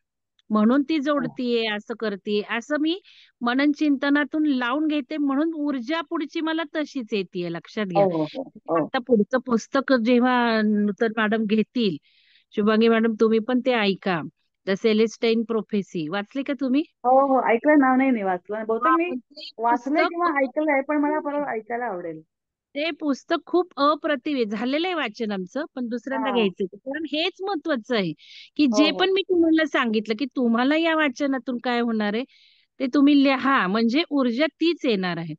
म्हणून ती हो, जोडतीये, असं करते, असं मी मनन चिंतनातून लावून घेते, म्हणून ऊर्जा पुढची मला तशीच येते, लक्षात हो, घ्या. हो, हो, हो. आता पुढचं पुस्तक जेव्हा नूतन मॅडम घेतील, शुभांगी मॅडम, तुम्ही पण ते ऐका, द सेलेस्टाईन प्रोफेसी, वाचले का तुम्ही? हो, हो, ऐकलं नाव, नाही नाही वाचलं नाही. बहुतेक हा, मी पण ते वाचलंय पुस्तक किंवा ऐकलंय, पण मला अप्रतिम आहे. परत ऐकायला आवडेल. ते पुस्तक खूप अप्रतिम आहे. झालेलं आहे वाचन आमचं, पण दुसऱ्यांदा हा. घ्यायचं आहे. कारण हेच महत्वाचं आहे, की हो, जे हो, पण मी तुम्हाला सांगितलं, की तुम्हाला या वाचनातून काय होणार आहे, ते तुम्ही लिहा, म्हणजे ऊर्जा तीच येणार आहे.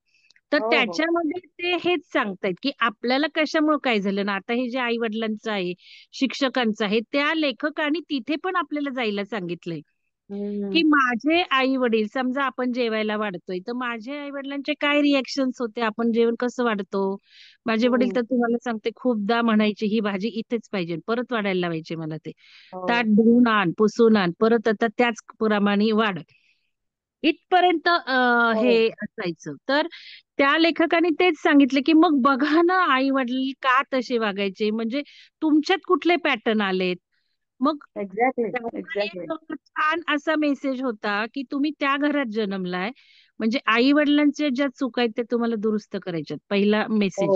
तर हो, हो. त्याच्यामध्ये ते हेच सांगतायत, की आपल्याला कशामुळे काय झालं ना. आता हे जे आई वडिलांचं आहे, शिक्षकांचं आहे, त्या लेखकाने तिथे पण आपल्याला जायला सांगितलंय, की हम्म. माझे आई वडील, समजा आपण जेवायला वाढतोय, तर माझे आई वडिलांचे काय रिएक्शन्स होते, आपण जेवण कसं वाढतो. माझे वडील हम्म. तर तुम्हाला सांगते, खूपदा म्हणायचे ही भाजी इथेच पाहिजे, परत वाढायला लावायचे मला ते, ताट हो, धुवून आण, पुसून आण, परत आता त्याच प्रमाणे वाढ, इथपर्यंत हे हो. असायचं. तर त्या लेखकाने तेच सांगितलं, की मग बघा ना, आई वडील का तसे वागायचे, म्हणजे तुमच्यात कुठले पॅटर्न आलेत. मग एक्झॅक्टली. त्याचा एक्झॅक्टली. एक छान असा मेसेज होता, की तुम्ही त्या घरात जन्मलाय, म्हणजे आई वडिलांच्या ज्या चुका आहेत त्या तुम्हाला दुरुस्त करायच्यात, पहिला हो, मेसेज.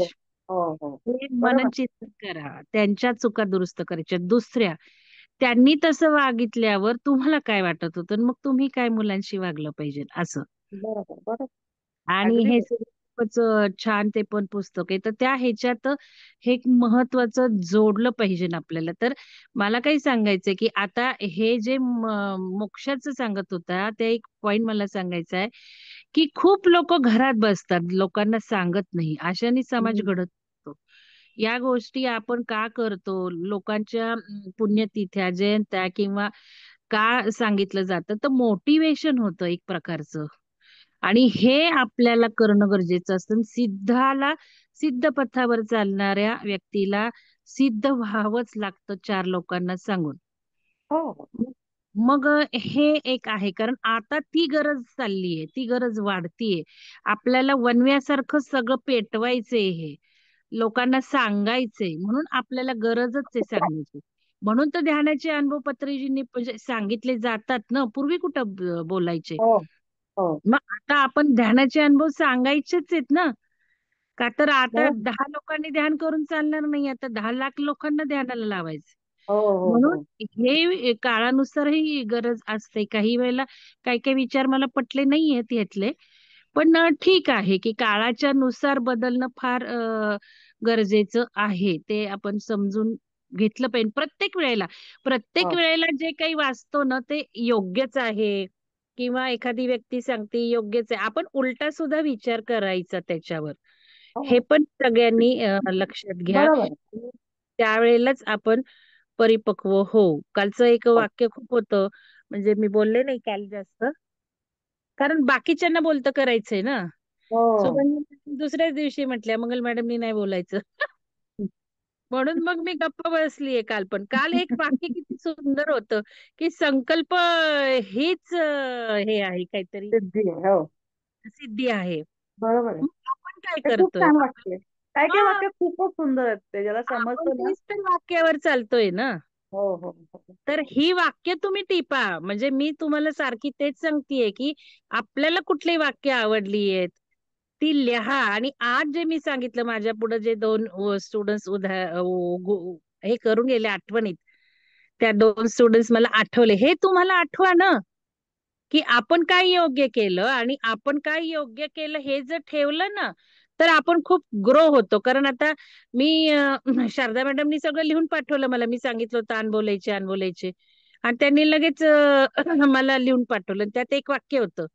हो, हो. ते मनन बरोबर. चिंतन करा, त्यांच्या चुका दुरुस्त करायच्या. दुसऱ्या, त्यांनी तसं वागितल्यावर तुम्हाला काय वाटत होतं, आणि मग तुम्ही काय मुलांशी वागलं पाहिजे, असं. बरोबर. बरोबर. आणि अगदी हे बरोबर. सगळं खूपच छान ते पण पुस्तक आहे. तर त्या ह्याच्यात हे एक महत्वाचं जोडलं पाहिजे ना आपल्याला. तर मला काही सांगायचंय, की आता हे जे मोक्षाचं सांगत होता, ते एक पॉइंट मला सांगायचा आहे, की खूप लोकं घरात बसतात, लोकांना सांगत नाही. अशाने समाज हम्म. घडत असतो. या गोष्टी आपण का करतो? लोकांच्या पुण्यतिथ्या, जयंत्या किंवा का सांगितलं जातं? तर मोटिवेशन होतं एक प्रकारचं. आणि हे आपल्याला करणं गरजेचं असतं. सिद्ध पथावर चालणाऱ्या व्यक्तीला सिद्ध व्हावंच लागतं चार लोकांना सांगून. हो हो. मग हे एक आहे कारण आता ती गरज चाललीये, ती गरज वाढतीये. आपल्याला वणव्यासारखं सगळं पेटवायचंय हे. लोकांना सांगायचंय म्हणून आपल्याला गरजच आहे सांगण्याची. म्हणून तर ध्यानाचे अनुभव पत्रिजींनी म्हणजे सांगितले जातात ना, पूर्वी कुठं बोलायचे. हो हो. मग आता आपण ध्यानाचे अनुभव सांगायचेच आहेत ना. का तर आता बरोबर. 10 लोकांनी ध्यान करून चालणार नाही. आता 10 लाख लोकांना ध्यानाला लावायचं. हो हो म्हणून हो. हे काळानुसारही गरज असते. काही वेळेला काही-काही विचार मला पटले नाहीयेत ह्यातले. पण ठीक आहे, की काळाच्या नुसार बदलणं फार गरजेचं आहे. ते आपण समजून घेतलं पाहिजे प्रत्येक हो वेळेला जे काही वाचतो ना, ते योग्यच आहे किंवा एखादी व्यक्ती सांगते योग्यच आहे. आपण उलटा सुद्धा विचार करायचा त्याच्यावर. हे हो. पण सगळ्यांनी लक्षात घ्या. बरोबर. त्यावेळेलाच आपण परिपक्व होऊ. कालचं एक हो वाक्य खूप होतं, म्हणजे मी बोलले नाही काल जास्त, कारण बाकीच्यांना बोलतं करायचंय ना. हो. सुगंधा दुसऱ्याच दिवशी म्हटल्या, "मंगल मॅडमनी नाही बोलायचं." म्हणून मग मी गप्प बसलीये काल पण. काल एक वाक्य किती सुंदर होतं, की संकल्प हीच हे आहे काहीतरी सिद्धी आहे. हो. सिद्धी आहे. बरोबर आहे. मग आपण काय ते खूप करतोय? छान वाक्य आहे. काय काय हां, वाक्य खूपच सुंदर आहेत ते ज्याला आपण समजतं ना. तेच तर वाक्यावर चालतोय ना. हो हो हो. तर ही वाक्य तुम्ही टिपा. म्हणजे मी तुम्हाला सारखी तेच सांगतेय, की आपल्याला कुठली वाक्य आवडली आहेत, ती लिहा आणि आज जे मी सांगितलं माझ्या पुढे जे 2 स्टुडंट्स हे करून गेले आठवणीत. त्या 2 स्टुडंट्स मला आठवले. हे तुम्हाला आठवा ना. की आपण काय योग्य केलं आणि आपण काय योग्य केलं हे जर ठेवलं ना, तर आपण खूप ग्रो होतो. कारण आता मी शारदा मॅडमनी सगळं लिहून पाठवलं मला. मी सांगितलं होतं अनबोलायचे, अनबोलायचे. आणि त्यांनी लगेच मला लिहून पाठवलं. त्यात एक वाक्य होतं.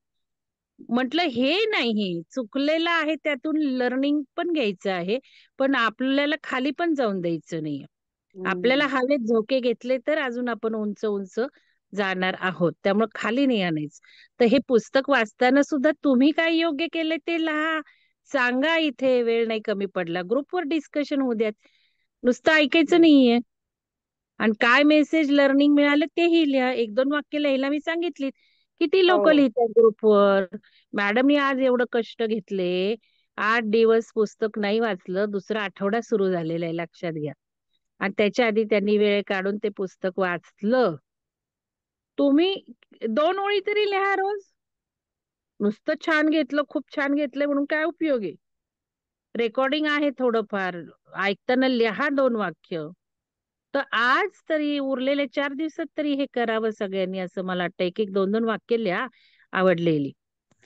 म्हटलं हे नाही, चुकलेलं आहे त्यातून लर्निंग पण घ्यायचं आहे. पण आपल्याला खाली पण जाऊन द्यायचं नाहीये. आपल्याला हम्म. हवेत झोके घेतले तर अजून आपण उंच उंच जाणार आहोत. त्यामुळे खाली नाही आणायचं. तर हे पुस्तक वाचताना सुद्धा तुम्ही काय योग्य केले ते लिहा. सांगा इथे वेळ नाही कमी पडला. ग्रुपवर डिस्कशन होऊ द्यात. नुसतं ऐकायचं नाहीये. आणि काय मेसेज लर्निंग मिळालं तेही लिहा. 1-2 वाक्य लिहायला मी सांगितलीत. किती लोकं हो. लिहितात ग्रुपवर. मॅडमनी आज एवढं कष्ट घेतले. 8 दिवस पुस्तक नाही वाचलं. दुसरा आठवडा सुरू झालेला आहे लक्षात घ्या. आणि त्याच्या आधी त्यांनी वेळ काढून ते पुस्तक वाचलं. तुम्ही 2 ओळी तरी लिहा रोज. नुसतं छान घेतलं, खूप छान घेतलं म्हणून काय उपयोग आहे? रेकॉर्डिंग आहे थोडंफार. ऐकताना लिहा 2 वाक्य. तर आज तरी उरलेल्या 4 दिवसात तरी हे करावं सगळ्यांनी असं मला वाटतं. एक-एक, 2-2 वाक्य लिहा आवडलेली.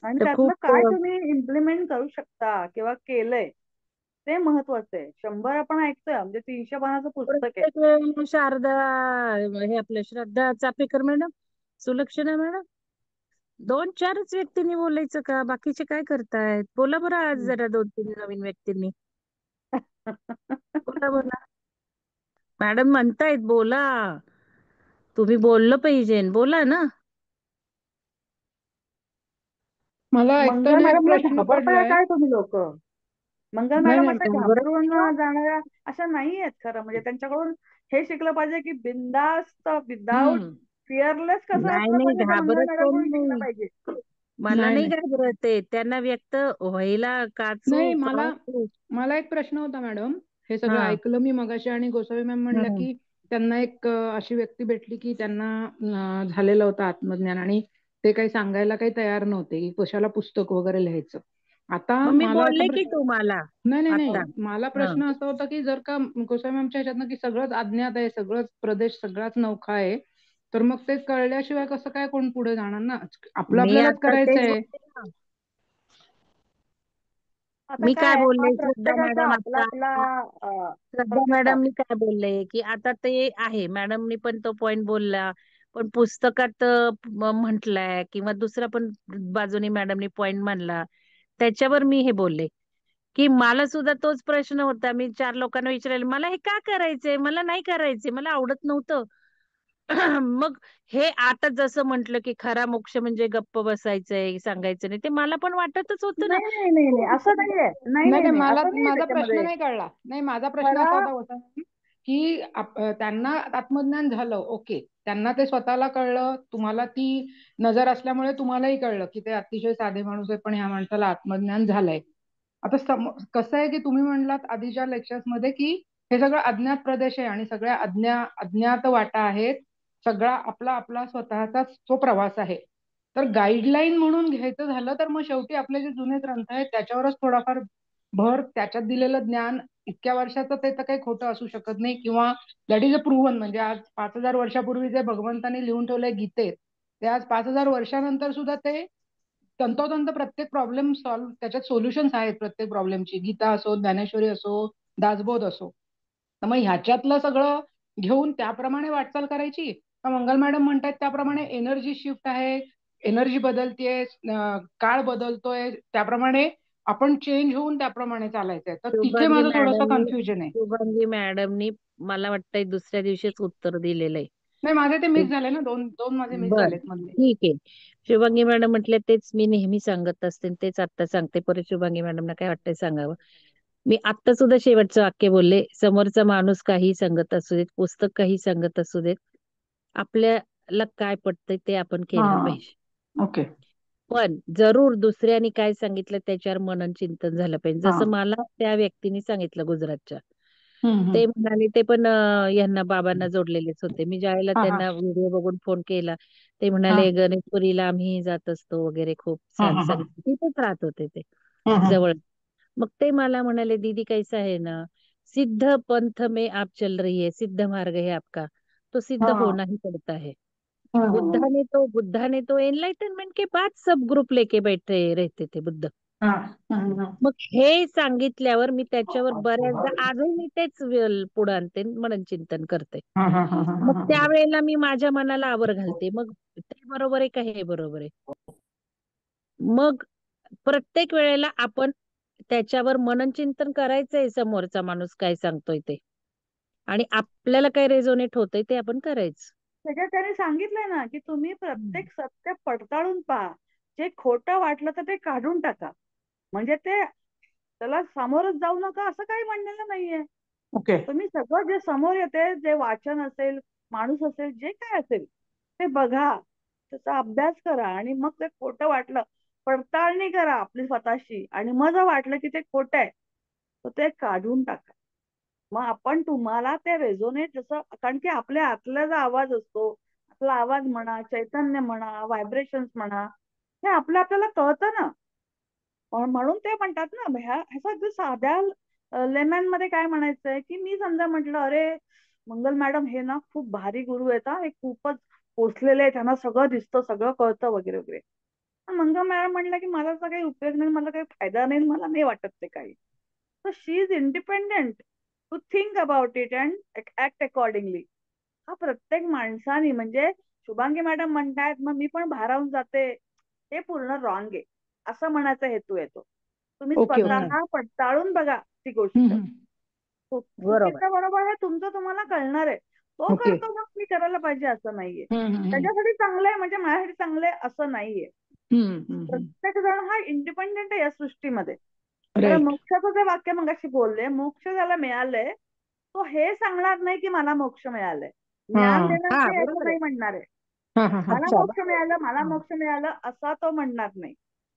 आणि तर त्यातनं खूप काय तुम्ही इम्प्लिमेंट करू शकता किंवा केलंय ते महत्वाचं आहे. 100 आपण ऐकतोय म्हणजे 300 पानाचं पुस्तक आहे. प्रत्येक वेळी शारदा हे आपल्या श्रद्धा चापेकर मॅडम, सुलक्षणा मॅडम 2-4च व्यक्तींनी बोलायचं का? बाकीचे काय करतायत? बोला बरं आज हम्म. जरा 2-3 नवीन व्यक्तींनी. बोला, बोला. मॅडम म्हणतायत बोला. तुम्ही बोललं पाहिजे. बोला ना. मला मंगल ऐकताना एक मॅडमला प्रश्न घाबरताय पडलाय. काय तुम्ही लोक? मंगल नाही मॅडम नाही अशा घाबरत घाबरून नाही हो. जाणाऱ्या अशा नाही आहेत खरं. म्हणजे त्यांच्याकडून हे शिकलं पाहिजे की बिंदास्त विदाउट हम्म. फिअरलेस कसं नाही, असलं नाही पाहिजे ते मंगल घाबरत मॅडम कोण कडून शिकलं नाही. पाहिजे. मला नाही नाही नाही घाबरत आहे. त्यांना व्यक्त व्हायला नाही काचू मला काचू. मला एक प्रश्न होता मॅडम. हे सगळं हां. ऐकलं मी मगाशी आणि गोसावी मॅम म्हणल्या हं. की त्यांना एक अशी व्यक्ती भेटली की त्यांना झालेलं होतं आत्मज्ञान आणि ते काही सांगायला काही तयार नव्हते की कशाला पुस्तक वगैरे लिहायचं. आता मग मी मला असा बोलले की प्रश्न तुम्हाला नाही नाही आता. नाही मला हं. प्रश्न असा होता की जर का गोसावी मॅमच्या ह्याच्यातनं की सगळंच अज्ञात आहे, सगळंच प्रदेश सगळाच नौखा आहे, तर मग ते कळल्याशिवाय कसं काय कोण पुढे जाणार ना. आपलं मी आपल्यालाच आता तेच करायचंय. बोलते ना. आता मी काय काय आहे, हा बोलले श्रद्धा प्रत्येकाचा मॅडम आपला आता, आपला श्रद्धा परस्पेक्टिव्ह मॅडमनी आहे. काय बोलले की आता ते आहे, मॅडमनी पण तो पॉइंट बोलला, पण पुस्तकात म्हटलंय किंवा दुसरा पण बाजूनी मॅडमनी पॉइंट मांडला, त्याच्यावर मी हे बोलले की मला सुद्धा तोच प्रश्न होता. मी 4 लोकांना विचारले, मला हे का करायचंय, मला नाही करायचंय, मला आवडत नव्हतं. मग हे आता जसं म्हंटल की खरा मोक्ष म्हणजे गप्प बसायचंय, सांगायचं नाही, ते मला पण वाटतच होतं ना. नाही नाही नाही नाही असं नाहीये, नाही नाही नाही नाही, नाही मला असं नाहीये माझा प्रश्न त्याच्यामध्ये. नाही कळला. नाही, माझा प्रश्न खरा असा होता होता की त्यांना आत्मज्ञान झालं, ओके, त्यांना ते स्वतःला कळलं, तुम्हाला ती नजर असल्यामुळे तुम्हालाही कळलं की ते अतिशय साधे माणूस आहे, पण ह्या माणसाला आत्मज्ञान झालंय. आता कसं आहे की तुम्ही म्हणलात आधीच्या लेक्चर्स मध्ये की हे सगळं अज्ञात प्रदेश आहे आणि सगळ्या अज्ञात वाटा आहेत, सगळा आपला आपला स्वतःचाच तो प्रवास आहे. तर गाईडलाईन म्हणून घ्यायचं झालं तर मग शेवटी आपले जे जुने ग्रंथ आहेत त्याच्यावरच थोडाफार भर, त्याच्यात दिलेलं ज्ञान इतक्या वर्षाचं ते तर काही खोटं असू शकत नाही, किंवा दॅट इज अ प्रूव्हन. म्हणजे आज 5,000 वर्षापूर्वी जे भगवंतांनी लिहून ठेवलंय गीतेत, ते आज 5,000 वर्षानंतर सुद्धा ते तंतोतंत प्रत्येक प्रॉब्लेम सॉल्व्ह, त्याच्यात सोल्युशन्स आहेत प्रत्येक प्रॉब्लेमची. गीता असो, ज्ञानेश्वरी असो, दासबोध असो. तर मग ह्याच्यातलं सगळं घेऊन त्याप्रमाणे वाटचाल करायची का मंगल मॅडम म्हणतात त्याप्रमाणे एनर्जी शिफ्ट आहे, एनर्जी बदलतीये, काळ बदलतोय, त्याप्रमाणे आपण चेंज होऊन त्याप्रमाणे चालायचंय. तर तिथे शुभांगी माझं थोडंसं मॅडमनी कन्फ्युजन आहे. शुभांगी मॅडमनी मला वाटतंय दुसऱ्या दिवशीच उत्तर दिलेलं आहे. नाही, माझे ते मिस झाले ना, दोन दोन माझे मिस बर, झालेत मधले. ठीक आहे. शुभांगी मॅडम म्हटले तेच मी नेहमी सांगत असते, तेच आता सांगते. परत शुभांगी मॅडमना काय वाटतंय सांगावं. मी आत्ता सुद्धा शेवटचं वाक्य बोलले, समोरचा माणूस काही सांगत असू देत, पुस्तक काही सांगत असू देत, आपल्याला काय पटतंय ते आपण हा, केलं पाहिजे. ओके. पण जरूर दुसऱ्यानी काय सांगितलं त्याच्यावर मनन चिंतन झालं पाहिजे. हा. जसं मला त्या व्यक्तीने सांगितलं गुजरातच्या, हम्म. ते म्हणाले, ते पण यांना बाबांना जोडलेलेच होते. मी ज्यावेळेला हा हा त्यांना व्हिडिओ बघून फोन केला, ते हा म्हणाले गणेशपुरीला आम्ही जात असतो वगैरे, खूप हा छान हा हा सांगितलं. तिथेच राहत होते ते हा जवळ. मग ते मला म्हणाले, दीदी कैसा है ना, सिद्ध पंथ में आप चल रही है, सिद्ध मार्ग है आपका, तो सिद्ध हा होना ही पड़ता है. हा बुद्धा ने तो एनलाइटनमेंट के बाद सब ग्रुप लेके बैठे रहते थे बुद्ध. हा हा मग हे सांगितल्यावर मी त्याच्यावर बऱ्याचदा आजही मी तेच पुढे आणते, मनन चिंतन करते. हा हा हा हा मग हा त्यावेळेला मी माझ्या मनाला आवर घालते, मग ते बरोबर आहे का हे बरोबर आहे. मग प्रत्येक वेळेला आपण त्याच्यावर मनन चिंतन करायचंय, समोरचा माणूस काय सांगतोय ते, आणि आपल्याला काय रेझोनेट होतंय ते आपण करायचं. त्याच्यात त्यांनी सांगितलंय ना की तुम्ही प्रत्येक सत्य पडताळून पहा, जे खोटं वाटलं तर ते काढून टाका. म्हणजे ते त्याला सामोरच जाऊ नका असं काही म्हणलेलं नाहीये. ओके. तुम्ही सगळं जे समोर येते, जे वाचन असेल, माणूस असेल, जे काय असेल ते बघा, त्याचा अभ्यास करा, आणि मग ते खोटं वाटलं पडताळणी करा आपली स्वतःशी, आणि मग जर वाटलं की ते खोटं आहे तर ते काढून टाका. मग आपण तुम्हाला ते रेझोनेट, जसं, कारण की आपल्या आतला जो आवाज असतो, आपला आवाज म्हणा, चैतन्य म्हणा, व्हायब्रेशन्स म्हणा, हे आपल्याला कळतं ना. म्हणून ते म्हणतात ना, ह्याचा अगदी साध्या लेमॅन मध्ये काय म्हणायचंय की मी समजा म्हटलं, अरे मंगल मॅडम हे ना खूप भारी गुरु आहेत, हे खूपच पोचलेले आहेत, त्यांना सगळं दिसतं, सगळं कळतं वगैरे वगैरे. मंगल मॅडम म्हटलं की मला असं काही उपयोग नाही, मला काही फायदा नाही, मला नाही वाटत ते काही. So she is independent to think about it and act accordingly. हा प्रत्येक माणसाने, म्हणजे शुभांगी मॅडम म्हणतायत मग मी पण भारावून जाते, हे पूर्ण रॉंग आहे असं म्हणायचा हेतू येतो. तुम्ही ओके ओके. स्वतः पडताळून बघा ती गोष्ट. हम्म. बरोबर. चुकीचं बरोबर हे तुमचं तुम्हाला कळणार आहे. तो ओके. करतो मग मी करायला पाहिजे असं नाहीये. हम्म. त्याच्यासाठी चांगलं आहे म्हणजे माझ्यासाठी चांगलं आहे असं नाहीये. प्रत्येक जण हा इंडिपेंडेंट आहे या सृष्टीमध्ये. तर राईट. मोक्षाचं जे वाक्य मगाशी बोलले, मोक्ष ज्याला मिळालंय तो हे सांगणार नाही की मला मोक्ष मिळालंय. ज्ञान हा देणार हा, ते यायचं बरोबर आहे. नाही म्हणणार आहे. हा हा हा मला अच्छा, मोक्ष बरोबर मिळालं, मला आहे. मोक्ष मिळालं असा तो म्हणणार नाही.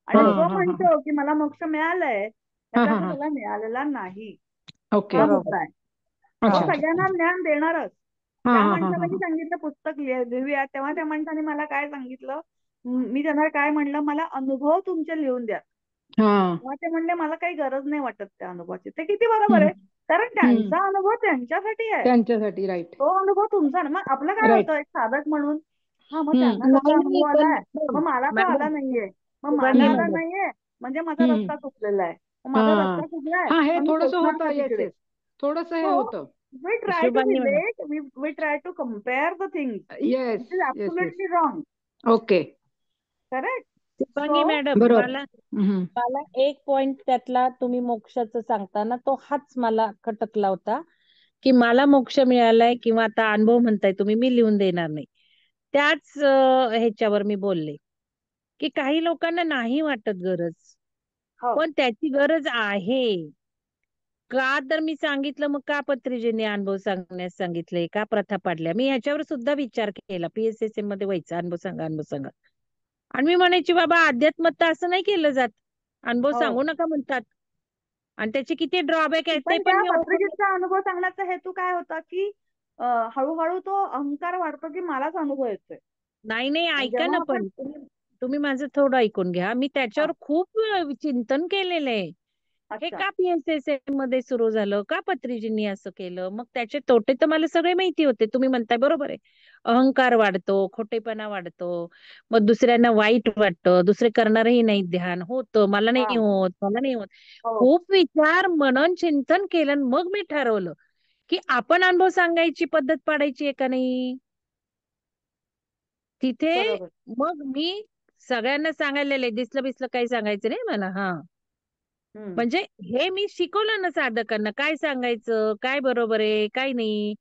हा आणि जो हा हा म्हणतो की मला मोक्ष मिळालंय हा त्याचा हा अर्थ हा. त्याला मिळालेला नाही, ओके. हा बरोबर मुद्दा आहे. आहे. तो अच्छा हो. अच्छा. सगळ्यांना ज्ञान देणारच. हा त्या हा हा हा माणसालाही सांगितलं पुस्तक लिहूया, तेव्हा त्या माणसाने मला काय सांगितलं, मी त्यांना काय म्हणलं, मला अनुभव तुमचे लिहून द्या. हा. तेव्हा ते म्हणले मला काही गरज नाही वाटत त्या अनुभवाची. ते किती बरोबर हम्म. आहे, कारण हम्म. त्यांचा अनुभव त्यांच्यासाठी आहे, त्यांच्यासाठी राईट. तो अनुभव तुमचा ना. मग आपलं काय राईट. होतं एक साधक म्हणून, हा मग त्यांना नाही कसा नाही, अनुभव पण आलाय, मग मला तो मॅडम, आला नाहीये, मग मला शुभांगी आला मॅडम, नाहीये म्हणजे माझा हम्म. रस्ता चुकलेला आहे. माझा हा रस्ता चुकलाय, हा हे मग मी थोडस पोचणार होतं. का येस तिकडे? येस, थोडस हे सो होतं. We try to Shubhangi madam. Relate, we try to compare the things, yes which is yes yes. Absolutely wrong. Okay, correct. Shubhangi so madam, बरोबर. मला हम्म. मला एक पॉइंट त्यातला तुम्ही मोक्षाचं सांगताना तो हाच मला खटकला होता, की मला मोक्ष मिळालाय किंवा आता अनुभव म्हणताय तुम्ही, मी लिहून देणार नाही. त्याच ह्याच्यावर मी बोलले, की काही लोकांना नाही वाटत गरज, हो पण त्याची गरज आहे. का तर मी सांगितलं, मग का पत्रिजींनी अनुभव सांगण्यास सांगितले, का प्रथा पाडल्या? मी ह्याच्यावर सुद्धा विचार केला. PSSM मध्ये व्हायचा, अनुभव सांगा, अनुभव सांगा. आणि मी म्हणायची, बाबा अध्यात्मता असं नाही केलं जात. अनुभव हो. सांगू नका म्हणतात. आणि त्याचे किती ड्रॉबॅक आहेत ते पण पण त्या मी ओळखले. पत्रिकेचा अनुभव सांगण्याचा हेतू काय होता, की हळूहळू तो अहंकार वाढतो, की मलाच अनुभव येतोय. नाही आणि ऐका जेव्हा ना, आपण पण तुम्ही माझं थोडं ऐकून घ्या. मी हा, त्याच्यावर खूप चिंतन केलेलं आहे. हे अच्छा. का PSSM मध्ये सुरू झालं, का पत्रिजींनी असं केलं? मग त्याचे तोटे तर मला सगळे माहिती होते. तुम्ही म्हणताय बरोबर आहे. अहंकार वाढतो, खोटेपणा वाढतो, मग दुसऱ्यांना वाईट वाटतं, दुसरे करणारही नाही, ध्यान होतं, मला हा, नाही होत, मला नाही होत. हो खूप विचार, मनन, चिंतन केलं आणि मग मी ठरवलं, की आपण अनुभव सांगायची पद्धत पाडायची आहे का नाही. तिथे बरोबर. मग मी सगळ्यांना सांगायला लागले, दिसलं बिसलं काही सांगायचं नाही मला. हा, हम्म. म्हणजे हे मी शिकवलं ना साधकांना, काय सांगायचं, काय बरोबर आहे, काय नाही.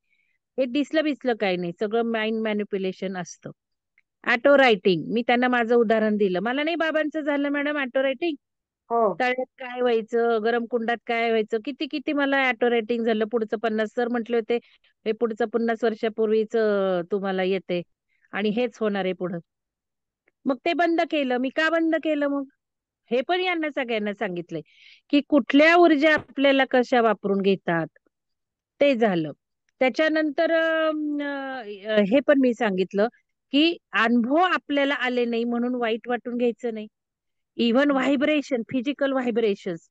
हे दिसलं बिसलं काही नाही, सगळं माइंड मॅनिप्युलेशन असतं. ऑटो रायटिंग, मी त्यांना माझं उदाहरण दिलं. मला नाही बाबांचं झालं मॅडम ऑटो रायटिंग. हो तळ्यात काय व्हायचं, गरम कुंडात काय व्हायचं, किती किती मला ऑटो रायटिंग झालं. पुढचं 50 सर म्हटले होते, हे पुढचं 50 वर्षापूर्वीच तुम्हाला येते आणि हेच होणार आहे पुढं. मग ते बंद केलं. मी का बंद केलं मग? हे पण यांना सगळ्यांना सांगितलंय, की कुठल्या ऊर्जा आपल्याला कशा वापरून घेतात. ते झालं. त्याच्यानंतर हे पण मी सांगितलं, की अनुभव आपल्याला आले नाही म्हणून वाईट वाटून घ्यायचं नाही. इव्हन हम्म. व्हायब्रेशन, फिजिकल व्हायब्रेशन्स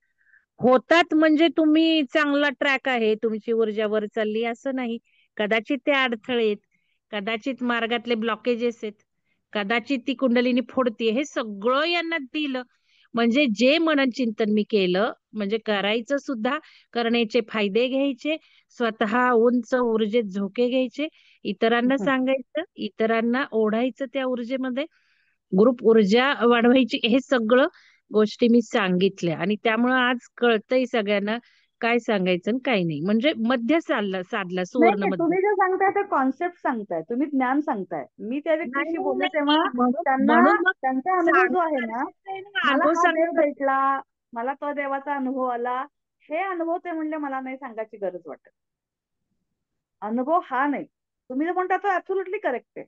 होतात म्हणजे तुम्ही चांगला ट्रॅक आहे, तुमची ऊर्जा वर चालली असं नाही. कदाचित ते अडथळे आहेत, कदाचित मार्गातले ब्लॉकेजेस आहेत, कदाचित ती कुंडलिनी फोडते. हे सगळं यांना दिलं. म्हणजे जे मनन चिंतन मी केलं, म्हणजे करायचं सुद्धा, करण्याचे फायदे घ्यायचे, स्वतः उंच ऊर्जेत झोके घ्यायचे, इतरांना सांगायचं, इतरांना ओढायचं त्या ऊर्जेमध्ये, ग्रुप ऊर्जा वाढवायची. हे सगळं गोष्टी मी सांगितल्या आणि त्यामुळं आज कळतंय सगळ्यांना काय सांगायचं आणि काय नाही. म्हणजे मध्य साधला नाही सुवर्ण नाही, मध्य. तुम्ही जे सांगताय ते कॉन्सेप्ट सांगताय, तुम्ही ज्ञान सांगताय. मी त्या नाही व्यक्तीशी नाही बोलले नाही तेव्हा नाही. म्हणून त्यांना म्हणून मग त्यांचा अनुभव जो आहे सांगणं ना, गरजेचं आहे ना, मला अनुभव हा देव सांगणं गरजेचं. भेटला, मला तो देवाचा अनुभव आला, हे अनुभव ते म्हणले मला नाही सांगायची गरज वाटत. अनुभव हा नाही, तुम्ही जो म्हणता तो ऍब्सोल्युटली करेक्ट आहे.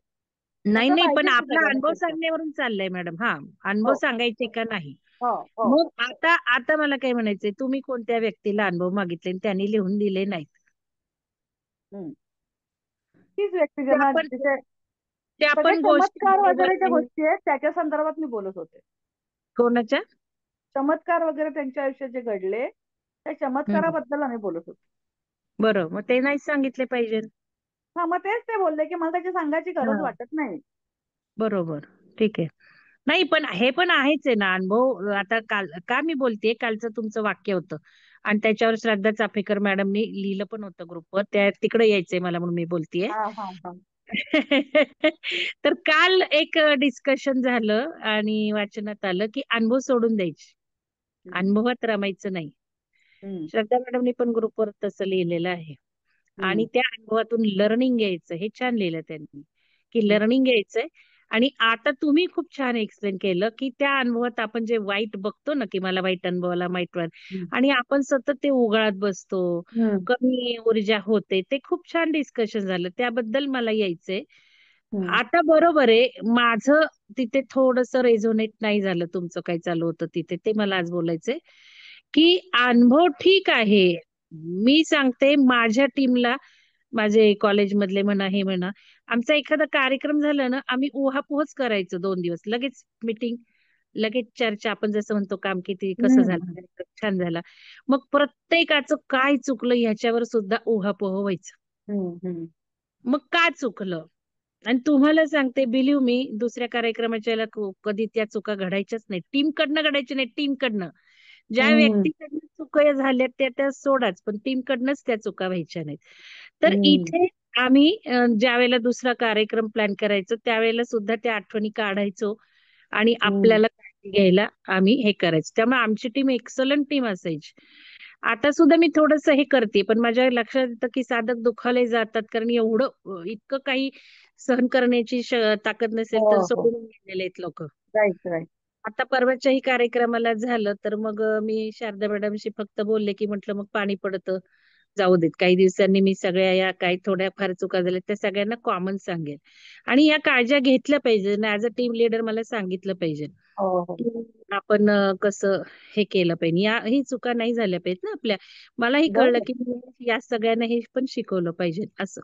नाही तसं नाही, पण पाहिजे की आपला सगळ्यांना अनुभव चर्चा. सांगण्यावरून चाललंय मॅडम. हा, अनुभव हो सांगायचे का नाही. हो हो. मग आता आता मला काय म्हणायचंय, तुम्ही कोणत्या व्यक्तीला अनुभव मागितले आणि त्यांनी लिहून दिले नाहीत, हम्म. तीच व्यक्ती त्या ज्यांना पण तिथे त्या सगळे पण गोष्टी चमत्कार बरोबर वगैरे ज्या नाही. गोष्टी आहेत त्याच्या संदर्भात मी बोलत होते. कोणाच्या? चमत्कार वगैरे त्यांच्या आयुष्यात जे घडले त्या हम्म. चमत्काराबद्दल आम्ही बोलत होतो. बरं, मग ते नाही सांगितले पाहिजे. हा, मग तेच ते बोलले की मला त्याची सांगायची गरज हा, वाटत नाही. बरोबर, ठीक आहे. नाही, पण हे पण आहेच आहे ना अनुभव. आता काल का मी बोलतेय, कालचं तुमचं वाक्य होतं आणि त्याच्यावर श्रद्धा चाफेकर मॅडमनी लिहिलं पण होतं ग्रुपवर, त्या तिकडे यायचंय मला म्हणून मी बोलतेय. हा हा हा. तर काल एक डिस्कशन झालं आणि वाचनात आलं की अनुभव सोडून द्यायचे, हम्म. अनुभवात रमायचं नाही. हम्म. श्रद्धा मॅडमनी पण ग्रुपवर तसं लिहिलेलं आहे. आणि हम्म. त्या अनुभवातून लर्निंग घ्यायचं, हे छान लिहिलं त्यांनी, की हम्म. लर्निंग घ्यायचंय. आणि आता तुम्ही खूप छान एक्सप्लेन केलं, की त्या अनुभवात आपण जे वाईट बघतो ना, की मला वाईट अनुभव आला, वाईट वाईट, आणि आपण सतत ते उगाळत बसतो, हम्म. कमी ऊर्जा होते. ते खूप छान डिस्कशन झालं, त्याबद्दल मला यायचंय. हम्म. आता बरोबर आहे, माझं तिथे थोडस रेझोनेट नाही झालं, तुमचं काय चालू होतं तिथे, ते मला आज बोलायचंय. की अनुभव ठीक आहे, मी सांगते माझ्या टीमला, माझे कॉलेजमधले म्हणा, हे म्हणा, आमचा एखादा कार्यक्रम झाला ना, आम्ही उहापोहच करायचो 2 दिवस, लगेच मीटिंग, लगेच चर्चा, आपण जसं म्हणतो काम किती कसं झालं, हम्म. कार्यक्रम छान झाला. मग प्रत्येकाचं काय चुकलं ह्याच्यावर सुद्धा उहापोह व्हायचं. हम्म. हम्म. मग का चुकलं, आणि तुम्हाला सांगते, बिलीव्ह मी, दुसऱ्या कार्यक्रमाच्या कधी त्या चुका घडायच्याच नाही, टीमकडनं घडायच्या नाही, टीमकडनं. ज्या हम्म, व्यक्तीकडनं चुका झाल्या त्या सोडाच, पण टीमकडनंच त्या चुका व्हायच्या नाहीत. तर हम्म, इथे आम्ही ज्या वेळेला दुसरा कार्यक्रम प्लॅन करायचो त्यावेळेला सुद्धा त्या आठवणी काढायचो आणि हम्म. आपल्याला काळजी घ्यायला आम्ही हे करायचो. त्यामुळे आमची टीम एक्सलंट टीम असायची. आता सुद्धा मी थोडस हे करते, पण माझ्या लक्षात येतं की साधक दुखावले जातात, कारण एवढं इतकं काही सहन करण्याची ताकद नसेल हो तर हो, सोडून गेलेले आहेत लोक. Right right. आता परवाच्याही कार्यक्रमाला झालं तर मग मी शारदा मॅडमशी फक्त बोलले की म्हटलं मग पाणी पडतं, जाऊ देत. काही दिवसांनी मी सगळ्या या काही थोड्या फार चुका झाल्या त्या सगळ्यांना कॉमन सांगेन. आणि या काळज्या घेतल्या पाहिजे. ऍज अ टीम लिडर मला सांगितलं पाहिजे हो हो. की आपण कसं हे केलं पाहिजे. ही चुका नाही झाल्या पाहिजेत ना आपल्या. मलाही कळलं बरोबर. की मी या सगळ्यांना हे पण शिकवलं पाहिजे असं.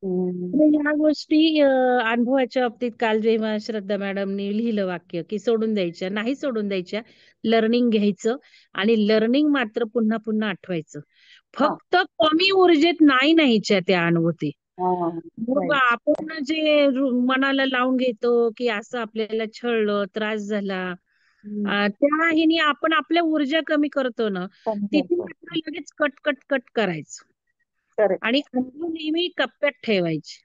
हम्म, तर ह्या गोष्टी अनुभवाच्या बाबतीत काल जेव्हा श्रद्धा मॅडमनी लिहिलं वाक्य की सोडून द्यायच्या, नाही सोडून द्यायच्या, लर्निंग घ्यायचं आणि लर्निंग मात्र पुन्हा पुन्हा आठवायचं. हा फक्त कमी ऊर्जेत नाही न्यायच्या त्या अनुभूती. हा, मग राईट. आपण जे मनाला लावून घेतो की असं आपल्याला छळलं, त्रास झाला, त्या ह्यानी आपण आपल्या ऊर्जा कमी करतो ना, तिथे समजायचं. मात्र लगेच कट कट कट करायचं करेक्ट. आणि अनुभव नेहमी कप्प्यात ठेवायचे.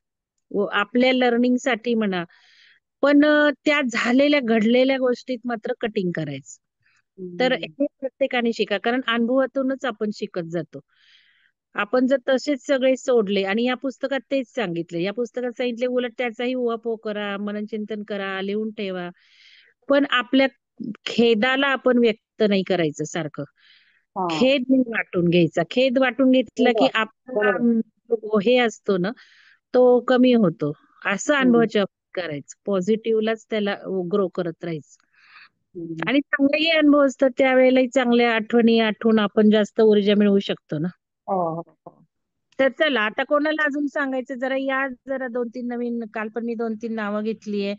आपल्या लर्निंग साठी म्हणा, पण त्या झालेल्या घडलेल्या गोष्टीत मात्र कटिंग करायचं. तर हे प्रत्येकाने शिका, कारण अनुभवातूनच आपण शिकत जातो. आपण जर तसेच सगळे सोडले, आणि या पुस्तकात तेच सांगितले, या पुस्तकात सांगितले उलट त्याचाही उहापोह करा, मननचिंतन करा, लिहून ठेवा. पण आपल्या खेदाला आपण व्यक्त नाही करायचं सारखं. हा, खेद नाही वाटून घ्यायचा. खेद वाटून घेतला की बरोबर आपला बरोबर. हे असतो ना, तो कमी होतो. असं हम्म, अनुभवाच्या बाबतीत करायचं. पॉझिटिव्हलाच त्याला ग्रो करत राहायचं. हम्म. आणि चांगलेही अनुभव असतात त्यावेळेलाही चांगल्या आठवणी आठवून आपण जास्त ऊर्जा मिळवू शकतो ना. हो हो हो. तर चला आता कोणाला अजून सांगायचं, जरा या, जरा 2-3 नवीन, काल पण मी 2-3 नावं घेतलीये.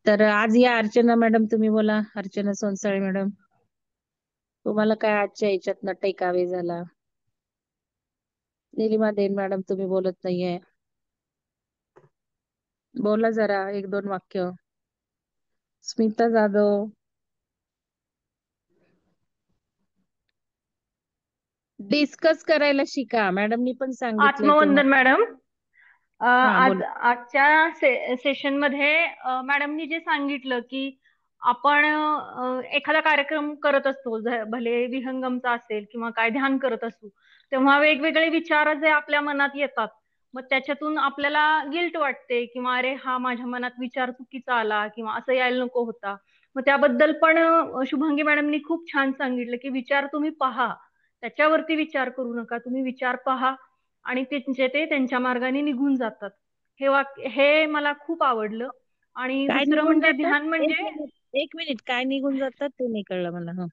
तर आज या अर्चना मॅडम, तुम्ही बोला. अर्चना सोनसाळे मॅडम, तुम्हाला काय आजच्या याच्यातनं टेकअवे झाला? निलिमा देन मॅडम, तुम्ही बोलत नाहीये, बोला जरा 1-2 वाक्य. स्मिता जाधव, डिस्कस करायला शिका, मॅडमनी पण सांगितलंय आत्मवंदन तुम्हाला. मॅडम. हा बोला. आजच्या सेशन मध्ये मॅडमनी जे सांगितलं की आपण एखादा कार्यक्रम करत असतो, भले विहंगमचा असेल किंवा काय ध्यान करत असतो, तेव्हा वेगवेगळे विचार जे आपल्या मनात येतात, मग त्याच्यातून आपल्याला गिल्ट वाटते किंवा अरे हा माझ्या मनात विचार चुकीचा आला किंवा असं यायला नको होता. मग त्याबद्दल पण शुभांगी मॅडमनी खूप छान सांगितलं की विचार तुम्ही पहा, त्याच्यावरती विचार करू नका, तुम्ही विचार पहा आणि ते त्यांच्या मार्गाने निघून जातात. हे मला खूप आवडलं. आणि काय दुसरं निघून म्हणजे जातात? ध्यान एक म्हणजे मिनिट, एक मिनिट, काय निघून जातात ते नाही कळलं मला. हा.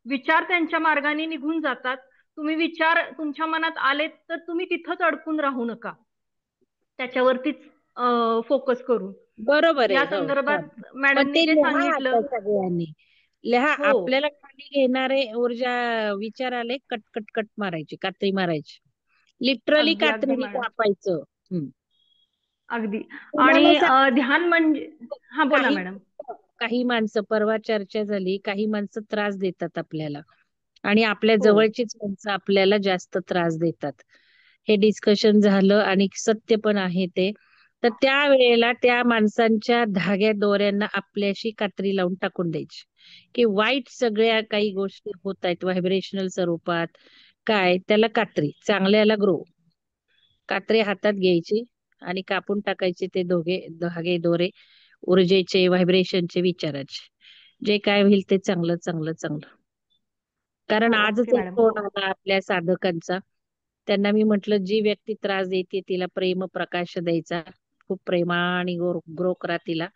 विचार त्यांच्या मार्गाने निघून जातात. तुम्ही विचार तुमच्या मनात आले तर तुम्ही तिथंच अडकून राहू नका, त्याच्यावरतीच फोकस करून. बरोबर आहे. या हो हो. संदर्भात मग मॅडमनी ते जे लिहा आता सांगितलं. सगळ्यांनी. लिहा. हो, आपल्याला खाली घेणारे ऊर्जा विचार आले, कट कट कट मारायची, कात्री मारायची. लिटरली अगदी अगदी कात्रीने मॅडम, कापायचं. अगदी. तुम्हाला आणि सांग, ध्यान म्हणजे, हा बोला काही मॅडम. काही माणसं, परवा चर्चा झाली, काही माणसं त्रास देतात आपल्याला आणि आपल्या हो, जवळचीच माणसं आपल्याला जास्त त्रास देतात. हे डिस्कशन झालं आणि सत्य पण आहे ते. तर त्या वेळेला त्या माणसांच्या धाग्या दोऱ्यांना आपल्याशी कात्री लावून टाकून द्यायची, की वाईट सगळ्या काही गोष्टी होत आहेत व्हायब्रेशनल स्वरूपात, काय त्याला कात्री, चांगल्याला ग्रो. कात्री हातात घ्यायची आणि कापून टाकायचे ते धागे दोरे, ऊर्जेचे, व्हायब्रेशनचे, विचाराचे. जे काय होईल ते चांगलं चांगलं चांगलं. कारण ओके आजच एक मॅडम. फोन आला आपल्या साधकांचा. त्यांना मी म्हटलं, जी व्यक्ती त्रास देते तिला प्रेम प्रकाश द्यायचा, खूप प्रेमाने ग्रो करा तिला.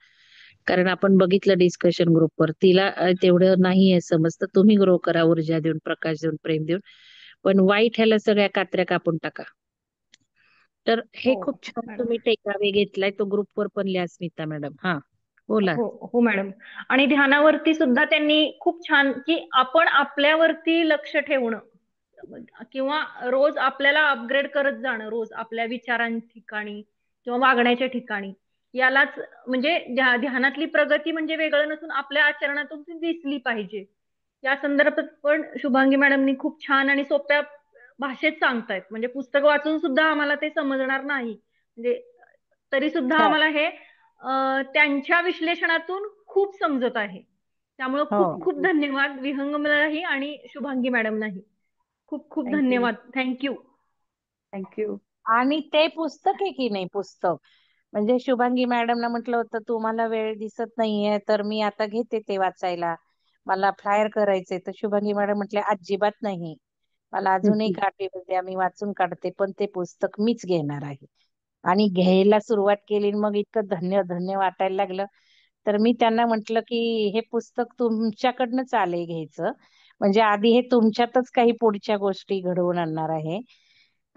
कारण आपण बघितलं डिस्कशन ग्रुपवर, तिला तेवढं नाहीये समजतं. तुम्ही ग्रो करा, ऊर्जा देऊन, प्रकाश देऊन, प्रेम देऊन. पण वाईट ह्याला सगळ्या कात्र्या कापून टाका. तर हे हो खूप छान मॅडम. तुम्ही टेकावे घेतलाय, तो ग्रुपवर पण लिहा स्मिता मॅडम. हा बोला. हो हो मॅडम. आणि ध्यानावरती सुद्धा त्यांनी खूप छान की आपण आपल्यावरती लक्ष ठेवणं किंवा रोज आपल्याला अपग्रेड करत जाणं, रोज आपल्या विचारांच्या ठिकाणी किंवा वागण्याच्या ठिकाणी, यालाच म्हणजे ध्यानातली प्रगती म्हणजे वेगळं नसून आपल्या आचरणातून ती दिसली पाहिजे. या संदर्भात पण शुभांगी मॅडमनी खूप छान आणि सोप्या भाषेत सांगतायत. म्हणजे पुस्तक वाचून सुद्धा आम्हाला ते समजणार नाही, म्हणजे तरी सुद्धा अच्छा. आम्हाला हे त्यांच्या विश्लेषणातून खूप समजत आहे. त्यामुळे खूप हो. खूप धन्यवाद विहंगमलाही आणि शुभांगी मॅडमनाही. खूप खूप थँक्यू. धन्यवाद. थँक्यू. थँक्यू. आणि ते पुस्तक आहे की नाही, पुस्तक म्हणजे शुभांगी मॅडमना म्हटलं होतं तुम्हाला वेळ दिसत नाहीये तर मी आता घेते ते वाचायला, मला फ्लायर करायचे. तर शुभांगी मॅडम म्हटले अजिबात नाही, मला अजूनही काढते द्या, मी वाचून काढते, पण ते पुस्तक मीच घेणार आहे. आणि घ्यायला सुरुवात केली मग इतकं धन्य धन्य वाटायला लागलं. तर मी त्यांना म्हंटल की हे पुस्तक तुमच्याकडनंच आलंय घ्यायचं, म्हणजे आधी हे तुमच्यातच काही पुढच्या गोष्टी घडवून आणणार आहे.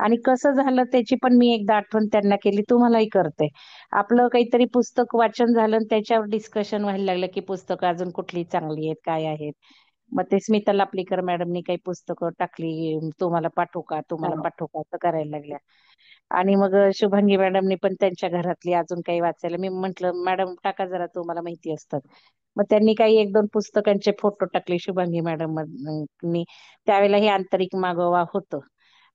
आणि कसं झालं त्याची पण मी एकदा आठवण त्यांना केली, तुम्हालाही करते. आपलं काहीतरी पुस्तक वाचन झालं आणि त्याच्यावर डिस्कशन व्हायला लागलं की पुस्तकं अजून कुठली चांगली आहेत, काय आहेत. मग ते स्मिता लापलीकर मॅडमनी काही पुस्तकं टाकली, तुम्हाला पाठवू का, तुम्हाला पाठवू का, असं करायला लागल्या. आणि मग शुभांगी मॅडमनी पण त्यांच्या घरातली अजून काही वाचायला, मी म्हंटल मॅडम टाका जरा, तुम्हाला माहिती असतात. मग त्यांनी काही एक दोन पुस्तकांचे फोटो टाकले शुभांगी मॅडम नी. त्यावेळेला हे आंतरिक मागोवा होतं.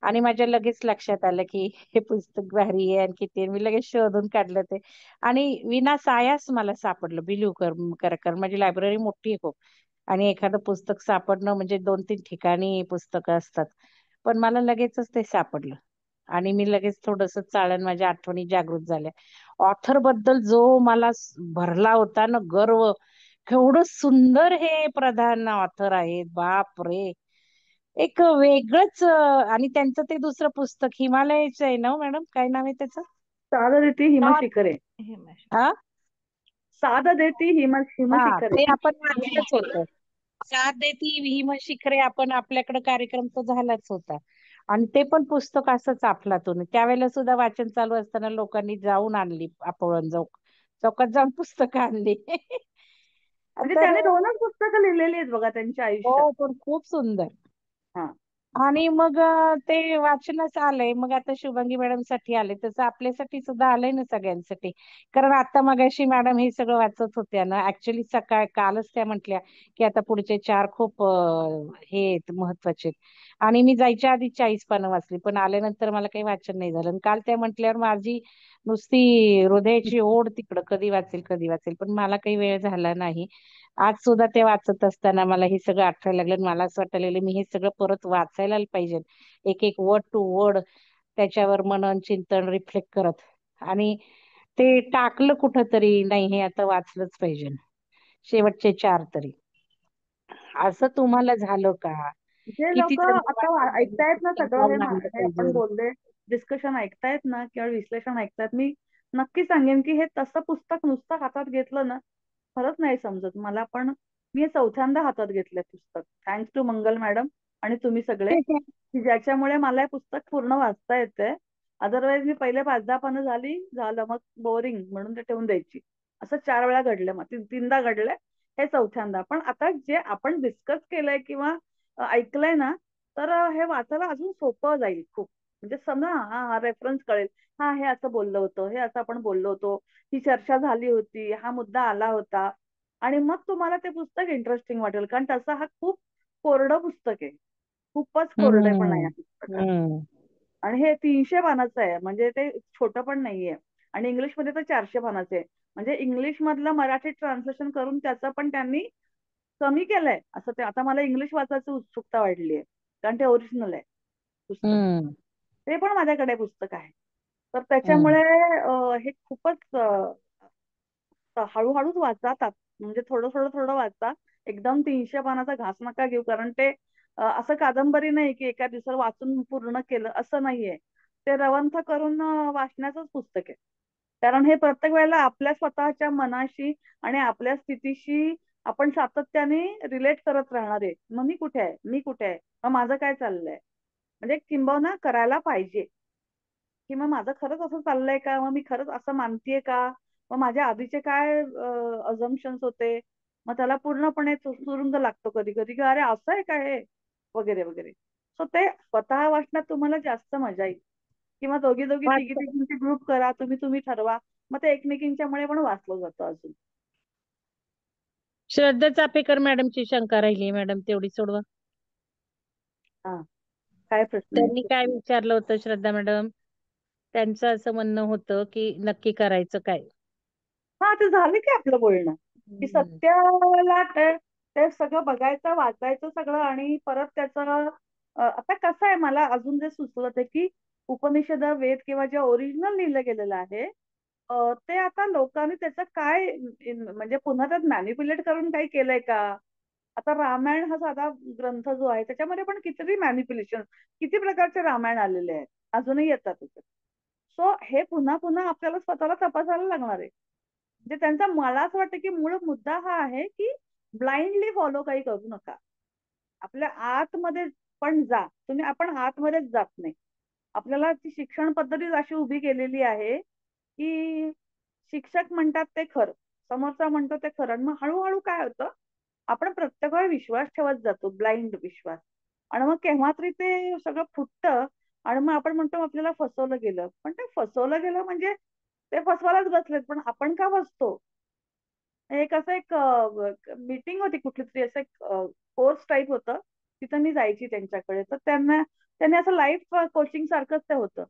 आणि माझ्या लगेच लक्षात आलं की हे पुस्तक भारी आहे आणि किती आहे. मी लगेच शोधून काढलं ते आणि विनासायास मला सापडलं. बिलीव्ह कर माझी लायब्ररी मोठी आहे खूप, आणि एखादं पुस्तक सापडणं म्हणजे 2-3 ठिकाणी पुस्तकं असतात, पण मला लगेचच ते सापडलं. आणि मी लगेच थोडस चाळण, माझ्या आठवणी जागृत झाल्या. ऑथर बद्दल जो मला भरला होता ना गर्व, केवढं सुंदर हे प्रधान ऑथर आहेत, बाप रे. एक वेगळंच आणि त्यांचं ते दुसरं पुस्तक हिमालयाचं आहे ना हो मॅडम, काय नाव आहे त्याचं? साध देती सात. हिमशिखरे. हा साध देती हा, हिमशिखरे. ते आपण वाचलंच होतं. साथ देती हिमशिखरे, आपण आपल्याकडे कार्यक्रम तो झालाच होता. आणि ते पण पुस्तक असंच अफलातून, त्यावेळेला सुद्धा वाचन चालू असताना लोकांनी जाऊन आणली, अपवळण चौकात जाऊन पुस्तकं आणली. म्हणजे तर त्याने 2च पुस्तकं लिहिलेली आहेत बघा त्यांच्या आयुष्यात. हो, पण खूप सुंदर. हा. आणि मग ते वाचनच आलंय, मग आता शुभांगी मॅडम साठी आले, तसं आपल्यासाठी सुद्धा आलंय ना सगळ्यांसाठी. कारण आता मगाशी मॅडम हे सगळं वाचत होत्या ना, ऍक्च्युली कालच त्या म्हटल्या की आता पुढचे 4 खूप हे महत्वाचे. आणि मी जायच्या आधी 40 पानं वाचली, पण आल्यानंतर मला काही वाचन नाही झालं. आणि काल त्या म्हटल्यावर माझी नुसती हृदयाची ओढ तिकडं, कधी वाचेल कधी वाचेल, पण मला काही वेळ झाला नाही. आज सुद्धा ते वाचत असताना मला हे सगळं आठवायला लागलं आणि मला असं वाटायला मी हे सगळं परत वाचायला पाहिजे, एक एक वर्ड टू वर्ड त्याच्यावर मनन चिंतन रिफ्लेक्ट करत. आणि ते टाकलं कुठंतरी, नाही हे आता वाचलंच पाहिजे, शेवटचे 4 तरी. असं तुम्हाला झालं का? जे किती लोक जणी आता वाचन ऐकतायत ना सगळं हे जाऊन आणलं हे आपण पाहिजे? बोलले, डिस्कशन ऐकतायत ना किंवा विश्लेषण ऐकतायत, मी नक्की सांगेन की हे तसं पुस्तक नुसतं हातात घेतलं ना खरंच नाही समजत मला. पण मी हे 4थ्यांदा हातात घेतलंय पुस्तक, थँक्स टू मंगल मॅडम आणि तुम्ही सगळे, की ज्याच्यामुळे मला हे पुस्तक पूर्ण वाचता येतंय. अदरवाईज मी पहिले 5-10 पानं झालं मग बोरिंग म्हणून ते ठेवून द्यायची. असं 4 वेळा घडलं, मग 3दा घडलंय, हे 4थ्यांदा. पण आता जे आपण डिस्कस केलंय किंवा ऐकलंय ना, तर हे वाचायला अजून सोपं जाईल खूप. म्हणजे समजा हा हा रेफरन्स कळेल, हा हे असं बोललं होतं, हे असं आपण बोललो होतो, ही चर्चा झाली होती, हा मुद्दा आला होता. आणि मग तुम्हाला ते पुस्तक इंटरेस्टिंग वाटेल, कारण तसं हा खूप कोरडं पुस्तक आहे, खूपच कोरडेपणा आहे हम्म. या पुस्तकात. हम्म. आणि हे 300 पानाचं आहे, म्हणजे ते छोटं पण नाहीये. आणि इंग्लिशमध्ये तर 400 पानाचं आहे. म्हणजे इंग्लिश मधलं मराठीत ट्रान्सलेशन करून त्याचं पण त्यांनी कमी केलंय असं. ते आता मला इंग्लिश वाचायची उत्सुकता वाढली आहे, कारण ते ओरिजिनल आहे पुस्तक. हम्म. ते पण माझ्याकडे पुस्तक आहे. तर हम्म. त्याच्यामुळे हे खूपच हळूहळूच वाचा, म्हणजे थोडं थोडं थोडं वाचा. एकदम 300 पानाचा घास नका घेऊ, कारण ते असं कादंबरी नाही की एका दिवसात वाचून पूर्ण केलं, असं नाहीये. ते रवंथ करून वाचण्याचंच पुस्तक आहे. कारण हे प्रत्येक वेळेला आपल्या स्वतःच्या मनाशी आणि आपल्या स्थितीशी आपण सातत्याने रिलेट करत राहणार आहे. मग मी कुठे आहे, मी कुठे आहे, मग माझं काय चाललंय, म्हणजे किंबहुना करायला पाहिजे, की मग माझं खरंच असं चाललंय का, मग मी खरंच असं मानतेय का, मग माझ्या आधीचे काय अझम्पशन्स होते, मग त्याला पूर्णपणे सुरुंग लागतो कधी कधी, की अरे असं आहे का हे, वगैरे वगैरे. सो ते स्वतः वाचण्यात तुम्हाला जास्त मजा येईल. किंवा दोघी दोघी तिघी वाच- तिघींचे ग्रुप करा, तुम्ही तुम्ही ठरवा, मग ते एकमेकींच्यामुळे पण वाचलं जातं अजून. श्रद्धा चापेकर मॅडमची शंका राहिली मॅडम, तेवढी सोडवा. हा, काय प्रश्न आहे? त्यांनी काय विचारलं होतं श्रद्धा मॅडम? त्यांचं असं म्हणणं होतं की नक्की करायचं काय? हा, ते झालं की आपलं बोलणं, की सत्याला ते सगळं बघायचं, वाचायचं सगळं, आणि परत त्याचं आता कसं आहे, मला अजून जे सुचलं ते की उपनिषद, वेद किंवा जे ओरिजिनल लिहिलं गेलेलं आहे ते आता लोकांनी त्याचं काय म्हणजे पुन्हा त्यात मॅनिप्युलेट करून काही केलंय का? आता रामायण हा साधा ग्रंथ जो आहे त्याच्यामध्ये पण किती मॅनिप्युलेशन, किती प्रकारचे रामायण आलेले आहेत, अजूनही येतात. सो हे पुन्हा पुन्हा आपल्याला स्वतःला तपासायला लागणार आहे. म्हणजे त्यांचा, मला असं वाटतं की मूळ मुद्दा हा आहे की ब्लाइंडली फॉलो काही करू नका. आपल्या आतमध्ये पण जा तुम्ही, आपण आतमध्येच जात नाही. आपल्याला ती शिक्षण पद्धतीच अशी उभी केलेली आहे की शिक्षक म्हणतात ते खरं, समोरचा म्हणतो ते खरं, आणि मग हळूहळू काय होतं, आपण प्रत्येकावर विश्वास ठेवत जातो, ब्लाइंड विश्वास, आणि मग केव्हा तरी ते सगळं फुटतं, आणि मग आपण म्हणतो आपल्याला फसवलं गेलं. पण ते फसवलं गेलं म्हणजे ते फसवायलाच बसलेत, पण आपण का फसतो? एक असं एक मीटिंग होती कुठली तरी, असं एक कोर्स टाईप होतं, तिथं मी जायची त्यांच्याकडे, तर त्यांनी असं लाईफ कोचिंग सारखंच ते होतं.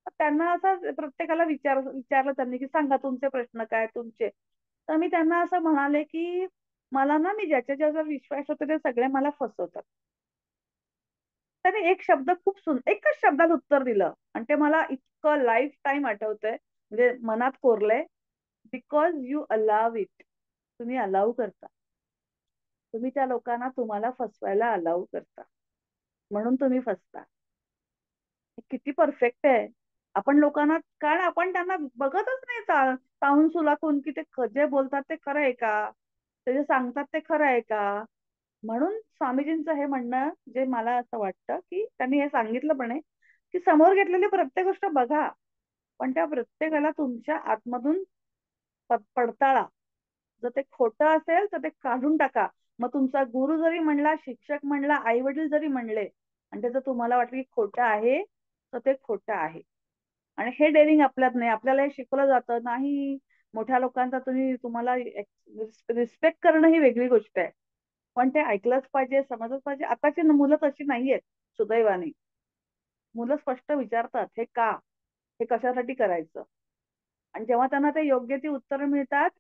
तर त्यांना असं प्रत्येकाला विचारलं त्यांनी की सांगा तुमचे प्रश्न काय तुमचे. तर मी त्यांना असं म्हणाले की मला ना, मी ज्याच्या ज्याचा विश्वास होतो ते सगळे मला फसवतात. त्याने एक शब्द खूप एकच शब्दात उत्तर दिलं, आणि ते मला इतकं लाईफ टाईम आठवतंय, म्हणजे मनात कोरलंय. Because you allow it. तुम्ही अलाव करता, तुम्ही त्या लोकांना तुम्हाला फसवायला अलाव करता, म्हणून तुम्ही फसता. हे किती परफेक्ट आहे. आपण लोकांना, कारण आपण त्यांना बघतच नाही ताहून सुलाखून की ते जे बोलतात ते खरं आहे का, ते जे सांगतात ते खरं आहे का. म्हणून स्वामीजींचं हे म्हणणं, जे मला असं वाटतं की त्यांनी हे सांगितलं पण आहे की समोर घेतलेली प्रत्येक गोष्ट बघा, पण त्या प्रत्येकाला तुमच्या आतमधून पडताळा. जर ते खोटं असेल तर ते काढून टाका. मग तुमचा गुरु जरी म्हणला, शिक्षक म्हणला, आई वडील जरी म्हणले, आणि त्याचं तुम्हाला वाटलं की खोटं आहे, तर ते खोटं आहे. आणि हे डेअरिंग आपल्यात नाही. आपल्याला हे शिकवलं जातं नाही, मोठ्या लोकांचा तुम्हाला रिस्पेक्ट करणं ही वेगळी गोष्ट आहे, पण ते ऐकलंच पाहिजे, समजलंच पाहिजे. आताची मुलं तशी नाहीयेत, सुदैवाने. मुलं स्पष्ट विचारतात हे का, हे कशासाठी करायचं, आणि जेव्हा त्यांना ते योग्य ती उत्तरं मिळतात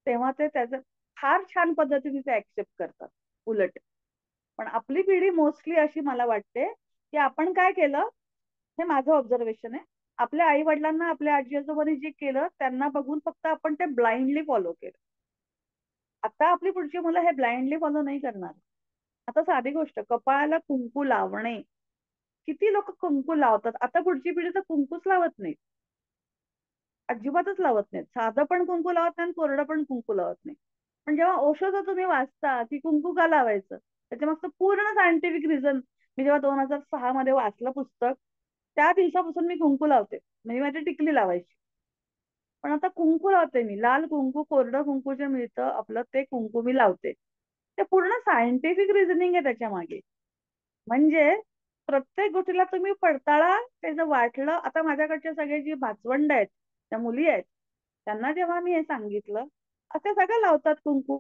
तेव्हा ते त्याचं फार छान पद्धतीने ते ऍक्सेप्ट करतात उलट. पण आपली पिढी मोस्टली अशी मला वाटते की आपण काय केलं, हे माझं ऑब्झर्वेशन आहे, आपल्या आई वडिलांना, आपल्या आजी आजोबांनी जे केलं त्यांना बघून फक्त आपण ते ब्लाइंडली फॉलो केलं. आता आपली पुढची मुलं हे ब्लाइंडली फॉलो नाही करणार. आता साधी गोष्ट, कपाळाला कुंकू लावणे, किती लोक कुंकू लावतात. आता पुढची पिढी तर कुंकूच लावत नाही, अजिबातच लावत नाहीत. साधं पण कुंकू लावत नाही आणि कोरडं पण कुंकू लावत नाही. पण जेव्हा ओशोचं तुम्ही वाचता की कुंकू का लावायचं, त्याच्या मागचं पूर्ण सायंटिफिक रिझन, मी जेव्हा 2006 मध्ये वाचलं पुस्तक, त्या दिवसापासून मी कुंकू लावते. म्हणजे माझी टिकली लावायची, पण आता कुंकू लावते मी. लाल कुंकू, कोरडं कुंकू जे मिळतं आपलं, ते कुंकू मी लावते. ते पूर्ण सायंटिफिक रिझनिंग आहे त्याच्या मागे. म्हणजे प्रत्येक गोष्टीला तुम्ही पडताळा. ते जर वाटलं, आता माझ्याकडचे सगळे जी भाचवंड आहेत, त्या मुली आहेत, त्यांना जेव्हा मी हे सांगितलं, ते सगळं लावतात कुंकू,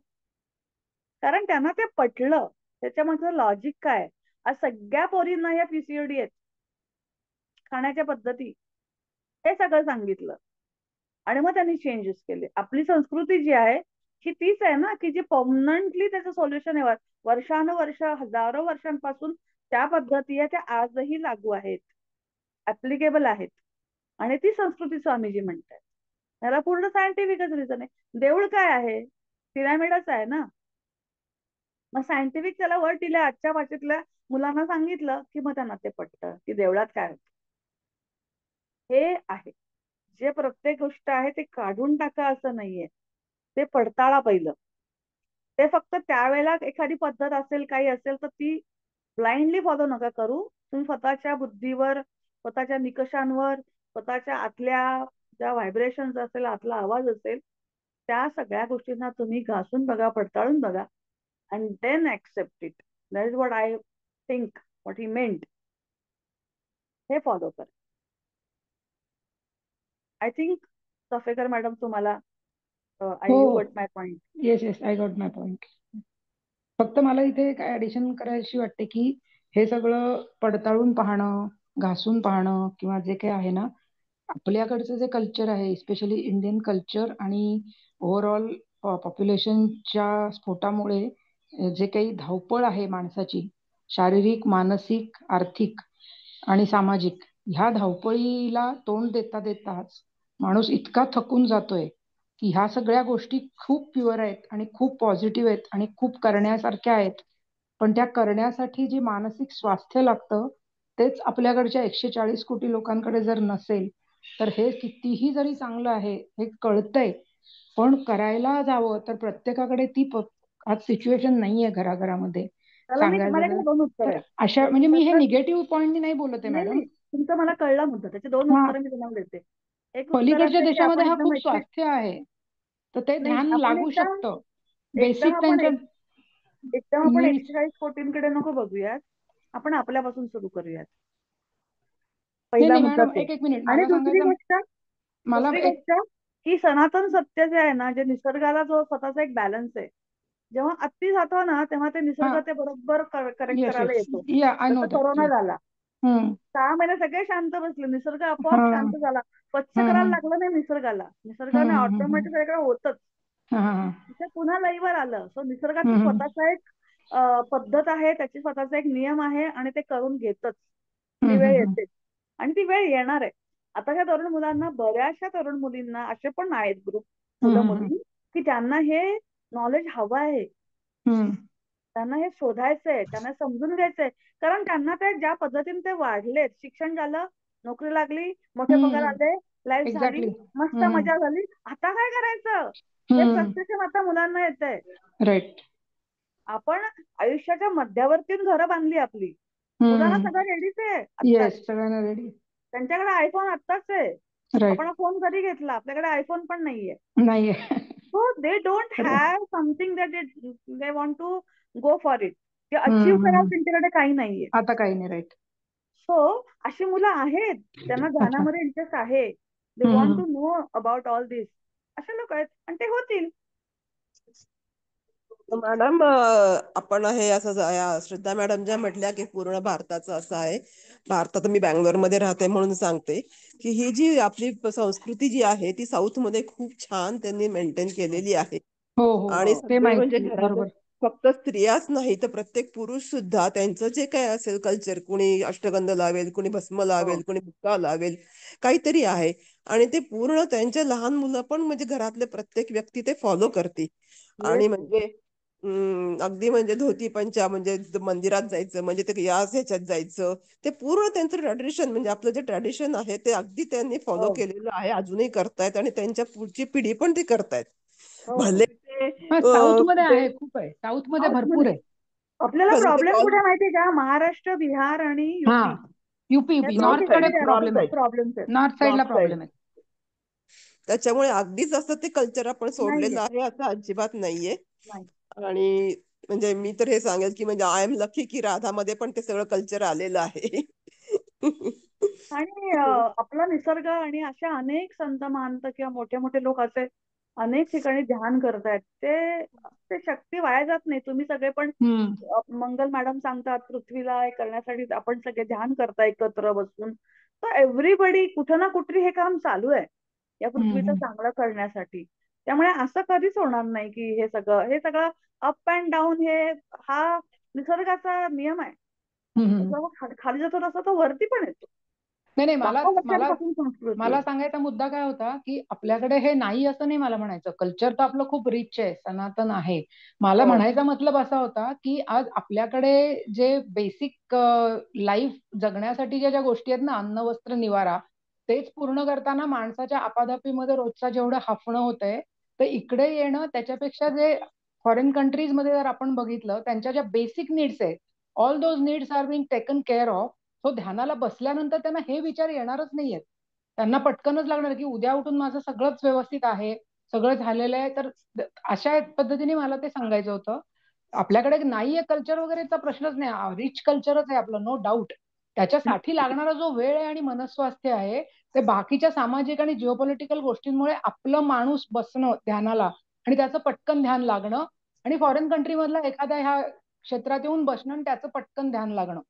कारण त्यांना ते पटलं. त्याच्यामागचं लॉजिक काय, आज सगळ्या पोरींना या पीसीओडी आहेत, खाण्याच्या पद्धती, हे सगळं सांगितलं, आणि मग त्यांनी चेंजेस केले. आपली संस्कृती जी आहे ही तीच आहे ना, की जी परमनंटली त्याचं सोल्युशन आहे. वर्षानुवर्ष, हजारो वर्षांपासून त्या पद्धती आहे, त्या आजही लागू आहेत, ऍप्लिकेबल आहेत, आणि ती संस्कृती स्वामीजी म्हणतात. त्याला पूर्ण सायंटिफिकच रिझन आहे. देऊळ काय आहे, पिरामिडच आहे ना. मग सायंटिफिक त्याला वर दिलं, आजच्या भाषेतल्या मुलांना सांगितलं की मग त्यांना ते पटतं की देवळात काय होतं. हे आहे, जे प्रत्येक गोष्ट आहे ते काढून टाका असं नाहीये, ते पडताळा पहिलं. ते फक्त त्यावेळेला एखादी पद्धत असेल, काही असेल, तर ती ब्लाइंडली फॉलो नका करू. तुम्ही स्वतःच्या बुद्धीवर, स्वतःच्या निकषांवर, स्वतःच्या आतल्या ज्या व्हायब्रेशन असेल, आतला आवाज असेल, त्या सगळ्या गोष्टींना तुम्ही घासून बघा, पडताळून बघा, and then accept it. That is what I think, what he meant. हे फॉलो करा. आय थिंक चाफेकर मॅडम, तुम्हाला आय हो यू हो, got my point. Yes yes, I got my point. फक्त मला इथे एक ऍडिशन करायची वाटते की हे सगळं पडताळून पाहणं, घासून पाहणं किंवा जे काही आहे ना, आपल्याकडचं जे कल्चर आहे, स्पेशली इंडियन कल्चर आणि ओव्हरऑल पॉप्युलेशनच्या स्फोटामुळे जे काही धावपळ आहे माणसाची, शारीरिक, मानसिक, आर्थिक आणि सामाजिक, ह्या धावपळीला तोंड देता देताच माणूस इतका थकून जातोय की ह्या सगळ्या गोष्टी खूप प्युअर आहेत आणि खूप पॉझिटिव्ह आहेत आणि खूप करण्यासारख्या आहेत, पण त्या करण्यासाठी जे मानसिक स्वास्थ्य लागतं तेच आपल्याकडच्या 140 कोटी लोकांकडे जर नसेल तर हे कितीही जरी चांगलं आहे हे कळतंय, पण करायला जावं तर प्रत्येकाकडे ती आज सिच्युएशन नाहीये घराघरामध्ये त्याला मी सांगायचं तुम्हाला तर. इकडे 2 उत्तर तर आहेत. अशा म्हणजे मी हे तर निगेटिव्ह पॉईंटनी नाही बोलत आहे नाही मॅडम. नाही, तुमचं मला कळला मुद्दा. त्याचे 2 हा, उत्तरं मी तुम्हाला देते. एक उत्तर पलीकडच्या असं आहे की आपण देशामध्ये हा एकदम खूप स्वास्थ्य आहे, तर ते नाही, ध्यान आपण लागू एकदम शकतं. एकदम बेसिक आपण त्यांच्या एकदम आपण नीड्स. 140 कोटींकडे नको बघूयात. आपण आपल्यापासून सुरू करूयात. नाही पहिला नाही मुद्दा मॅडम, तो. एक मिनिट आणि मला सांगायचं. मला दुसरी एक गोष्ट की सनातन सत्य जे आहे ना, जे निसर्गाला जो स्वतःचा एक बॅलन्स आहे, जेव्हा अति जातो ना तेव्हा ते हा, निसर्ग ते बरोबर करेक्ट येस करायला येस, येतो. या आय नो जसं दॅट. कोरोना झाला. हम्म 6 महिने सगळे शांत बसले, निसर्ग हा आपोआप शांत झाला. स्वच्छ हम्म करायला हम्म लागलं नाही निसर्गाला, हम्म निसर्गाने हम्म हम्म ऑटोमॅटिक सगळं होतच. हा हा तिथे पुन्हा लईवर आलं. सो निसर्गाचं हम्म स्वतःचा एक पद्धत आहे, त्याची स्वतःचा एक नियम आहे आणि ते करून घेतच. ती हम्म वेळ हम्म येते आणि ती वेळ येणार आहे. आता ह्या तरुण मुलांना, बऱ्याचशा तरुण मुलींना असे पण आहेत ग्रुप मुलं हम्म मुली की त्यांना हे नॉलेज हवं आहे, हम्म त्यांना हे शोधायचंय, त्यांना समजून घ्यायचंय. कारण त्यांना ते ज्या पद्धतीने ते वाढलेत, शिक्षण झालं, नोकरी लागली, मोठे पगार हम्म आले, लाईफ झाली, एक्झॅक्टली. मस्त हम्म मजा झाली, आता काय करायचं, हे हम्म फ्रस्ट्रेशन आता मुलांना येतंय. राईट. आपण आयुष्याच्या मध्यवर्तीन घरं बांधली आपली. मुलांना हम्म सगळं रेडीच आहे आत्ताच. येस, सगळ्यांना रेडी. त्यांच्याकडे आयफोन आत्ताच आहे. राईट. आपण फोन कधी घेतला, आपल्याकडे आयफोन पण नाहीये. नाहीये. सो दे डोंट खरंय. Have something that they want to go for it. ते हम्म अचीव्ह करायला हम्म. त्यांच्याकडे काही नाहीये. आता काही नाही. राईट. सो अशी मुलं आहेत, त्यांना अच्छा. ध्यानामध्ये इंटरेस्ट आहे, they want to know about all this. असे लोक आहेत आणि ते होतील. मॅडम, आपण हे असं श्रद्धा मॅडम ज्या म्हटल्या की पूर्ण भारताचं असं आहे, भारतात मी बँगलोरमध्ये राहते म्हणून सांगते की ही जी आपली संस्कृती जी आहे ती साऊथ मध्ये खूप छान त्यांनी मेंटेन केलेली आहे. हो हो आणि ते सगळे म्हणजे माहिती घरात बरोबर. फक्त स्त्रियाच नाही तर प्रत्येक पुरुष सुद्धा त्यांचं जे काय असेल कल्चर, कुणी अष्टगंध लावेल, कुणी भस्म लावेल, कुणी बुक्का लावेल, काहीतरी आहे. आणि ते पूर्ण त्यांच्या लहान मुलं पण म्हणजे घरातले प्रत्येक व्यक्ती ते फॉलो करते. आणि म्हणजे अगदी म्हणजे धोती पंचा म्हणजे मंदिरात जायचं म्हणजे ते याच ह्याच्यात जायचं, ते पूर्ण त्यांचं ट्रॅडिशन म्हणजे आपलं जे ट्रॅडिशन आहे ते अगदी त्यांनी फॉलो केलेलं आहे, अजूनही करतायत आणि त्यांच्या पुढची पिढी पण ते करतायत. भले ते हा, साऊथ मध्ये कुठे आहे, खूप आहे साऊथ मध्ये, साऊथ भरपूर मध्ये आहे. आपल्याला भले ते प्रॉब्लेम कुठे माहितीये का, महाराष्ट्र, बिहार आणि हा, युपी, युपी या युपी 3 नॉर्थ साईड कडे ठिकाणी प्रॉब्लेम आहे. प्रॉब्लेम्स आहेत. नॉर्थ साईडला नॉर्थ साईड, प्रॉब्लेम आहे. त्याच्यामुळे अगदीच असं ते कल्चर आपण सोडलेलं नाहीये, आहे असं अजिबात नाहीये. नाही. आणि म्हणजे मी तर हे सांगेल की म्हणजे आय एम लकी की राधामध्ये पण ते सगळं कल्चर आलेलं आहे. आणि आपला निसर्ग आणि अशा अनेक संत महंत किंवा मोठे मोठे लोक असे अनेक ठिकाणी ध्यान करतायत. ते ते शक्ती वाया जात नाही. तुम्ही सगळे पण हम्म मंगल मॅडम सांगतात पृथ्वीला हे करण्यासाठी आपण सगळे ध्यान करता एकत्र बसून. तर एव्हरीबडी कुठं ना कुठे हे काम चालू आहे या पृथ्वीचं हम्म चांगलं करण्यासाठी. त्यामुळे असं कधीच होणार नाही की हे सगळं अप अँड डाऊन हा निसर्गाचा नियम आहे. हम्म. जसं खाली जातो तसा तो वरती पण येतो. नाही नाही, मला लाखो मला वर्षांपासून संस्कृती मला आहे. सांगायचा मुद्दा काय होता की आपल्याकडे हे नाही असं नाही मला म्हणायचं, कल्चर तर आपलं खूप रिच आहे, सनातन आहे. मला हो म्हणायचा मतलब असा होता की आज आपल्याकडे जे बेसिक लाईफ जगण्यासाठी ज्या गोष्टी आहेत ना, अन्न वस्त्र निवारा, तेच पूर्ण करताना माणसाच्या आपाधापीमध्ये रोजचा जेवढं हाफणं होतंय, तर इकडे येणं त्याच्यापेक्षा जे फॉरेन कंट्रीज मध्ये जर आपण बघितलं त्यांच्या ज्या बेसिक नीड्स आहेत, all those needs are being taken care of. तो ध्यानाला बसल्यानंतर त्यांना हे विचार येणारच नाहीयेत. त्यांना पटकनच लागणार की उद्या उठून माझं सगळंच व्यवस्थित आहे, सगळं झालेलं आहे. तर अशा पद्धतीने मला ते सांगायचं होतं. आपल्याकडे नाहीये कल्चर वगैरेचा प्रश्नच नाही, रिच कल्चरच आहे आपलं, नो डाऊट. त्याच्यासाठी लागणारा जो वेळ आहे आणि मनस्वास्थ्य आहे ते बाकीच्या सामाजिक आणि जिओपॉलिटिकल गोष्टींमुळे आपलं माणूस बसणं ध्यानाला आणि त्याचं पटकन ध्यान लागणं आणि फॉरेन कंट्री मधला एखाद्या ह्या क्षेत्रात येऊन बसणं आणि त्याचं पटकन ध्यान लागणं,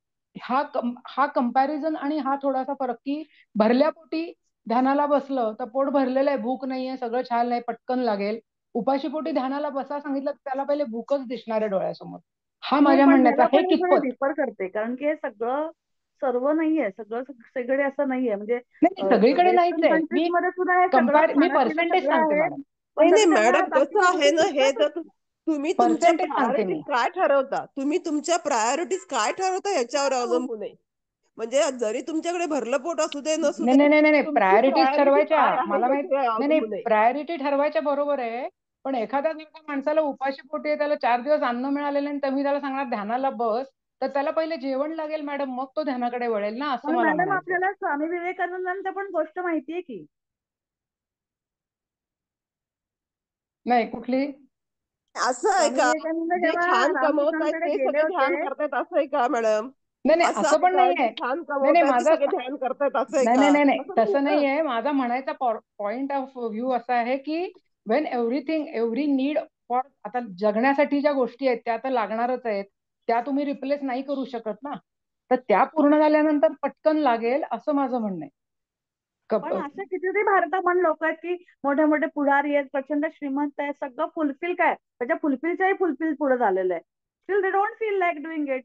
हा कंपॅरिझन आणि हा थोडासा फरक, की भरल्या पोटी ध्यानाला बसलं तर पोट भरलेलं आहे, भूक नाहीये, सगळं छान आहे, पटकन लागेल. उपाशी पोटी ध्यानाला बसा सांगितलं तर त्याला पहिले भूकच दिसणार आहे डोळ्यासमोर. हा नाही, माझ्या पण म्हणण्याचा ह्याला हे पण मी थोडं कितपत. डिफर करते, कारण की हे सगळं सर्व नाहीये, सगळं सगळे असं नाहीये. म्हणजे नाही नाही, सगळीकडे नाहीच वेस्टर्न आहे. कंट्रीज मध्ये सुद्धा हे सगळं मी खाणं पिणं पर्सेंटेज सगळं सांगते आहे, मॅडम. पण नाही नाही तरी त्यांना मॅडम, कसं बाकीच्या आहे गोष्टी ना, हे सुचतच जर तुम्ही तुमच्या पर्सेंटेज सांगते प्रायोरिटीज मी. काय ठरवता, तुम्ही तुमच्या प्रायोरिटीज काय ठरवता ह्याच्यावर नाही. अवलंबून आहे. म्हणजे जरी तुमच्याकडे भरलं पोट असू दे नसू नाही दे, नाही नाही नाही, तुमची प्रायोरिटीज प्रायोरिटी ठरवायच्या काय आहे मला माहित. ह्याच्यावर नाही नाही, अवलंबून आहे. प्रायोरिटी ठरवायच्या बरोबर आहे. पण एखाद्या जर माणसाला उपाशी पोटी आहे, त्याला 4 दिवस अन्न मिळालेलं आणि तुम्ही त्याला सांगणार ध्यानाला बस, तर त्याला पहिले जेवण लागेल मॅडम, मग तो ध्यानाकडे वळेल ना, असं पण मला मॅडम म्हणायचंय. आपल्याला स्वामी विवेकानंदांचं पण गोष्ट माहितीये की. नाही कुठली. असं आहे स्वामी का, विवेकानंद जे जेव्हा छान कमवत आहेत रामकृष्णांकडे ते गेले सगळे ध्यान होते. करतायत असं आहे का मॅडम? नाही नाही, असं असं आहे पण का, जे नाहीये. छान नाही नाही, कमवत आहेत ते सगळे ध्यान करतायत असं आहे नाही का? नाही नाही नाही, असं नाहीये तसं ना. नाहीये. माझा म्हणायचा पॉइंट ऑफ व्ह्यू असा आहे की Wien everything every need for, आता जगण्यासाठी ज्या गोष्टी आहेत त्या तर लागणारच आहेत, त्या तुम्ही रिप्लेस नाही करू शकत ना. तर त्या पूर्ण झाल्यानंतर पटकन लागेल असं माझं म्हणणं आहे. पण अशा कितीतरी भारतामध्ये लोक आहेत की मोठे मोठे पुढारी आहेत, प्रचंड श्रीमंत आहेत, सगळं फुलफिल काय त्याच्या फुलफिलच्याही फुलफिल पुढे झालेलं आहे. Steel they don't feel like doing it.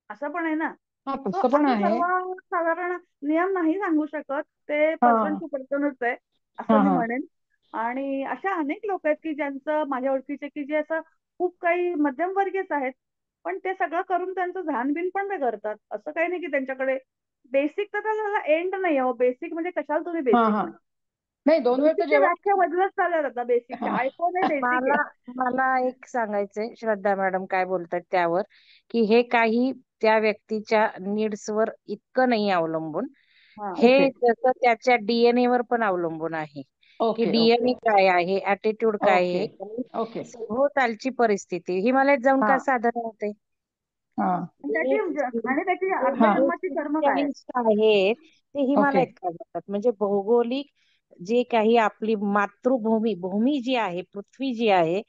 असं पण आहे ना. हा, सो तसं पण असं आहे. सर्व साधारण नियम नाही सांगू शकत, ते हा पर्सन टू पर्सनच आहे हा असं मी हा. म्हणेन. आणि अशा अनेक लोक आहेत की ज्यांचं माझ्या ओळखीचे की जे असं खूप काही मध्यमवर्गीयच आहेत, पण ते सगळं करून त्यांचं ध्यान बिन पण ते करतात. असं काही नाही की त्यांच्याकडे बेसिक, तर त्याला एंड नाही हो. बेसिक म्हणजे कशाला तुम्ही हा बेसिक हा. म्हणता. नाही, 2 वेळचं बेसिकची जेवण. व्याख्या बदलत चालल्यात आता. बेसिकच्या हा. आयफोन हे बेसिक आहे. मला मला एक सांगायचंय, श्रद्धा मॅडम काय बोलतात त्यावर, की हे काही त्या व्यक्तीच्या नीड्सवर इतकं नाही अवलंबून. हा. ओके हे जसं त्याच्या डीएनए वर पण अवलंबून आहे, की ओके ओके डीएनए काय आहे, ऍटिट्यूड काय ओके आहे, आणि ओके. सभोवतालची परिस्थिती हिमालयात जाऊन हा का साधन होते. हा आणि जे त्याची जे हा. जे अर्धजन्माची कर्म काय आहेत. स्पिरिच्युअलिस्ट आहेत ते ओके. हिमालयात का जातात, म्हणजे भौगोलिक जे काही आपली भूमी जी आहे, पृथ्वी जी आहे,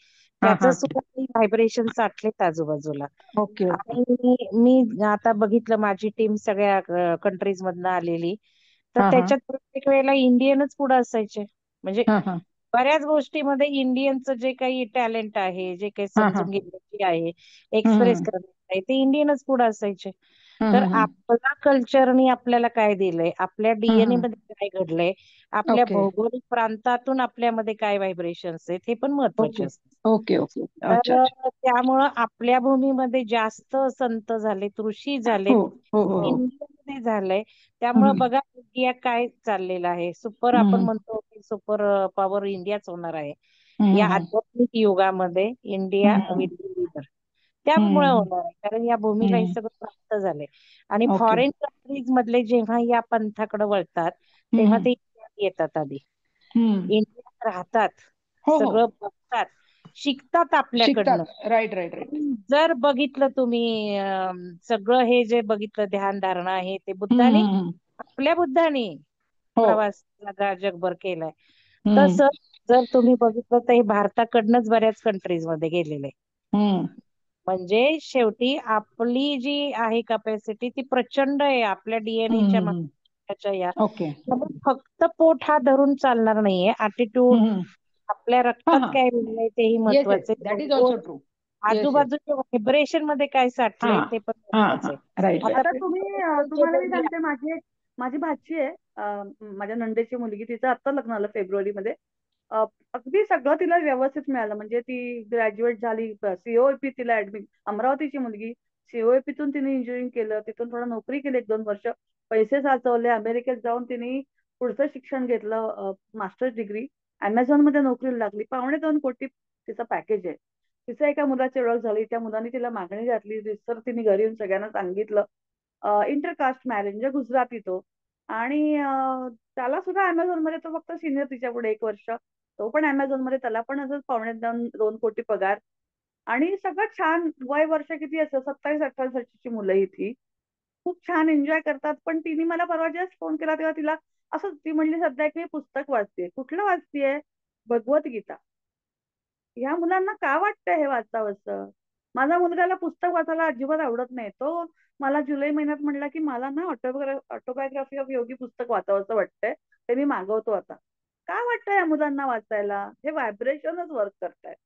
हा त्याचं हा. सुद्धा व्हायब्रेशन साठलेत आजूबाजूला. Okay okay. आणि मी आता बघितलं, माझी टीम सगळ्या कंट्रीज मधनं आलेली, तर हा हा त्याच्यात प्रत्येक वेळेला इंडियनच पुढे असायचे. म्हणजे हा हा बऱ्याच गोष्टीमध्ये इंडियनचं जे काही टॅलेंट आहे, जे काही हा हा. समजून घेण्याची आहे, एक्सप्रेस हम्म करण्याची आहे, ते इंडियनच पुढे असायचे. हम्म तर हम्म आपला कल्चरनी आपल्याला काय दिलंय, आपल्या डीएनए हम्म. मध्ये काय घडलंय, आपल्या ओके भौगोलिक प्रांतातून आपल्यामध्ये काय व्हायब्रेशन्स आहेत, हे पण महत्वाचे ओके असतात. Okay okay. अच्छा तर अच्छा. त्यामुळं आपल्या भूमीमध्ये जास्त संत झालेत, ऋषी झालेत, हो हो हो हो. इंडियामध्ये झालंय. त्यामुळं हम्म बघा इंडिया काय चाललेलं आहे, सुपर, आपण हम्म म्हणतो की सुपर पॉवर इंडियाच होणार आहे या हम्म आध्यात्मिक युगामध्ये. इंडिया हम्म विल बी लीडर त्यामुळे हम्म होणार आहे, कारण या भूमीला हे हम्म. सगळं प्राप्त झालंय. आणि ओके. फॉरेन कंट्रीज मधले जेव्हा या पंथाकडे वळतात, तेव्हा हम्म ते इंडियात येतात आधी, हम्म. इंडियात राहतात, हो हो. सगळं बघतात, शिकतात आपल्याकडनं. शिकतात. Right right right. जर बघितलं तुम्ही सगळं हे जे बघितलं, ध्यान धारणा आहे ते बुद्धाने, हम्म. आपल्या बुद्धाने हो. प्रवास जगभर केलाय. हम्म तसं जर तुम्ही बघितलं तर हे भारताकडनंच बऱ्याच कंट्रीज मध्ये गेलेलं आहे. हम्म. म्हणजे शेवटी आपली जी आहे कॅपॅसिटी ती प्रचंड आहे आपल्या डीएनएच्या हम्म. या. ओके. त्यामुळे फक्त पोट हा धरून चालणार नाहीये, ऍटिट्यूड, हम्म. आपल्या हा रक्तात हा. काय मिळलंय तेही येस येस, महत्वाचे, that is also true. Yes yes. आजूबाजूच्या व्हायब्रेशन मध्ये काय हा साठलंय ते पण हा महत्वाचं हा. आहे. राईट आता राईट. आता तुम्ही पेट्रोलचे तुम्हाला मी बोलूया. सांगते, माझी भाची आहे, माझ्या नंदेची मुलगी, तिचं आत्ता लग्न आलं फेब्रुवारीमध्ये. अगदी सगळं तिला व्यवस्थित मिळालं. म्हणजे ती ग्रॅज्युएट झाली, सीओएपी तिला ऍडमिट, अमरावतीची मुलगी, सीओएपीतून तिने इंजिनिअरिंग केलं, तिथून थोडं नोकरी केली 1-2 वर्ष, पैसे साचवले, अमेरिकेत जाऊन तिने पुढचं शिक्षण घेतलं, मास्टर्स डिग्री, अमेझॉन मध्ये नोकरीला लागली, 2.25 कोटी तिचं पॅकेज आहे. तिचं एका मुलाची ओळख झाली, त्या मुलाने तिला मागणी घातली, तर तिने घरी येऊन सगळ्यांना सांगितलं. इंटरकास्ट मॅरेज, म्हणजे गुजराती तो. आणि त्याला सुद्धा अमेझॉन मध्ये, तो फक्त सिनियर तिच्या पुढे 1 वर्ष, तो पण अमेझॉन मध्ये, त्याला पण असं 2.2 कोटी पगार. आणि सगळं छान. वय वर्ष किती असं 27-28 वर्षाची मुलं ही ती खूप छान एन्जॉय करतात. पण तिने मला परवा जस्ट फोन केला तेव्हा तिला असं ती म्हणली, सध्या एक मी पुस्तक वाचतेय. कुठलं वाचतेय? भगवद्गीता. ह्या मुलांना का वाटतं हे वाचावंसं? माझा मुलगाला पुस्तक वाचायला अजिबात आवडत नाही. तो मला जुलै महिन्यात म्हणला की मला ना ऑटोबायोग्राफी ऑफ योगी पुस्तक वाचावंसं वाटतंय, ते मी मागवतो आता. का वाटतं या मुलांना वाचायला? हे व्हायब्रेशनच वर्क करतायत.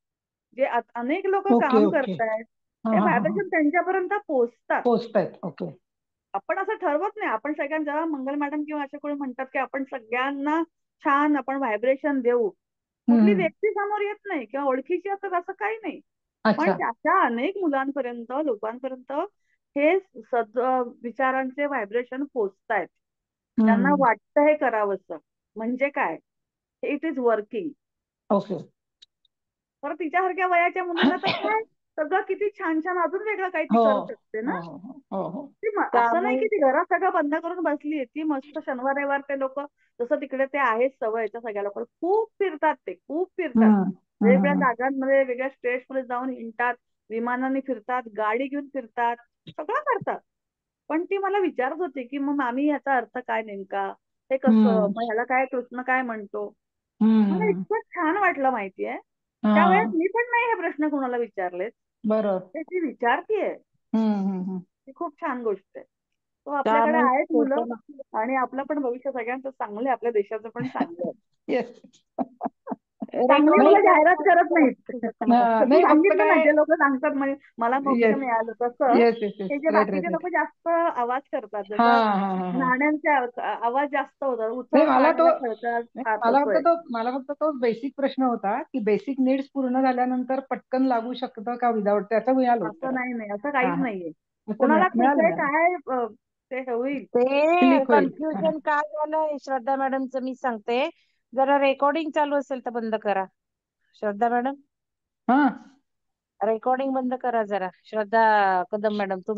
जे अनेक लोक ओके काम ओके. करतायत हा ते हा हा व्हायब्रेशन त्यांच्यापर्यंत पोहोचतात. पोचतायत. ओके. आपण असं ठरवत नाही. आपण सगळ्यांना जेव्हा मंगल मॅडम किंवा अशा कोणी म्हणतात की आपण सगळ्यांना छान आपण व्हायब्रेशन देऊ, कुठली व्यक्ती समोर येत नाही किंवा ओळखीची असतात असं काही नाही. पण अच्छा. त्याच्या अनेक मुलांपर्यंत, लोकांपर्यंत हे विचारांचे व्हायब्रेशन पोचतायत. त्यांना वाटतं हे करावंसं. म्हणजे काय? It is working. ओके. तर तिच्यासारख्या वयाच्या मुलीला तर काय सगळं किती छान छान अजून वेगळं काही ती हो करू शकते हो ना. हो हो. असं नाही की ती घरात सगळं बंद करून बसलीये. ती मस्त शनिवार रविवार ते लोक जसं तिकडे ते आहेत सवयच्या सगळ्या लोक खूप फिरतात, ते खूप फिरतात. वेगवेगळ्या जागांमध्ये वेगळ्या स्टेट्समध्ये जाऊन हिंडतात, विमानाने फिरतात, गाडी घेऊन फिरतात, सगळं करतात. पण ती मला विचारत होती की मग मामी याचा अर्थ काय नेमका, हे कसं, मग ह्याला काय कृष्ण काय म्हणतो. मला इतकं छान वाटलं माहितीये. त्यावेळेस मी पण नाही हे प्रश्न कोणाला विचारलेत, बरोबर. ते ती विचारतीये. ही खूप छान गोष्ट आहे. तो आपल्याकडे त्यामुळे आहेत मुलं आणि आपलं पण भविष्य सगळ्यांचं चांगलं आहे, आपल्या देशाचं पण चांगलं आहे. येस. चांगली मुलं जाहिरात करत नाहीत. तू नाही फक्त सांगितलं ना, काय. जे लोक सांगतात म्हणजे मला मोक्ष येस मिळालं तसं येस येस येस. हे जे राईट राईट बाकीचे राईट. लोक जास्त आवाज करतात, हा जसं हा हा हा. नाण्यांचे आवाज जास्त होतात, नाही उचल मला तो नाण्याला खळखळाट फार तसं आहे. मला फक्त तो बेसिक प्रश्न होता की बेसिक नीड्स पूर्ण झाल्यानंतर पटकन लागू शकतं का विदाउट, त्याचं मिळालं उत्तर. असं नाही असं हा काहीच हा. नाहीये. असं कोणाला मिळालं कुठे मिळालं. काय ते होईल. ते क्लिक होईल. कन्फ्युजन काय झालंय श्रद्धा मॅडमचं मी सांगते. जरा रेकॉर्डिंग चालू असेल तर बंद करा श्रद्धा मॅडम. हा. रेकॉर्डिंग बंद करा जरा. श्रद्धा कदम मॅडम तुम्ही